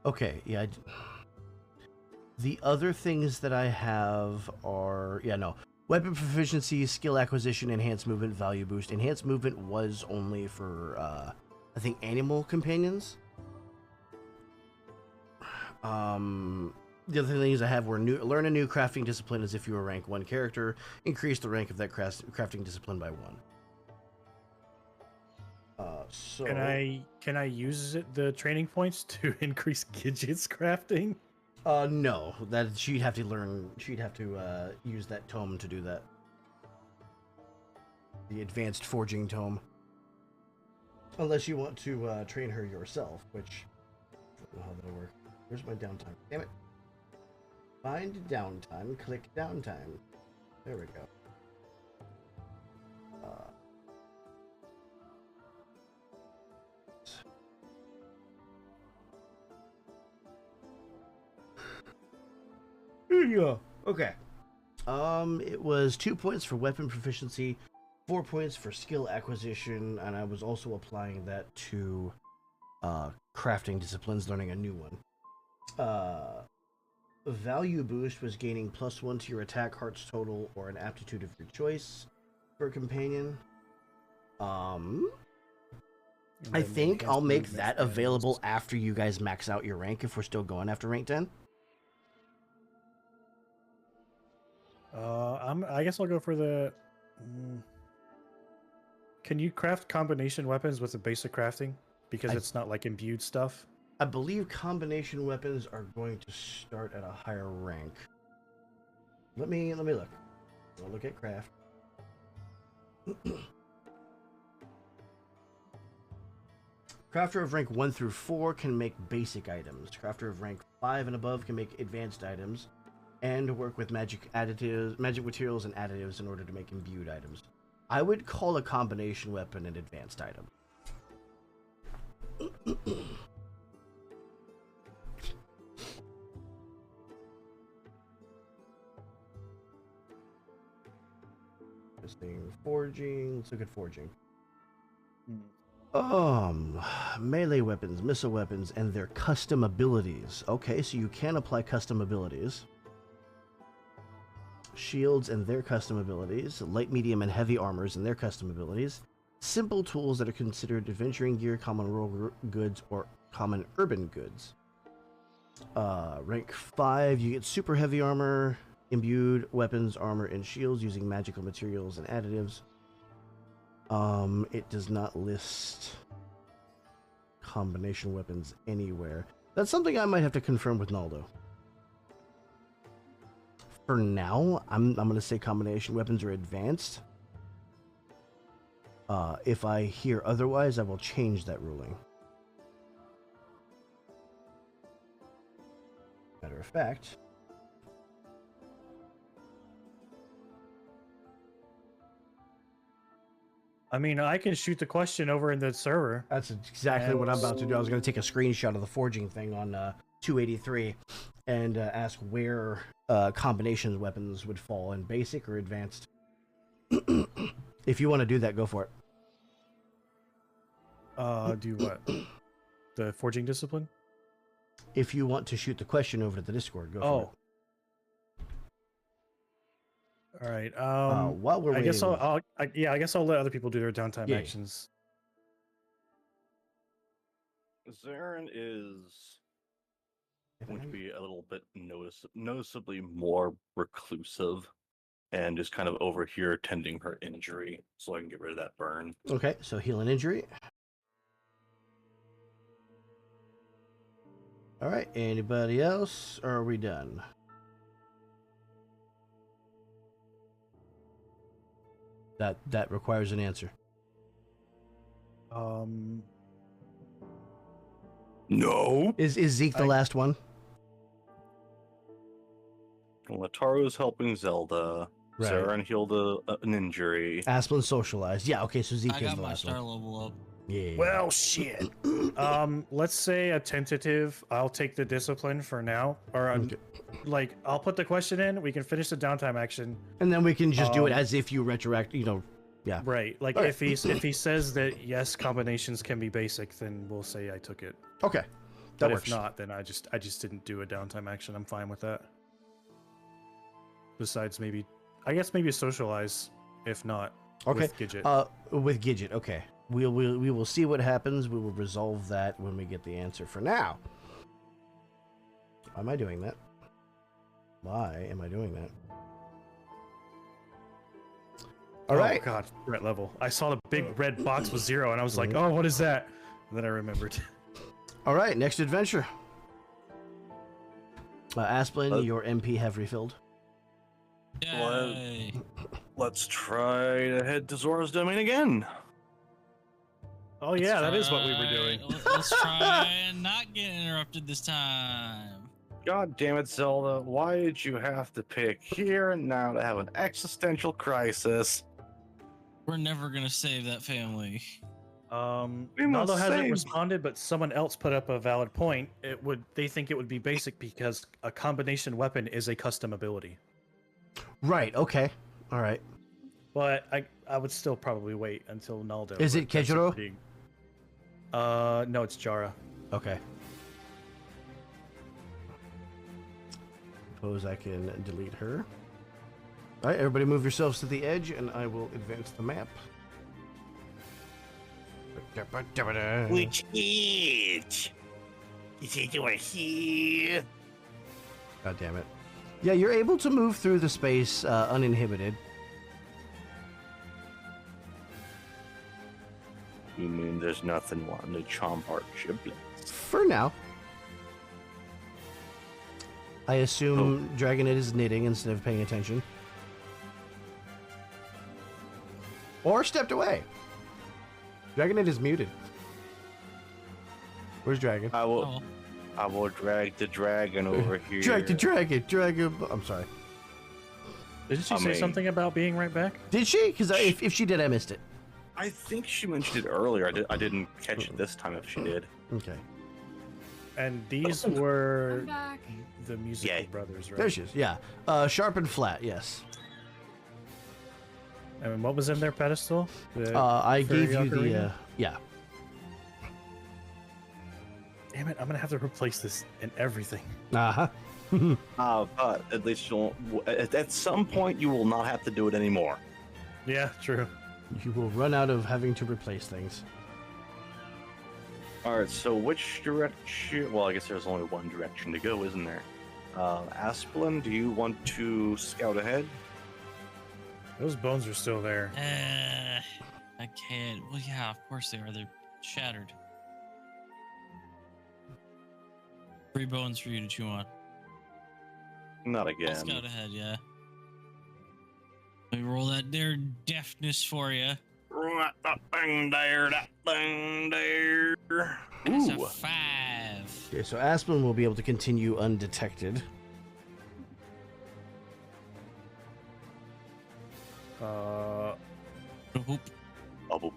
Okay, yeah. The other things that I have are, weapon proficiency, skill acquisition, enhanced movement, value boost. Enhanced movement was only for, I think, animal companions. The other things I have were learn a new crafting discipline as if you were a rank 1 character, increase the rank of that crafting discipline by 1. So Can I use the training points to increase Gidget's crafting? No, that she'd have to learn. She'd have to use that tome to do that. The advanced forging tome. Unless you want to train her yourself, which I don't know how that'll work. Where's my downtime? Damn it! Find downtime. Click downtime. There we go. Yeah. Okay. It was 2 points for weapon proficiency, 4 points for skill acquisition, and I was also applying that to crafting disciplines, learning a new one. Value boost was gaining +1 to your attack, hearts total, or an aptitude of your choice for a companion. I think I'll make that available after you guys max out your rank if we're still going after rank 10. I guess I'll go for the. Can you craft combination weapons with the basic crafting? Because it's not like imbued stuff. I believe combination weapons are going to start at a higher rank. Let me look. I'll look at craft. Crafter of rank 1 through 4 can make basic items. Crafter of rank 5 and above can make advanced items and work with magic materials and additives in order to make imbued items. I would call a combination weapon an advanced item. Forging. Let's look at forging. Melee weapons, missile weapons, and their custom abilities. Okay, so you can apply custom abilities. Shields and their custom abilities. Light, medium, and heavy armors and their custom abilities. Simple tools that are considered adventuring gear, common rural goods, or common urban goods. Rank 5, you get super heavy armor, imbued weapons, armor, and shields using magical materials and additives. It does not list combination weapons anywhere. That's something I might have to confirm with Naldo. For now, I'm going to say combination weapons are advanced. If I hear otherwise, I will change that ruling. Matter of fact, I mean, I can shoot the question over in the server. that's exactly what I'm about to do. I was going to take a screenshot of the forging thing on 283 and ask where combinations weapons would fall in basic or advanced. If you want to do that, go for it. Do what? The forging discipline? If you want to shoot the question over to the Discord, go for it. All right. While we're waiting, I guess I'll let other people do their downtime actions. Zarin is going to be a little bit noticeably more reclusive and just kind of over here tending her injury so I can get rid of that burn. Okay, so heal an injury. All right, anybody else, or are we done? That requires an answer. No. Is Zeke the last one? Lataro's helping Zelda. Right. Saren healed an injury. Asplin socialized. Yeah, okay, so Zeke I is got the my last star one. level up. Yeah. Well, shit. Let's say a tentative. I'll take the discipline for now, or Okay. like I'll put the question in. We can finish the downtime action. And then we can just do it as if you retroact, Yeah. Right. Like Okay. if he says that yes, combinations can be basic, then we'll say I took it. Okay. That But works. if not, then I just didn't do a downtime action. I'm fine with that. Besides, maybe socialize. If not, Okay. with Gidget. With Gidget, okay. We will see what happens. We will resolve that when we get the answer. For now, why am I doing that? Why am I doing that? All right. Oh God, threat level. I saw the big red box with 0, and I was like, oh, what is that? And then I remembered. All right. Next adventure. Asplin, your MP have refilled. Yay. Let's try to head to Zora's domain again. Oh yeah, that is what we were doing. Let's try and not get interrupted this time. God damn it, Zelda. Why did you have to pick here and now to have an existential crisis? We're never gonna save that family. We must Naldo hasn't save. responded, but someone else put up a valid point. They think it would be basic because a combination weapon is a custom ability. Right. Okay. All right. But I would still probably wait until Naldo. Is it but that's a Kejiro? pretty- no, it's Jara. Okay. Suppose I can delete her. All right, everybody move yourselves to the edge, and I will advance the map. Which is? Is it over here? God damn it. Yeah, you're able to move through the space uninhibited. You mean there's nothing wanting to chomp our giblets? For now. I assume Dragonite is knitting instead of paying attention. Or stepped away. Dragonite is muted. Where's Dragon? I will drag the dragon over here. Drag the dragon. Dragon. I'm sorry. Didn't she I say mean- something about being right back? Did she? Because if she did, I missed it. I think she mentioned it earlier. I didn't catch it this time if she did. Okay. And these were I'm back. the musical Yay. brothers, right? There she is. Yeah. Sharp and flat. Yes. And what was in their pedestal? The I gave you Fairy the. Ocarina? Yeah. Damn it! I'm gonna have to replace this and everything. Uh huh. But at least you'll. At some point, you will not have to do it anymore. Yeah, true. You will run out of having to replace things. All right. So which direction? Well, I guess there's only one direction to go, isn't there? Asplin, do you want to scout ahead? Those bones are still there. I can't. Well, yeah, of course they are. They're shattered. 3 bones for you to chew on. Not I'll again. scout ahead, yeah. Let me roll that there deafness for you. That thing there, that thing there. That's a Ooh. 5. Okay, so Asplin will be able to continue undetected. Oop. Bubble.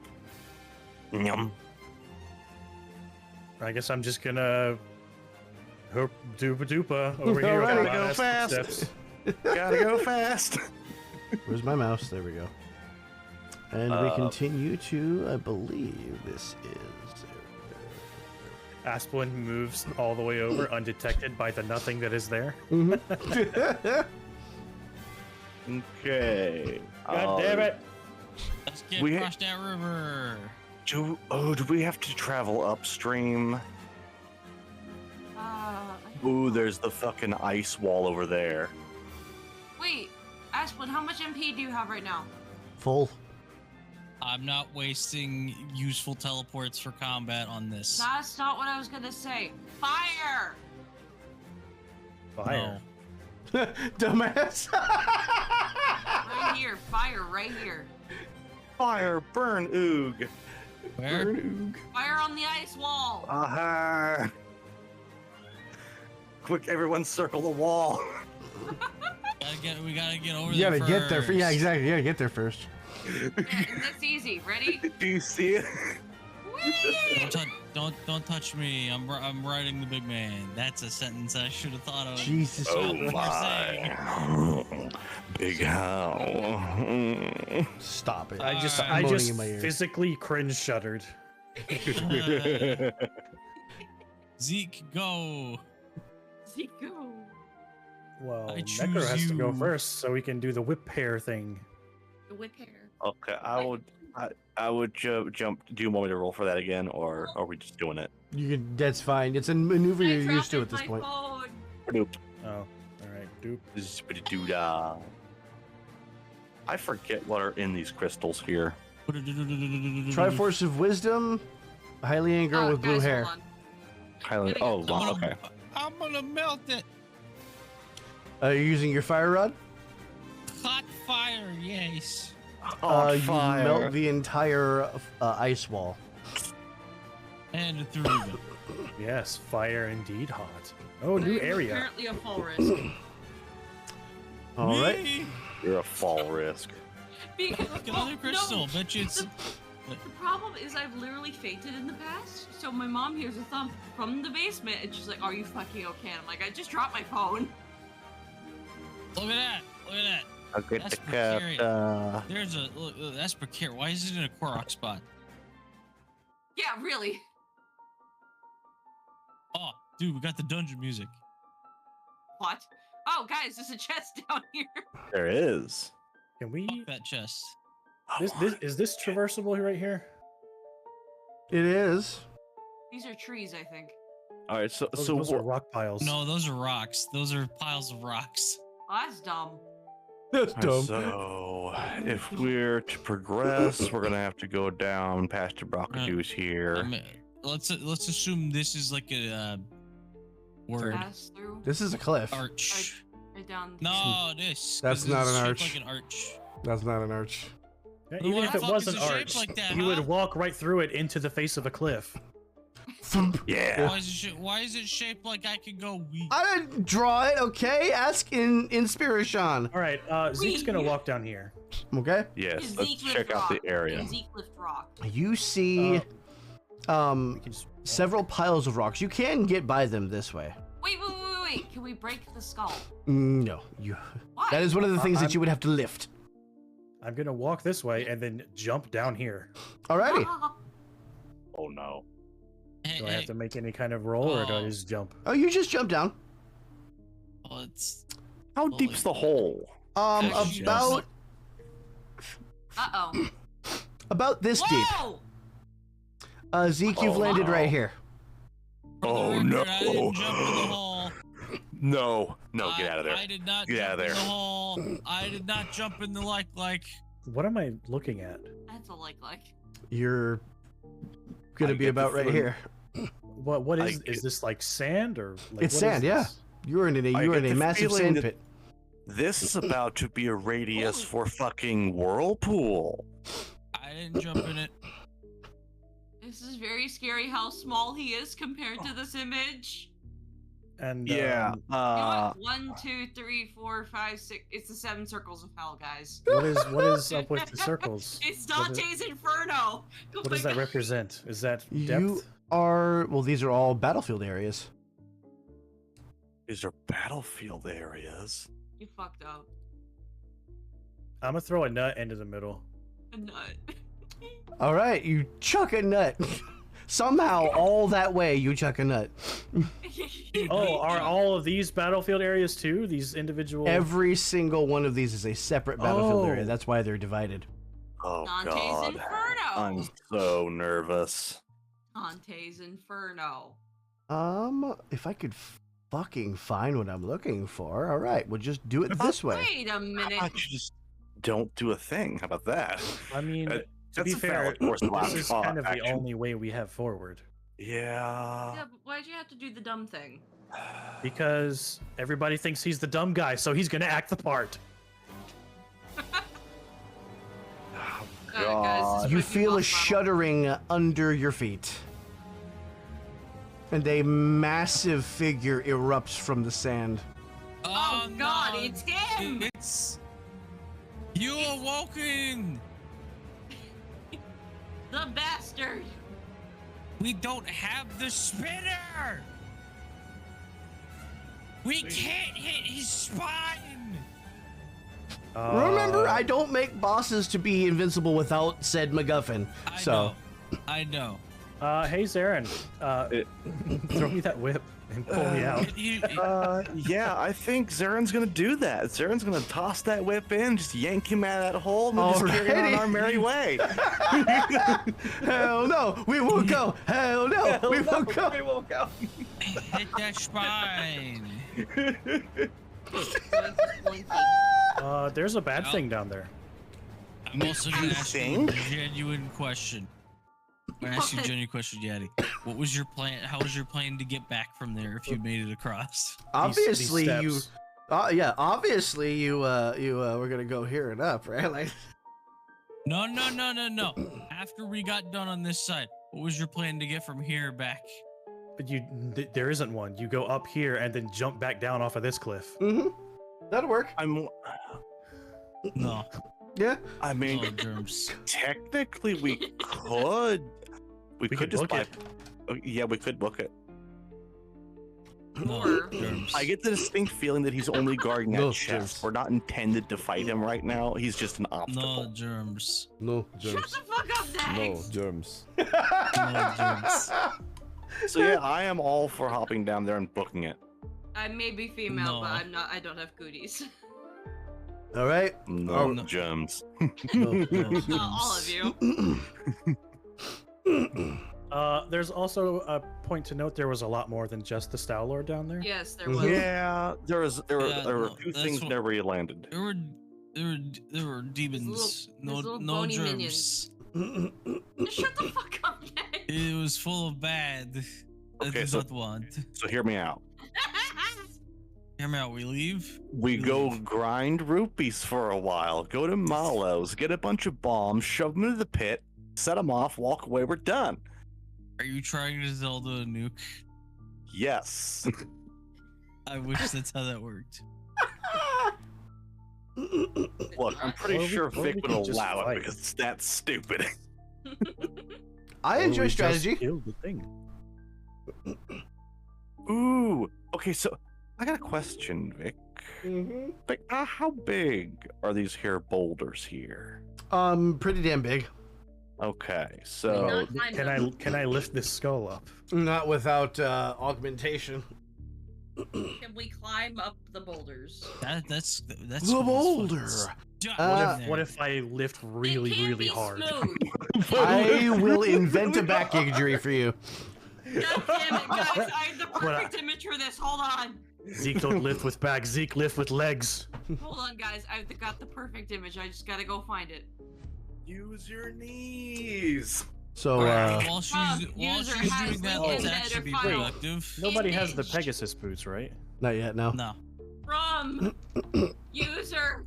Yum. I guess I'm just gonna hoop doopa doopa over here. Alright, with go my fast. steps. Gotta go fast. Where's my mouse? There we go. And we continue to, I believe this is. Asplin moves all the way over, undetected by the nothing that is there. Okay. God damn it! Let's get We- across that river. Do we have to travel upstream? I Ooh, there's the fucking ice wall over there. Wait, I Asplin, how much MP do you have right now? Full. I'm not wasting useful teleports for combat on this. That's not what I was gonna say. Fire! Fire. No. Dumbass. Right here. Fire right here. Fire, burn, oog. Where? Fire on the ice wall. Aha! Quick, everyone circle the wall. We gotta get over You there gotta get there. first. Yeah, exactly. You gotta get there first. That's easy. Ready? Do you see it? Whee! Don't touch me. I'm riding the big man. That's a sentence I should have thought of. Jesus. Oh What you're my! Big how? Stop it. I just moaning in my ear. physically cringe shuddered. Zeke, go. Zico. Well, I Necker has choose to go you. first so we can do the whip hair thing. The whip hair. Okay, I would jump. Do you want me to roll for that again, or are we just doing it? You can. That's fine. It's a maneuver I you're dropped used to it at this my point. phone. Nope. Oh, all right, dupe. Zippity-doo-dah. I forget what are in these crystals here. Triforce of Wisdom. Highly Angry girl with blue guys, hair. hold on. Highland. Getting Oh, it. wow, okay. I'm gonna melt it. You're using your fire rod. Hot fire, yes. You melt the entire ice wall. And through it. Yes, fire indeed hot. Oh, new I'm area. Apparently a fall risk. All right. Whee! You're a fall risk. Because, Look, another crystal. No, Bet you it's. the problem is I've literally fainted in the past. So my mom hears a thump from the basement and she's like, "Are you fucking okay?" And I'm like, "I just dropped my phone." Look at that. Look at that. I'll get That's the cat. precarious. There's a look. That's precarious. Why is it in a Korok spot? Yeah, really. Oh, dude, we got the dungeon music. What? Oh, guys, there's a chest down here. There is. Can we? Fuck that chest. This is this traversable right here? It is. These are trees, I think. All right, so Those are rock piles. No, those are rocks. Those are piles of rocks. Oh, that's dumb. That's dumb. So if we're to progress, we're gonna have to go down past the Brockadoos here. Let's assume this is like a word Pass through. This is a cliff. arch. Right down. No, this. That's 'cause not this is an shaped arch. Like an arch. That's not an arch. Yeah, Then even why if the it fuck was is an it shaped arch, like that, you huh? would walk right through it into the face of a cliff. Yeah. Why is it shaped like I could go weak? I didn't draw it, okay? Ask in Spirishan. All right, Zeke's gonna walk down here. Okay? Yes. Is Let's Zeke lift check out the rock? area. Is Zeke lift rock? You see We can just- several piles of rocks. You can get by them this way. Wait. Can we break the skull? No, you. Why? That is one of the things that I'm- you would have to lift. I'm gonna walk this way and then jump down here. Alrighty. Oh no. Do I have to make any kind of roll, or do I Oh. just jump? Oh, you just jump down. Well, it's How Holy- deep's the hole? Actually, About Uh-oh. about this deep. Whoa! Zeke, you've Oh, landed wow. right here. For the Oh, record, no. I didn't jump in the hole. No, get out of there. I did not Get jump out of in there. the hole. I did not jump in the like. What am I looking at? That's a like. You're gonna I be get the about right feeling- here. What I is get- this like sand or? Like, It's what is sand, yeah. this? You're in I you're get in a the massive feeling sand that- pit. This is about to be a radius for fucking whirlpool. I didn't jump in it. This is very scary how small he is compared to this image. And Yeah. You know what? 1, 2, 3, 4, 5, 6. It's the 7 circles of hell, guys. what is up with the circles? It's What is- Dante's Inferno. What does that represent? Is that depth? You are these are all battlefield areas. These are battlefield areas. You fucked up. I'm gonna throw a nut into the middle. A nut. All right, you chuck a nut. Somehow, all that way, you chuck a nut. Oh, are all of these battlefield areas too? These individual? Every single one of these is a separate battlefield area. Oh. That's why they're divided. Oh Dante's god. Inferno. I'm so nervous. Dante's Inferno. If I could fucking find what I'm looking for. All right, we'll just do it this way. Wait a How minute. about you just don't do a thing? How about that? I mean, Uh, to that's be a fair, valid course of this is kind of the action. only way we have forward. Yeah. Yeah, but why'd you have to do the dumb thing? Because everybody thinks he's the dumb guy, so he's gonna act the part. Alright, guys, this You might be feel a boss battle. shuddering under your feet. And a massive figure erupts from the sand. Oh God, no, it's him! It's you awoken. The bastard! We don't have the spinner. We can't hit his spine. Remember, I don't make bosses to be invincible without said MacGuffin. I know. Hey Zarin, throw me that whip and pull me out. Yeah, I think Zaren's gonna do that. Zaren's gonna toss that whip in, just yank him out of that hole, and we'll just carry on Alrighty. our merry way. Hell no, we won't go. Hell no, we won't go. We won't go. Hit that spine. There's a bad thing down there. I'm also gonna ask you a think? genuine question. I'm gonna ask you a What? genuine question, Yaddy. What was your plan? How was your plan to get back from there if you made it across? Obviously, These you. steps. Yeah, obviously you. We're gonna go here and up, right? Like. No. After we got done on this side, what was your plan to get from here back? But there isn't one. You go up here and then jump back down off of this cliff. Mm-hmm. That'll work. No. Yeah. I mean, Oh, germs. technically we could. We could could just book buy. it. Yeah, we could book it. No, Or- germs. I get the distinct feeling that he's only guarding that No, chest. germs. We're not intended to fight him right now. He's just an No obstacle. germs. No Shut germs. the fuck up, No Dax! germs. No germs. So yeah, I am all for hopping down there and booking it. I may be female, No. but I'm not. I don't have goodies. All right. No, Oh, no. germs. No, All of you. There's also a point to note. There was a lot more than just the Style Lord down there. Yes, there was. Yeah, there were Yeah, there were no, two that's things what- never landed. There were demons. little No bony germs. minions. Just shut the fuck up, Dax! It was full of bad. I Okay, did so- not want. So hear me out. Hear me out. We leave. We go grind rupees for a while, go to Malo's, get a bunch of bombs, shove them into the pit, set them off, walk away, we're done. Are you trying to Zelda a nuke? Yes. I wish that's how that worked. Look, I'm pretty Or we- sure or Vic we would could just allow it fight. because it's that stupid. I Or enjoy we just strategy. kill the thing. Ooh. Okay, so I got a question, Vic. Mm-hmm. Vic, how big are these here boulders here? Pretty damn big. Okay, so Not kind Can of. can I lift this skull up? Not without augmentation. Can we climb up the boulders? That's The cool as fuck. boulder. Jump Uh, in What there. if I lift It really, can't really be hard? Smooth. I will invent a back injury for you. God damn it, guys! I have the perfect image for this. Hold on. Zeke don't lift with back. Zeke lift with legs. Hold on, guys. I've got the perfect image. I just gotta go find it. use your knees. So, Alright, while Come, she's user doing has that, the let's internet actually be file. productive. Nobody has the Image. Pegasus boots, right? not yet, no. No. From user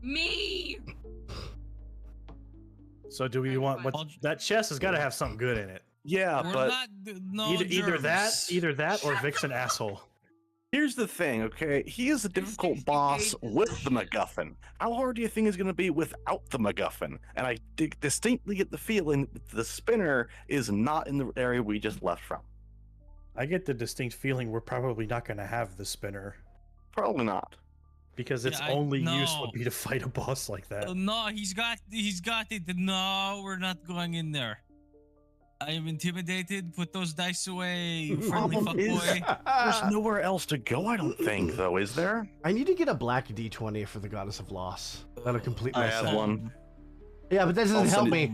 me. So do we want what? That chest has got to have something good in it. Yeah, We're but not. No Either that, germs. or Vic's an asshole. here's the thing, okay? He is a difficult boss with the MacGuffin. How hard do you think he's going to be without the MacGuffin? And I distinctly get the feeling that the spinner is not in the area we just left from. I get the distinct feeling we're probably not going to have the spinner Probably not. because its Yeah, only use no. would be to fight a boss like that. No, he's got it. No, we're not going in there. I am intimidated. Put those dice away, friendly Problem is- fuckboy. There's nowhere else to go, I don't think, though, is there? I need to get a black D20 for the Goddess of Loss. That'll complete my I have set. one. Yeah, but that doesn't I'll help send me. it-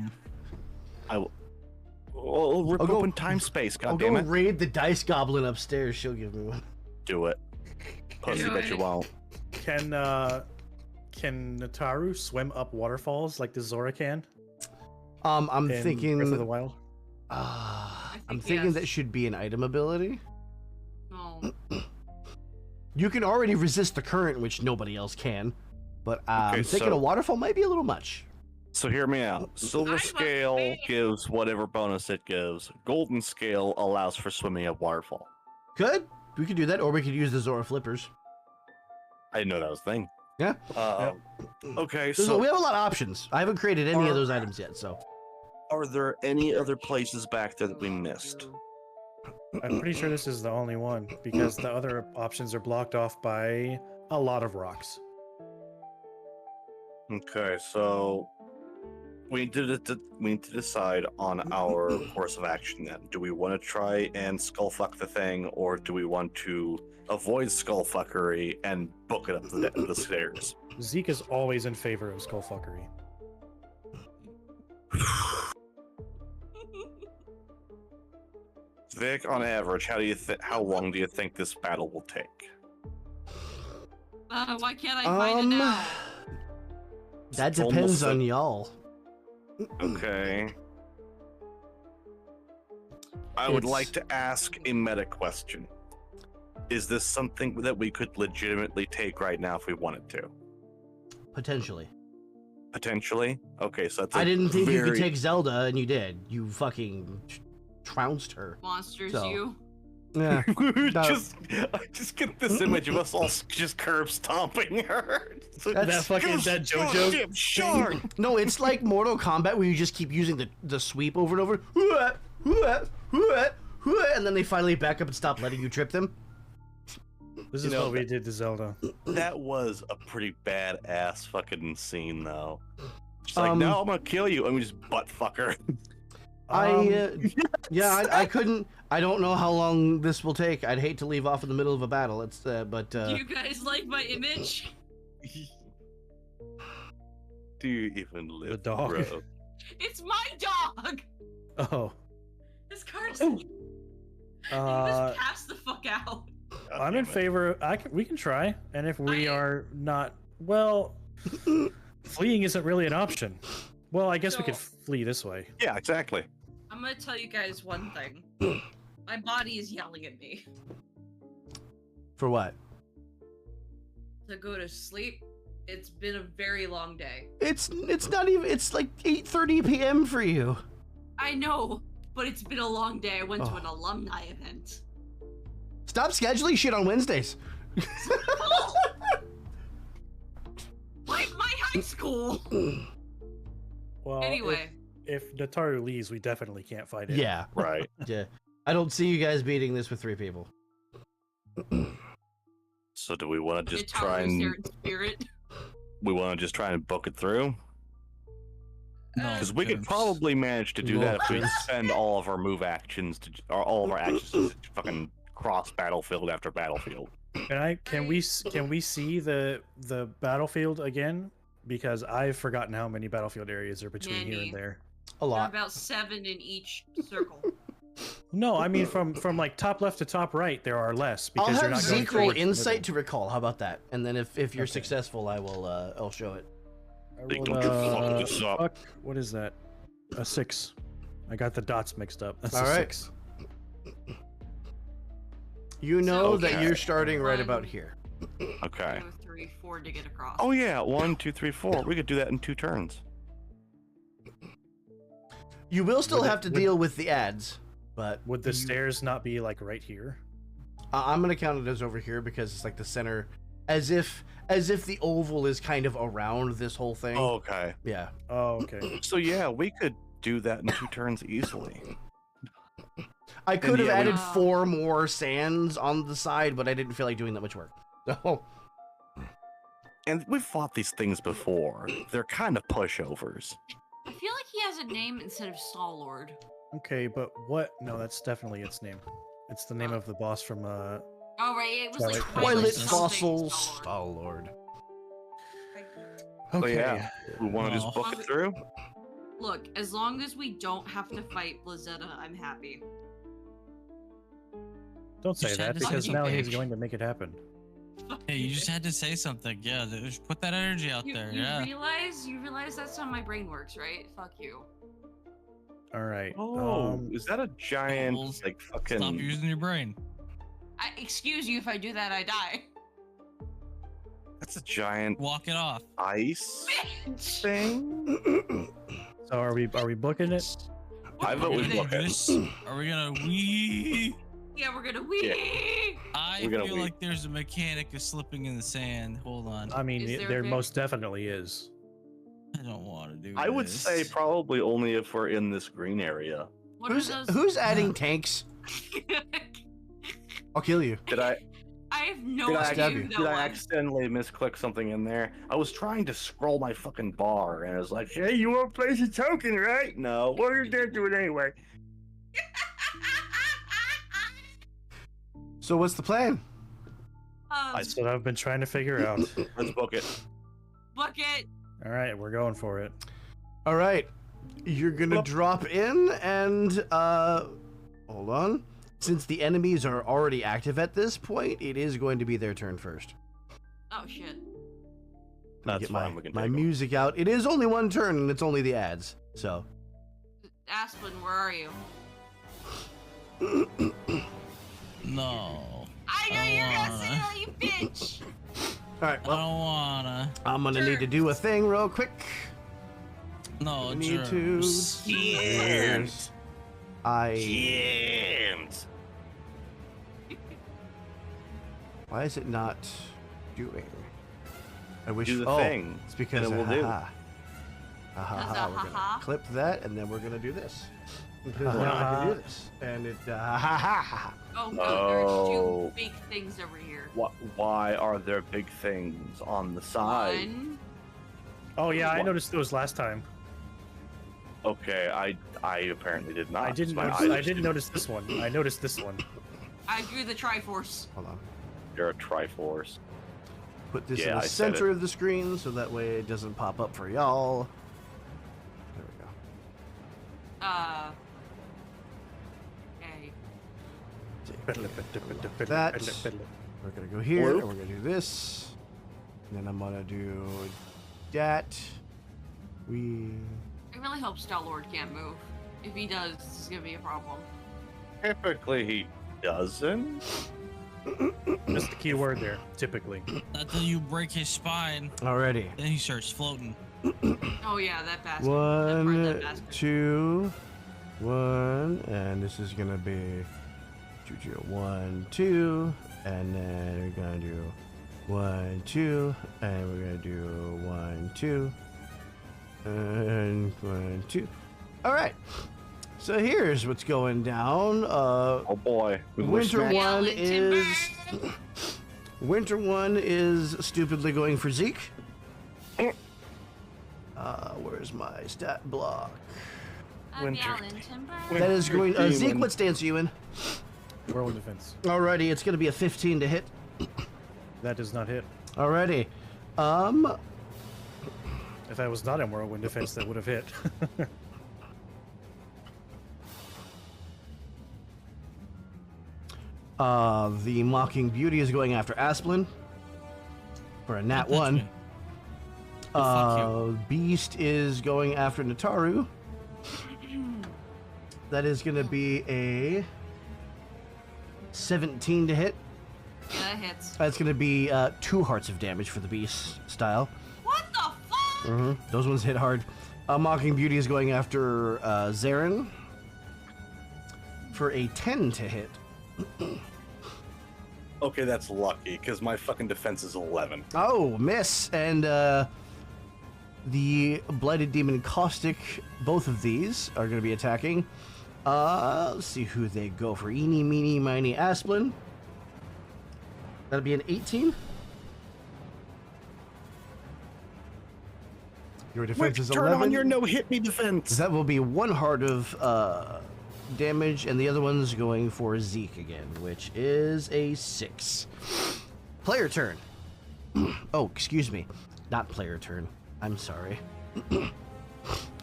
I'll rip I'll go- open time space, I'll goddammit. go raid the dice goblin upstairs. She'll give me one. do it. Pussy, Do bet you it. won't. Can Nataru swim up waterfalls like the Zora can? I'm in Breath of the thinking. Wild. I'm think thinking yes. that should be an item ability. No. You can already resist the current, which nobody else can. But I'm thinking so- a waterfall might be a little much. So hear me out. Silver I'm a scale fan. gives whatever bonus it gives. Golden scale allows for swimming at waterfall. Good. We could do that, or we could use the Zora flippers. I didn't know that was a thing. Yeah. Okay, We so have a lot of options. I haven't created any of Are- those items yet, so. are there any other places back there that we missed? I'm pretty sure this is the only one because the other options are blocked off by a lot of rocks. Okay, so we need to decide on our course of action then. Do we want to try and skullfuck the thing, or do we want to avoid skullfuckery and book it up the stairs? Zeke is always in favor of skullfuckery. Vic, on average, how long do you think this battle will take? Why can't I find it now? That It's depends almost on a- y'all. Okay. I would It's- like to ask a meta question. Is this something that we could legitimately take right now if we wanted to? Potentially. Potentially? Okay, so that's I a didn't think you could very- take Zelda, and you did. You fucking trounced her. Monsters, So. you. Yeah. I just get this image of us all just curb stomping her. That's- that JoJo Goddamn shark! No, it's like Mortal Kombat where you just keep using the sweep over and over. Hoo-ah, hoo-ah, hoo-ah, hoo-ah, and then they finally back up and stop letting you trip them. This You is know, what we did to Zelda. That was a pretty badass fucking scene, though. She's like, Um, no, I'm gonna kill you, and we just butt fuck her. I couldn't. I don't know how long this will take. I'd hate to leave off in the middle of a battle. But Do you guys like my image? Do you even live, dog. bro? It's my dog. Oh, This card's. uh, Just pass the fuck out. I'm in favor. We can try, and if we are not, well, fleeing isn't really an option. Well, I guess we could So- flee this way. Yeah, exactly. I'm gonna tell you guys one thing. My body is yelling at me for what? to go to sleep. It's been a very long day. It's not even. It's like 8:30 p.m. for you. I know, but it's been a long day. I went to Oh. an alumni event. Stop scheduling shit on Wednesdays. Like my high school. Well, Anyway, if Nataru leaves, we definitely can't fight it. Yeah. Right. Yeah. I don't see you guys beating this with 3 people. So do we want to just Nataru's try there and in spirit. we want to just try and book it through? No, Because we could oops. probably manage to do No, that if we Prince. spend all of our move actions or all of our actions to fucking cross battlefield after battlefield. Can we see the battlefield again? Because I've forgotten how many battlefield areas are between here Many. and there. A There are lot. about 7 in each circle. No, I mean from like top left to top right, there are less I'll because you're have not going Zeke roll towards the insight middle. to recall. How about that? And then if you're Okay. successful, I'll show it. I Zeke, rolled, don't you fuck this up. fuck, what is that? A 6. I got the dots mixed up. That's All a right. 6. You know that Okay. you're starting right about One. here. Okay. 2, 3, 4 to get across. Oh yeah, 1, 2, 3, 4. We could do that in 2 turns. You will still Would it- have to would- deal with the ads, but Would the you- stairs not be like right here? I'm gonna count it as over here because it's like the center, as if the oval is kind of around this whole thing. Oh, okay. Yeah. Oh, okay. So yeah, we could do that in 2 turns easily. I could have yeah, we- added 4 more sands on the side, but I didn't feel like doing that much work. So And we've fought these things before. They're kind of pushovers. I feel like he has a name instead of Star-Lord. Okay, but what? No, that's definitely its name. It's the name of the boss from Oh, right, it was like Twilight Toilet something, fossils. Star-Lord. Oh Lord. Okay. yeah. We want to just Aw. book it through? Look, as long as we don't have to fight Blazetta, I'm happy. Don't say Just that had to because say now something. he's going to make it happen. Hey, you just had to say something. Yeah, just put that energy out You, there. you Yeah. realize that's how my brain works, right? Fuck you. All right. Oh, is that a giant Well, like Stop fucking? using your brain. Excuse you if I do that, I die. That's a giant Walk it off. ice Bitch. thing. So are we booking it? I vote we Are we book gonna do it. this? Are we gonna wee? Yeah, we're gonna wee. I We're gonna feel wee. like there's a mechanic of slipping in the sand. Hold on. I mean, Is there, there Vic? most definitely is. I don't want to do I would this. say probably only if we're in this green area. What Who's are those? who's adding tanks? I'll kill you. Did I I have no did I, idea stab who you. that did I was. accidentally misclick something in there? I was trying to scroll my fucking bar and I was like, "Hey, you want to place a token, right?" No. What are you gonna do it anyway? So what's the plan? That's what I've been trying to figure out. Let's book it. Bucket. All right, we're going for it. All right, you're gonna Yep. drop in and hold on. Since the enemies are already active at this point, it is going to be their turn first. Oh shit. Let me That's get fine. We can my take 'em. music out. It is only one turn, and it's only the ads. So Aspen, where are you? No. I knew you were gonna say that, you bitch. all right, I well, don't wanna. I'm gonna need to do a thing real quick. No, I need to. germs. Yes. I. Yes. Why is it not doing? I wish. Do the oh, thing, it's because and it will do. ha Does ha. a We're gonna ha-ha? clip that, and then we're gonna do this. Because Ha, now I ha. can do this, and it ha ha ha ha. Oh good, Oh. there's two big things over here. Why are there big things on the side? One. Oh yeah, I What? noticed those last time. Okay, I apparently did not. I didn't. My Notice, eyes I are didn't notice this one. I noticed this one. I drew the Triforce. Hold on. You're a Triforce. Put this Yeah, in I the said center of the screen so that way it doesn't pop up for y'all. There we go. Okay. That. We're gonna go here, and we're gonna do this, and then I'm gonna do that. I really hope Star-Lord can't move. If he does, this is gonna be a problem. Typically, he doesn't. That's the key word there. Typically. Not till you break his spine, Alrighty. then he starts floating. Oh yeah, that bastard. One, that bastard. 2, 1, and this is gonna be 1, 2, and then we're gonna do 1, 2, and we're gonna do 1, 2, and 1, 2. All right. So here's what's going down. Oh boy. We wish Winter that- one Yelling is timber. Winter one is stupidly going for Zeke. Where's my stat block? I'm Winter. yelling timber. That is going. Zeke, Demon. what stance are you in? Whirlwind defense. Alrighty, it's gonna be a 15 to hit. That does not hit. Alrighty. If I was not in whirlwind defense, that would have hit. The Mocking Beauty is going after Asplin for a nat Don't touch 1. me. Fuck Beast is going after Nataru. That is gonna be a 17 to hit. Yeah, that hits. That's gonna be 2 hearts of damage for the Beast style. What the fuck? Those ones hit hard. Mocking Beauty is going after Zarin for a 10 to hit. Okay, that's lucky because my fucking defense is 11. Oh, miss. And the Blighted Demon Caustic, both of these are going to be attacking. Let's see who they go for. Eeny, meeny, miny, Asplin. That'll be an 18. Your defense is Turn 11. on your no-hit me defense. That will be 1 heart of damage, and the other one's going for Zeke again, which is a 6. Player turn. Oh, excuse me. Not player turn. I'm sorry.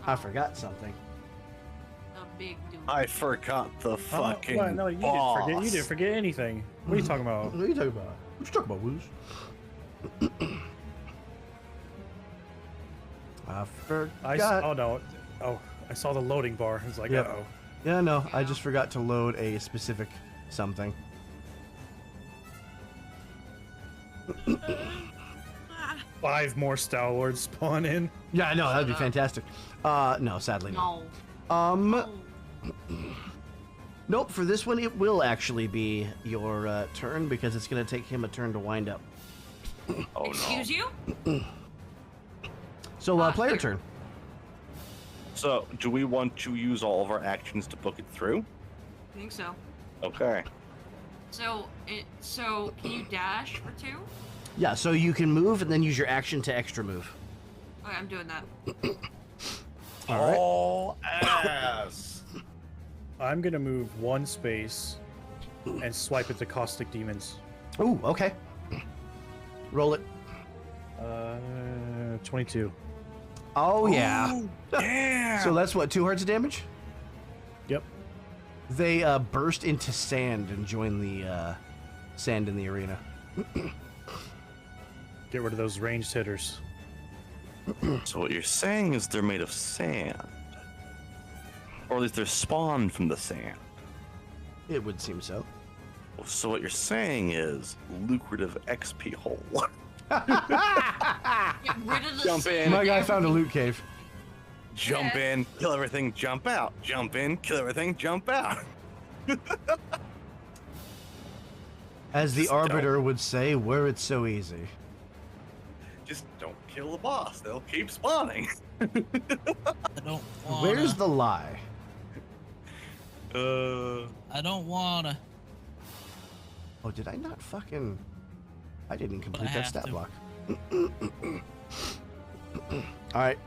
I forgot something. The big dude. I forgot the fucking Well, no, boss. you didn't forget anything. What are you talking about? What are you talking about? What you talking about, Woos? I forgot. Oh no. Oh, I saw the loading bar. It's like, Yep. uh-oh. Yeah, no, I just forgot to load a specific something. 5 more Star-Lords spawn in. Yeah, no, that'd be Shut up. fantastic. No, sadly not. No. Um, nope, for this one it will actually be your turn because it's going to take him a turn to wind up. Oh Excuse no. you? So, player Here. turn. So, do we want to use all of our actions to book it through? I think so. Okay. So can you dash for 2? Yeah, so you can move and then use your action to extra move. Okay, I'm doing that. All right. All ass. I'm gonna move 1 space and swipe at the caustic demons. Ooh, okay. Roll it. 22. Oh, yeah. Yeah. So that's what, 2 hearts of damage? Yep. They burst into sand and join the sand in the arena. Get rid of those ranged hitters. So what you're saying is they're made of sand. Or at least they're spawned from the sand. It would seem so. So what you're saying is lucrative XP hole. Get rid of the Jump sand in. My guy and found a loot cave. Jump Yeah. in, kill everything, jump out. Jump in, kill everything, jump out. As the Just Arbiter would say, were it so easy. Just don't kill the boss. They'll keep spawning. I don't wanna. Where's the lie? I don't wanna. Oh, did I not fucking... I didn't complete I that have stat to. block. Alright.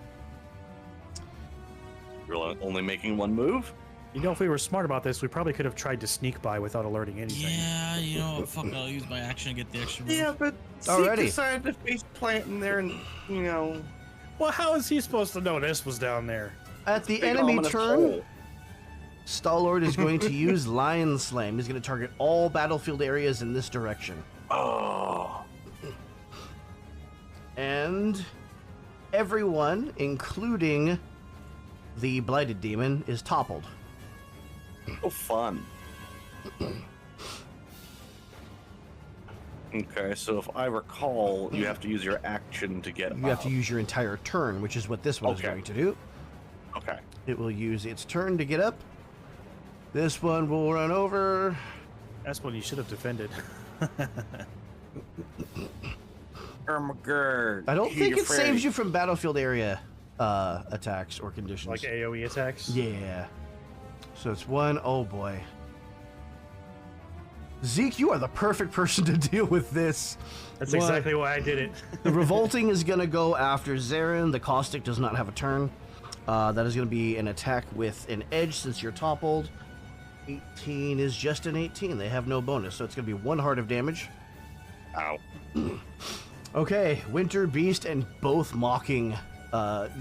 You're only making one move? You know, if we were smart about this, we probably could have tried to sneak by without alerting anything. Yeah, you know what? Fuck, I'll use my action and get the extra move. Yeah, but Alrighty. Zeke decided to face plant in there and, you know... Well, how is he supposed to know this was down there? At the big enemy ominous turn, hole. Star-Lord is going to use Lion Slam. He's going to target all battlefield areas in this direction. Oh. And everyone, including the Blighted Demon, is toppled. Oh, fun. Okay, so if I recall, you have to use your action to get You have up. to use your entire turn, which is what this one is Okay. going to do. Okay. It will use its turn to get up. This one will run over. That's when you should have defended. Ermagerd. I don't think it saves you from battlefield area attacks or conditions. Like AoE attacks. Yeah. So it's one. Oh boy. Zeke, you are the perfect person to deal with this. That's One. exactly why I did it. The Revolting is going to go after Zarin. The Caustic does not have a turn. That is going to be an attack with an edge since you're toppled. 18 is just an 18. They have no bonus, so it's going to be 1 heart of damage. Ow. Okay, Winter Beast and both Mocking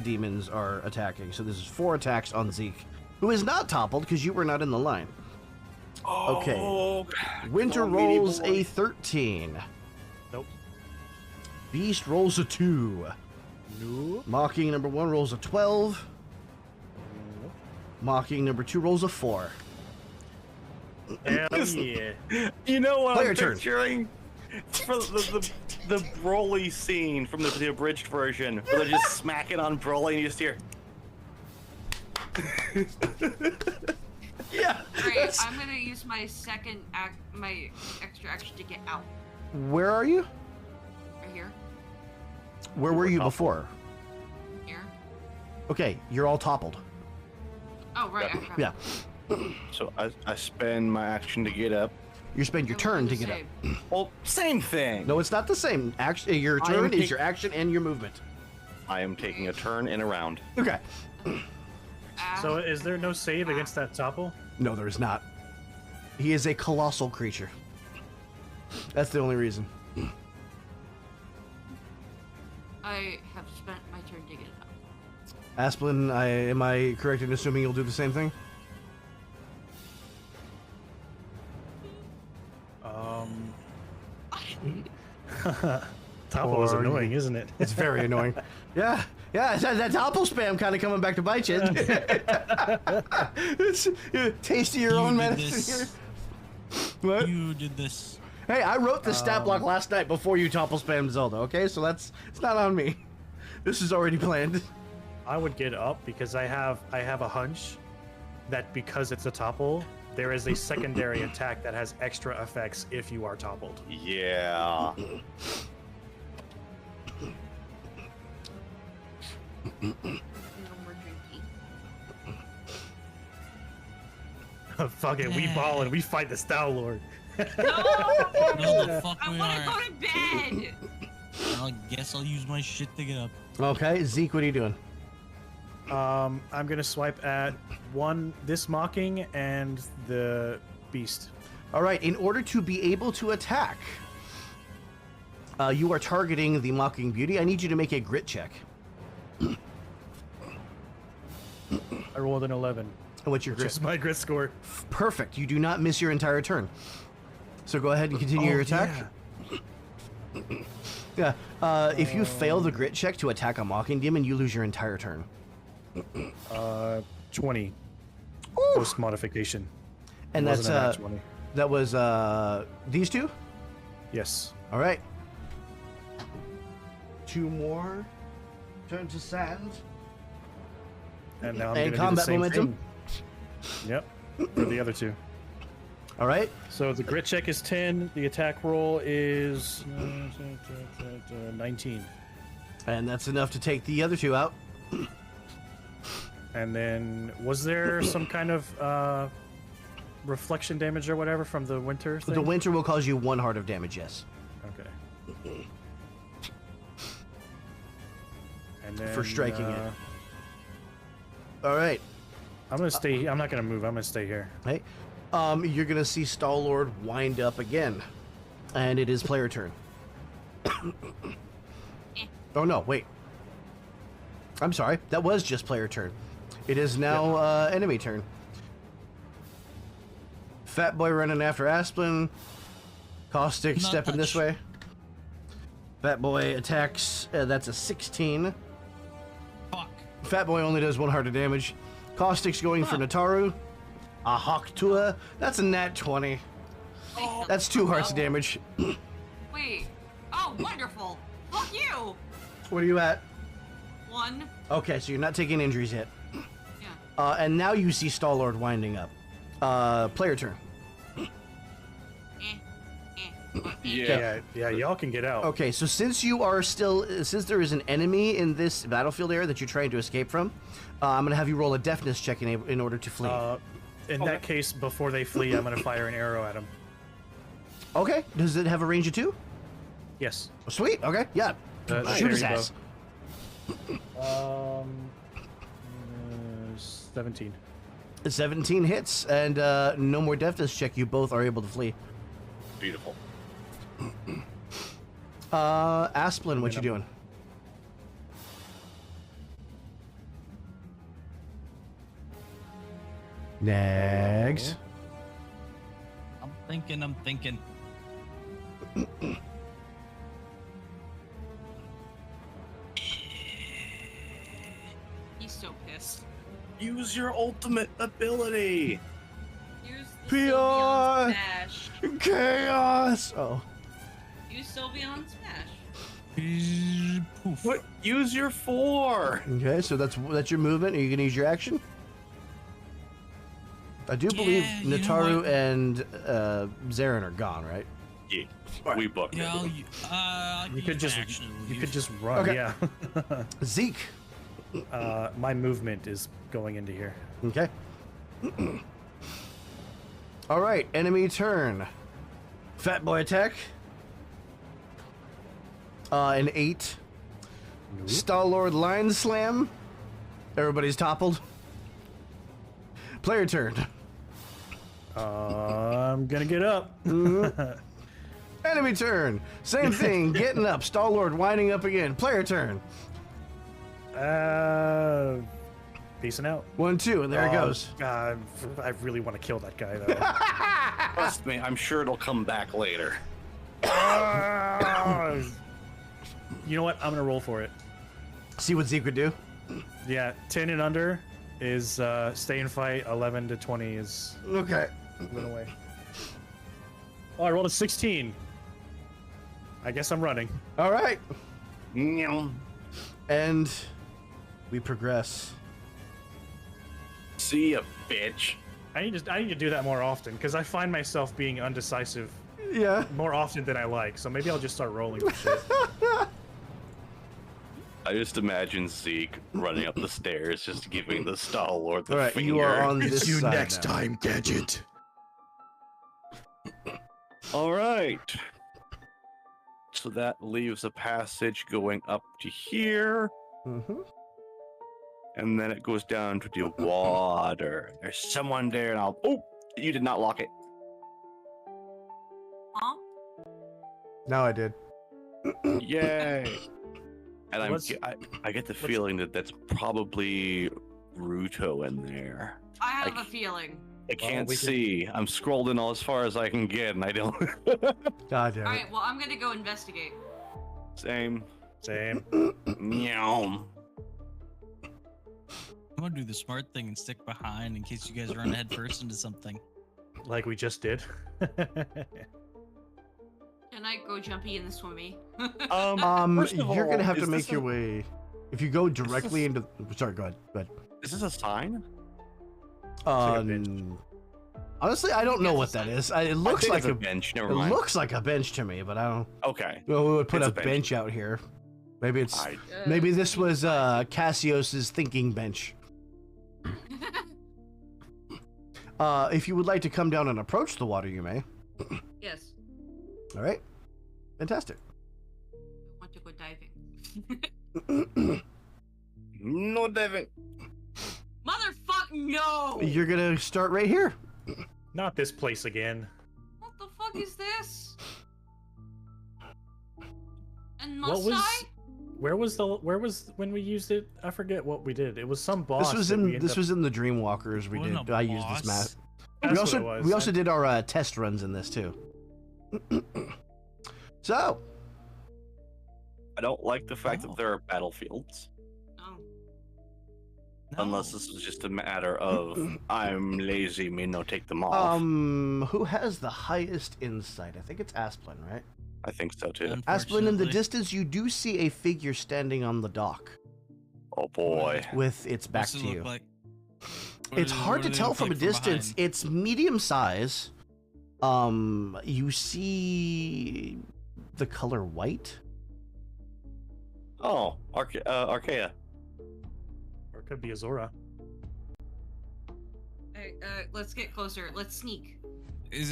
demons are attacking. So this is 4 attacks on Zeke, who is not toppled because you were not in the line. Okay. Oh, Winter poor meaty rolls boy. a 13. Nope. Beast rolls a 2. Nope. Mocking number 1 rolls a 12. Mocking number 2 rolls a 4. Hell yeah. You know what Player I'm turn. picturing? For the Broly scene from the abridged version, where they're just smacking on Broly and you just hear... Yeah. Alright, I'm gonna use my my extra action to get out. Where are you? Right here. Where were you before? Here. Okay, you're all toppled. Oh, right. I forgot. Yeah. So I spend my action to get up. You spend your It turn was to the get up. same. Well, same thing. No, it's not the same. Action. Your I turn am is take- your action and your movement. I am taking a turn in a round. Okay. So is there no save against that topple? No, there is not. He is a colossal creature. That's the only reason. I have spent my turn to get out. Asplin, am I correct in assuming you'll do the same thing? Topple is annoying, isn't it? It's very annoying. Yeah, that topple spam kind of coming back to bite you. It's taste of your own medicine here. What? You did this. Hey, I wrote the stat block last night before you topple spammed Zelda, okay? So it's not on me. This is already planned. I would get up because I have a hunch that because it's a topple, there is a secondary attack that has extra effects if you are toppled. Yeah. No more drinking. Fuck it, we ball and we fight the Star Lord. No! No, the fuck I we want to are. go to bed. I guess I'll use my shit to get up. Okay, Zeke, what are you doing? I'm gonna swipe at this mocking and the beast. All right, in order to be able to attack, you are targeting the Mocking Beauty. I need you to make a grit check. I rolled an 11. What's your grit? Just my grit score. Perfect. You do not miss your entire turn. So go ahead and continue your attack. Yeah. If you fail the grit check to attack a Mocking Demon, you lose your entire turn. 20. Post modification. And Wasn't a nat 20. that was these two? Yes. All right. 2 more. Turn to sand. And now I'm And gonna combat do the same momentum. thing. Yep. For the other two. All right. So the grit check is 10. The attack roll is 19. And that's enough to take the other two out. And then, was there some kind of reflection damage or whatever from the winter thing? The winter will cause you 1 heart of damage, yes. Okay. And then, For striking it. All right. I'm gonna stay. I'm not gonna move. I'm gonna stay here. Hey, you're gonna see Star-Lord wind up again, and it is player turn. Oh no, wait. I'm sorry. That was just player turn. It is now enemy turn. Fat Boy running after Asplin. Caustic Not stepping this touch. way. Fat Boy attacks. That's a 16. Fuck. Fat Boy only does 1 heart of damage. Caustic's going for Nataru. A Hawktua. That's a nat 20. That's 2 hearts of damage. Wait. Oh, wonderful. Fuck you. What are you at? 1. Okay, so you're not taking injuries yet. Yeah. And now you see Star-Lord winding up. Player turn. Yeah. Yeah. Y'all can get out. Okay, so since you are still, since there is an enemy in this battlefield area that you're trying to escape from, I'm gonna have you roll a deafness check in order to flee. In that case, before they flee, I'm gonna fire an arrow at them. Okay, does it have a range of 2? Yes. Oh, sweet. Okay, yeah. The Shoot his fairy ass. bow. 17. 17 hits, and no more deafness check. You both are able to flee. Beautiful. Asplin, what you doing? Nags. I'm thinking. He's so pissed. Use your ultimate ability. Use the PR. Sylveon Smash. Chaos. Oh. Use Sylveon Smash. Poof. What? Use your 4. Okay, so that's your movement. Are you gonna use your action? I do believe Yeah, you know Nataru what? and Zarin are gone, right? Yeah. We booked Yeah, it. I'll You use could my just action to you leave. could just run. Okay. Yeah. Zeke. My movement is going into here. Okay. All right, enemy turn. Fat Boy attack. An 8. Star-Lord line slam. Everybody's toppled. Player turn. I'm gonna get up. Enemy turn. Same thing. Getting up. Star-Lord winding up again. Player turn. Peacing out. 1, 2, and there it goes. I really want to kill that guy though. Trust me, I'm sure it'll come back later. You know what? I'm gonna roll for it. See what Zeke would do. Yeah, 10 and under is stay and fight. 11 to 20 is Okay. run away. Oh, I rolled a 16. I guess I'm running. All right. Meow. And we progress. See ya, bitch. I need to do that more often because I find myself being undecisive Yeah. more often than I like. So maybe I'll just start rolling with shit. I just imagine Zeke running up the stairs, just giving the Star-Lord the All right, finger. you are on this side now. time, Gadget. All right. So that leaves a passage going up to here, Mm-hmm. and then it goes down to the water. There's someone there, and I'll. Oh, you did not lock it. Huh? Now I did. Yay! And What's- I get the feeling that that's probably Ruto in there. I have I a feeling. I can't we can- see. I'm scrolling all as far as I can get, and I don't. God damn it. Alright, well, I'm gonna go investigate. Same. Same. Meow. I'm gonna do the smart thing and stick behind in case you guys run head first into something. Like we just did. Can I go jumpy in the swimmy? First of You're gonna all, have to is make this your a- way. If you go directly into. Sorry, go ahead. Go ahead. Is this a sign? like a bench. Honestly, I don't know Yes, what it's that a- is. It looks I think like it's a. a bench. It Never mind. looks like a bench to me, but I don't. Okay. Well, we would put It's a a bench. bench out here. Maybe it's. I, Maybe this was Cassios's thinking bench. If you would like to come down and approach the water, you may. Yes. All right. Fantastic. I want to go diving. no diving. Motherfuck, no! You're gonna start right here. Not this place again. What the fuck is this? And What must was- I? Where was when we used it? I forget what we did. It was some boss. This was that we in ended this up- was in the Dreamwalkers. We Wasn't did. a I used this map. boss. That's what it was. We also did our test runs in this too. So I don't like the fact Oh. that there are battlefields. No. Unless this is just a matter of I'm lazy, me no take them off. who has the highest insight? I think it's Asplin, right? I think so too. Asplin, in the Unfortunately. distance, you do see a figure standing on the dock Oh boy. with its back What's it to look you. like? What It's do- hard what to do they tell look from a like distance. behind? It's medium size. You see the color white. Oh, Archaea. Or it could be Azora. Hey, let's get closer. Let's sneak.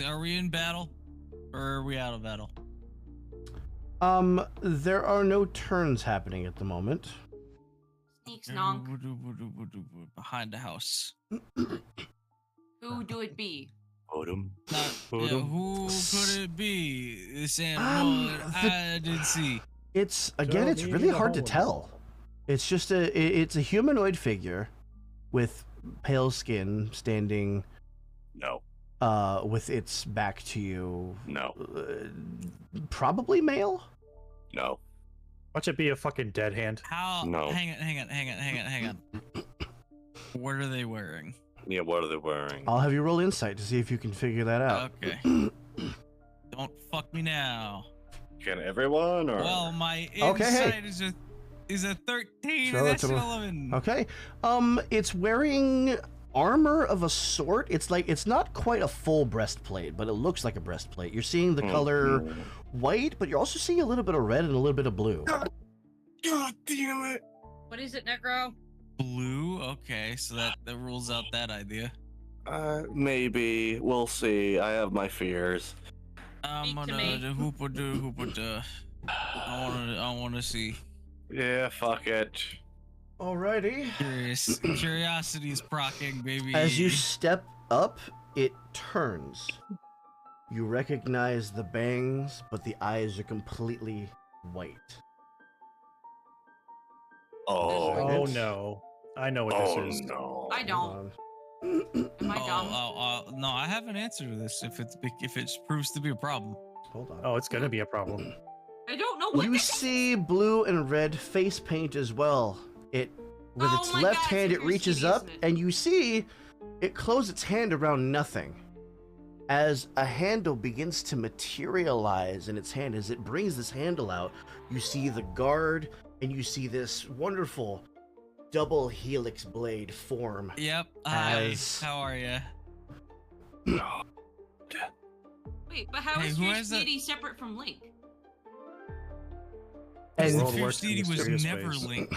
Are we in battle, or are we out of battle? There are no turns happening at the moment. Sneak, snonk. Behind the house. Who do it be? Odom. Not, yeah, who could it be? This animal I did see. It's again, Show it's me really the hard to hole. tell. It's just it's a humanoid figure with pale skin standing No. with its back to you. No. Probably male. No. Watch it be a fucking dead hand. How? No. Hang on. What are they wearing? Yeah, what are they wearing? I'll have you roll insight to see if you can figure that out. Okay. Don't fuck me now. Can everyone or Well, my Okay, hey. insight is a 13. So And that's that's an a- 11. Okay. It's wearing armor of a sort. It's not quite a full breastplate, but it looks like a breastplate. You're seeing the color white, but you're also seeing a little bit of red and a little bit of blue. God damn it. What is it, Necro? Blue. Okay, so that rules out that idea. Maybe. We'll see. I have my fears. I'm Speak to gonna me. do hoopa. I wanna see. Yeah, fuck it. Alrighty. Curiosity is procking, baby. As you step up, it turns. You recognize the bangs, but the eyes are completely white. Oh. Oh no. I know what this Oh is. no. I don't. Am I dumb? No, I have an answer to this if it proves to be a problem. Hold on. Oh, it's gonna be a problem. I don't know what You this see blue and red face paint as well. It, with Oh its my left God, hand, it's it a reaches Christmas, up, isn't it? and you see it close its hand around nothing. As a handle begins to materialize in its hand, as it brings this handle out, you see the guard, and you see this wonderful double helix blade form. Yep. Hi. As- How are you? Wait, but how Hey, is who Fierce has that- Deity separate from Link? And world Fierce works in Deity was mysterious never ways. Link.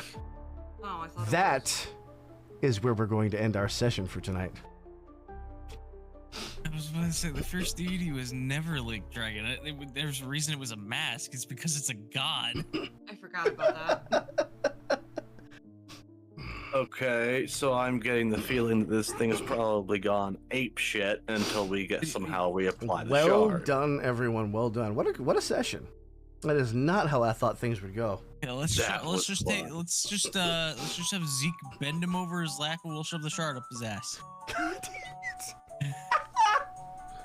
Oh, I thought it was. that is where we're going to end our session for tonight. I was about to say the Fierce Deity was never Link Dragon. There's a reason it was a mask. It's because it's a god. I forgot about that. Okay, so I'm getting the feeling that this thing has probably gone ape shit until we get somehow reapply the Well shard. done, everyone. Well done. What a session. That is not how I thought things would go. Yeah, let's That was just have Zeke bend him over his lap and we'll shove the shard up his ass.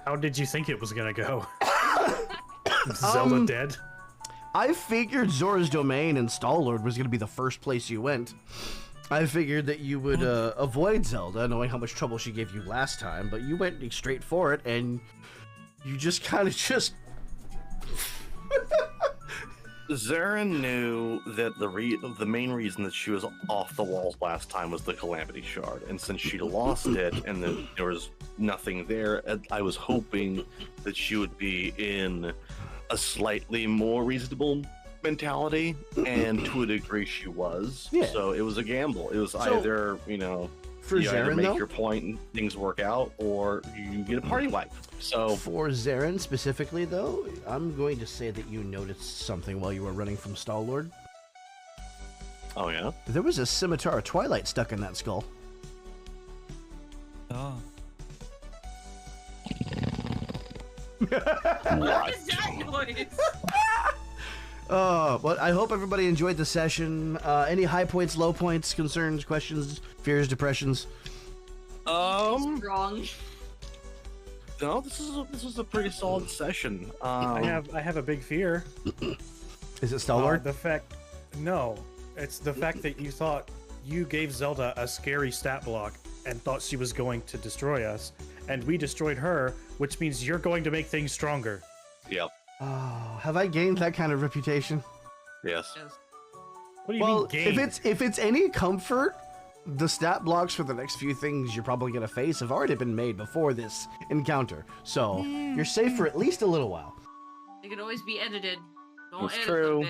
How did you think it was gonna go? Zelda dead? I figured Zora's Domain and Star-Lord was going to be the first place you went. I figured that you would avoid Zelda, knowing how much trouble she gave you last time, but you went straight for it, and you just kind of just... Zarin knew that the main reason that she was off the walls last time was the Calamity Shard, and since she lost it and then there was nothing there, I was hoping that she would be in a slightly more reasonable mentality, and to a degree she was. Yeah. So it was a gamble. It was either, For you either Zarin, make though? your point and things work out, or you get a party wipe. So For Zarin specifically, though, I'm going to say that you noticed something while you were running from Star-Lord. oh yeah. There was a scimitar of Twilight stuck in that skull. Oh. What is that noise? Well, I hope everybody enjoyed the session. Any high points, low points, concerns, questions, fears, depressions? Wrong. No, this is a pretty solid session. I have a big fear. Is it Star-Lord? No, it's the fact that you thought you gave Zelda a scary stat block and thought she was going to destroy us, and we destroyed her, which means you're going to make things stronger. Yep. Oh, have I gained that kind of reputation? Yes. Yes. What do you Well, mean game? if it's any comfort, the stat blocks for the next few things you're probably gonna face have already been made before this encounter, so you're safe for at least a little while. They can always be edited. Don't That's edit true.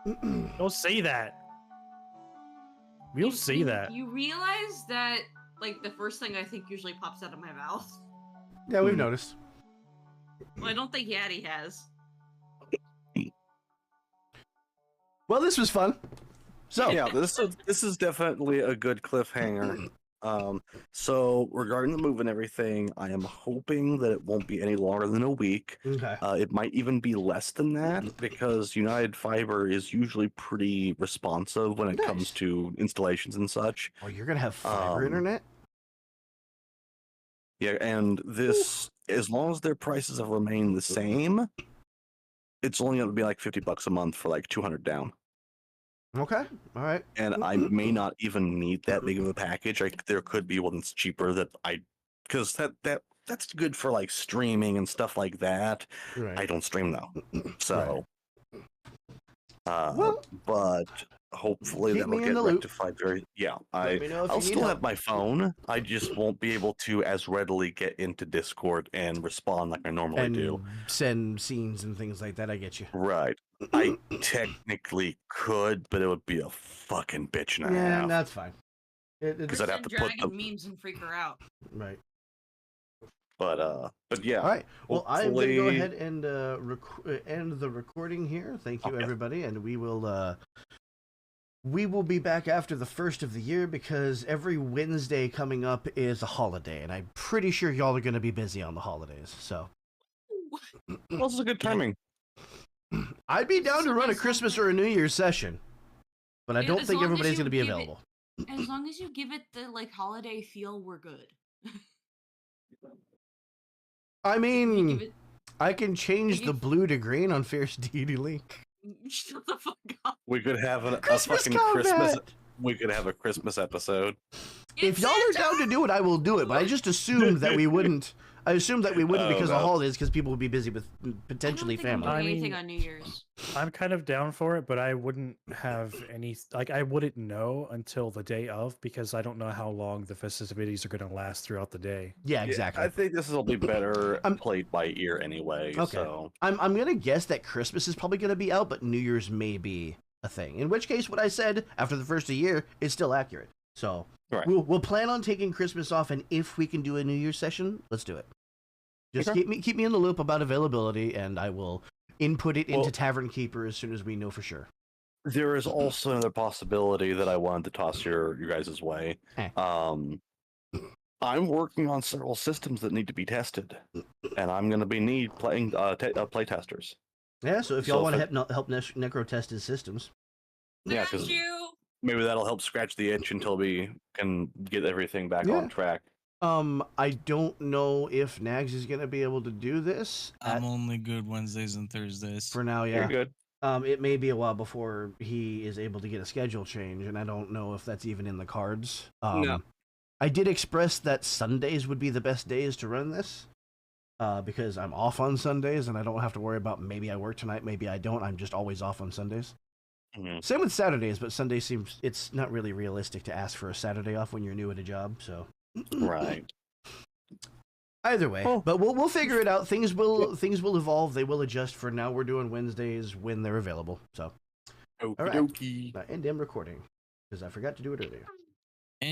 them, bitch. Don't say that. We'll see that. You realize that, like, the first thing I think usually pops out of my mouth. Yeah, we've noticed. Well, I don't think Yaddy has. Well, this was fun. So Yeah, this is definitely a good cliffhanger. So regarding the move and everything, I am hoping that it won't be any longer than a week. okay. It might even be less than that because United Fiber is usually pretty responsive when it comes Nice. to installations and such. Oh, you're gonna have fiber internet? Yeah, and this, as long as their prices have remained the same, it's only going to be like $50 a month for like 200 down. Okay, all right. And I may not even need that big of a package. There could be one that's cheaper because that's good for like streaming and stuff like that. Right. I don't stream though, so. Well, But hopefully keep that will me in get the loop. rectified very. Yeah, Let me know if I'll you need still help. have my phone. I just won't be able to as readily get into Discord and respond like I normally and do. send scenes and things like that. I get you. Right. I technically could, but it would be a fucking bitch and a Yeah, half. that's fine. Because I'd have Send to put dragon the. memes and freak her out. Right. But yeah. All right. Well, I'm going to go hopefully- ahead and end the recording here. Thank you, Okay. everybody, and we will be back after the first of the year because every Wednesday coming up is a holiday, and I'm pretty sure y'all are going to be busy on the holidays. So Well, this is a good timing. I'd be down to run a Christmas or a New Year's session, but I Yeah, don't as think long as everybody's you going to be give it- available. As long as you give it the like holiday feel, we're good. I You mean, give it I can change the blue to green on Fierce Deity Link. Shut the fuck up. We could have a Christmas fucking combat! Christmas. We could have a Christmas episode. If y'all are down to do it, I will do it. But I just assumed that we wouldn't. I assumed that we wouldn't because of holidays, because people would be busy with potentially I don't think family. I'm doing anything on New Year's. I'm kind of down for it, but I wouldn't have any. Like, I wouldn't know until the day of because I don't know how long the festivities are going to last throughout the day. Yeah, exactly. I think this will be better played by ear anyway. Okay. So I'm gonna guess that Christmas is probably gonna be out, but New Year's may be a thing. In which case, what I said after the first of the year is still accurate. So right. we'll plan on taking Christmas off, and if we can do a New Year's session, let's do it. Just keep me in the loop about availability, and I will input it into Tavern Keeper as soon as we know for sure. There is also another possibility that I wanted to toss your guys' way. Eh. I'm working on several systems that need to be tested, and I'm going to be playing play testers. Yeah, so if y'all want to help Necro test his systems. Yeah, Thank because you. maybe that'll help scratch the itch until we can get everything back on track. I don't know if Nags is going to be able to do this. I'm only good Wednesdays and Thursdays. For now, yeah. You're good. It may be a while before he is able to get a schedule change, and I don't know if that's even in the cards. No. I did express that Sundays would be the best days to run this, because I'm off on Sundays, and I don't have to worry about maybe I work tonight, maybe I don't. I'm just always off on Sundays. Mm-hmm. Same with Saturdays, but Sunday seems it's not really realistic to ask for a Saturday off when you're new at a job, so... Right. Either way, but we'll figure it out. Things will evolve. They will adjust. For now, we're doing Wednesdays when they're available. So, Okie all right. dokie. And I'm recording because I forgot to do it earlier.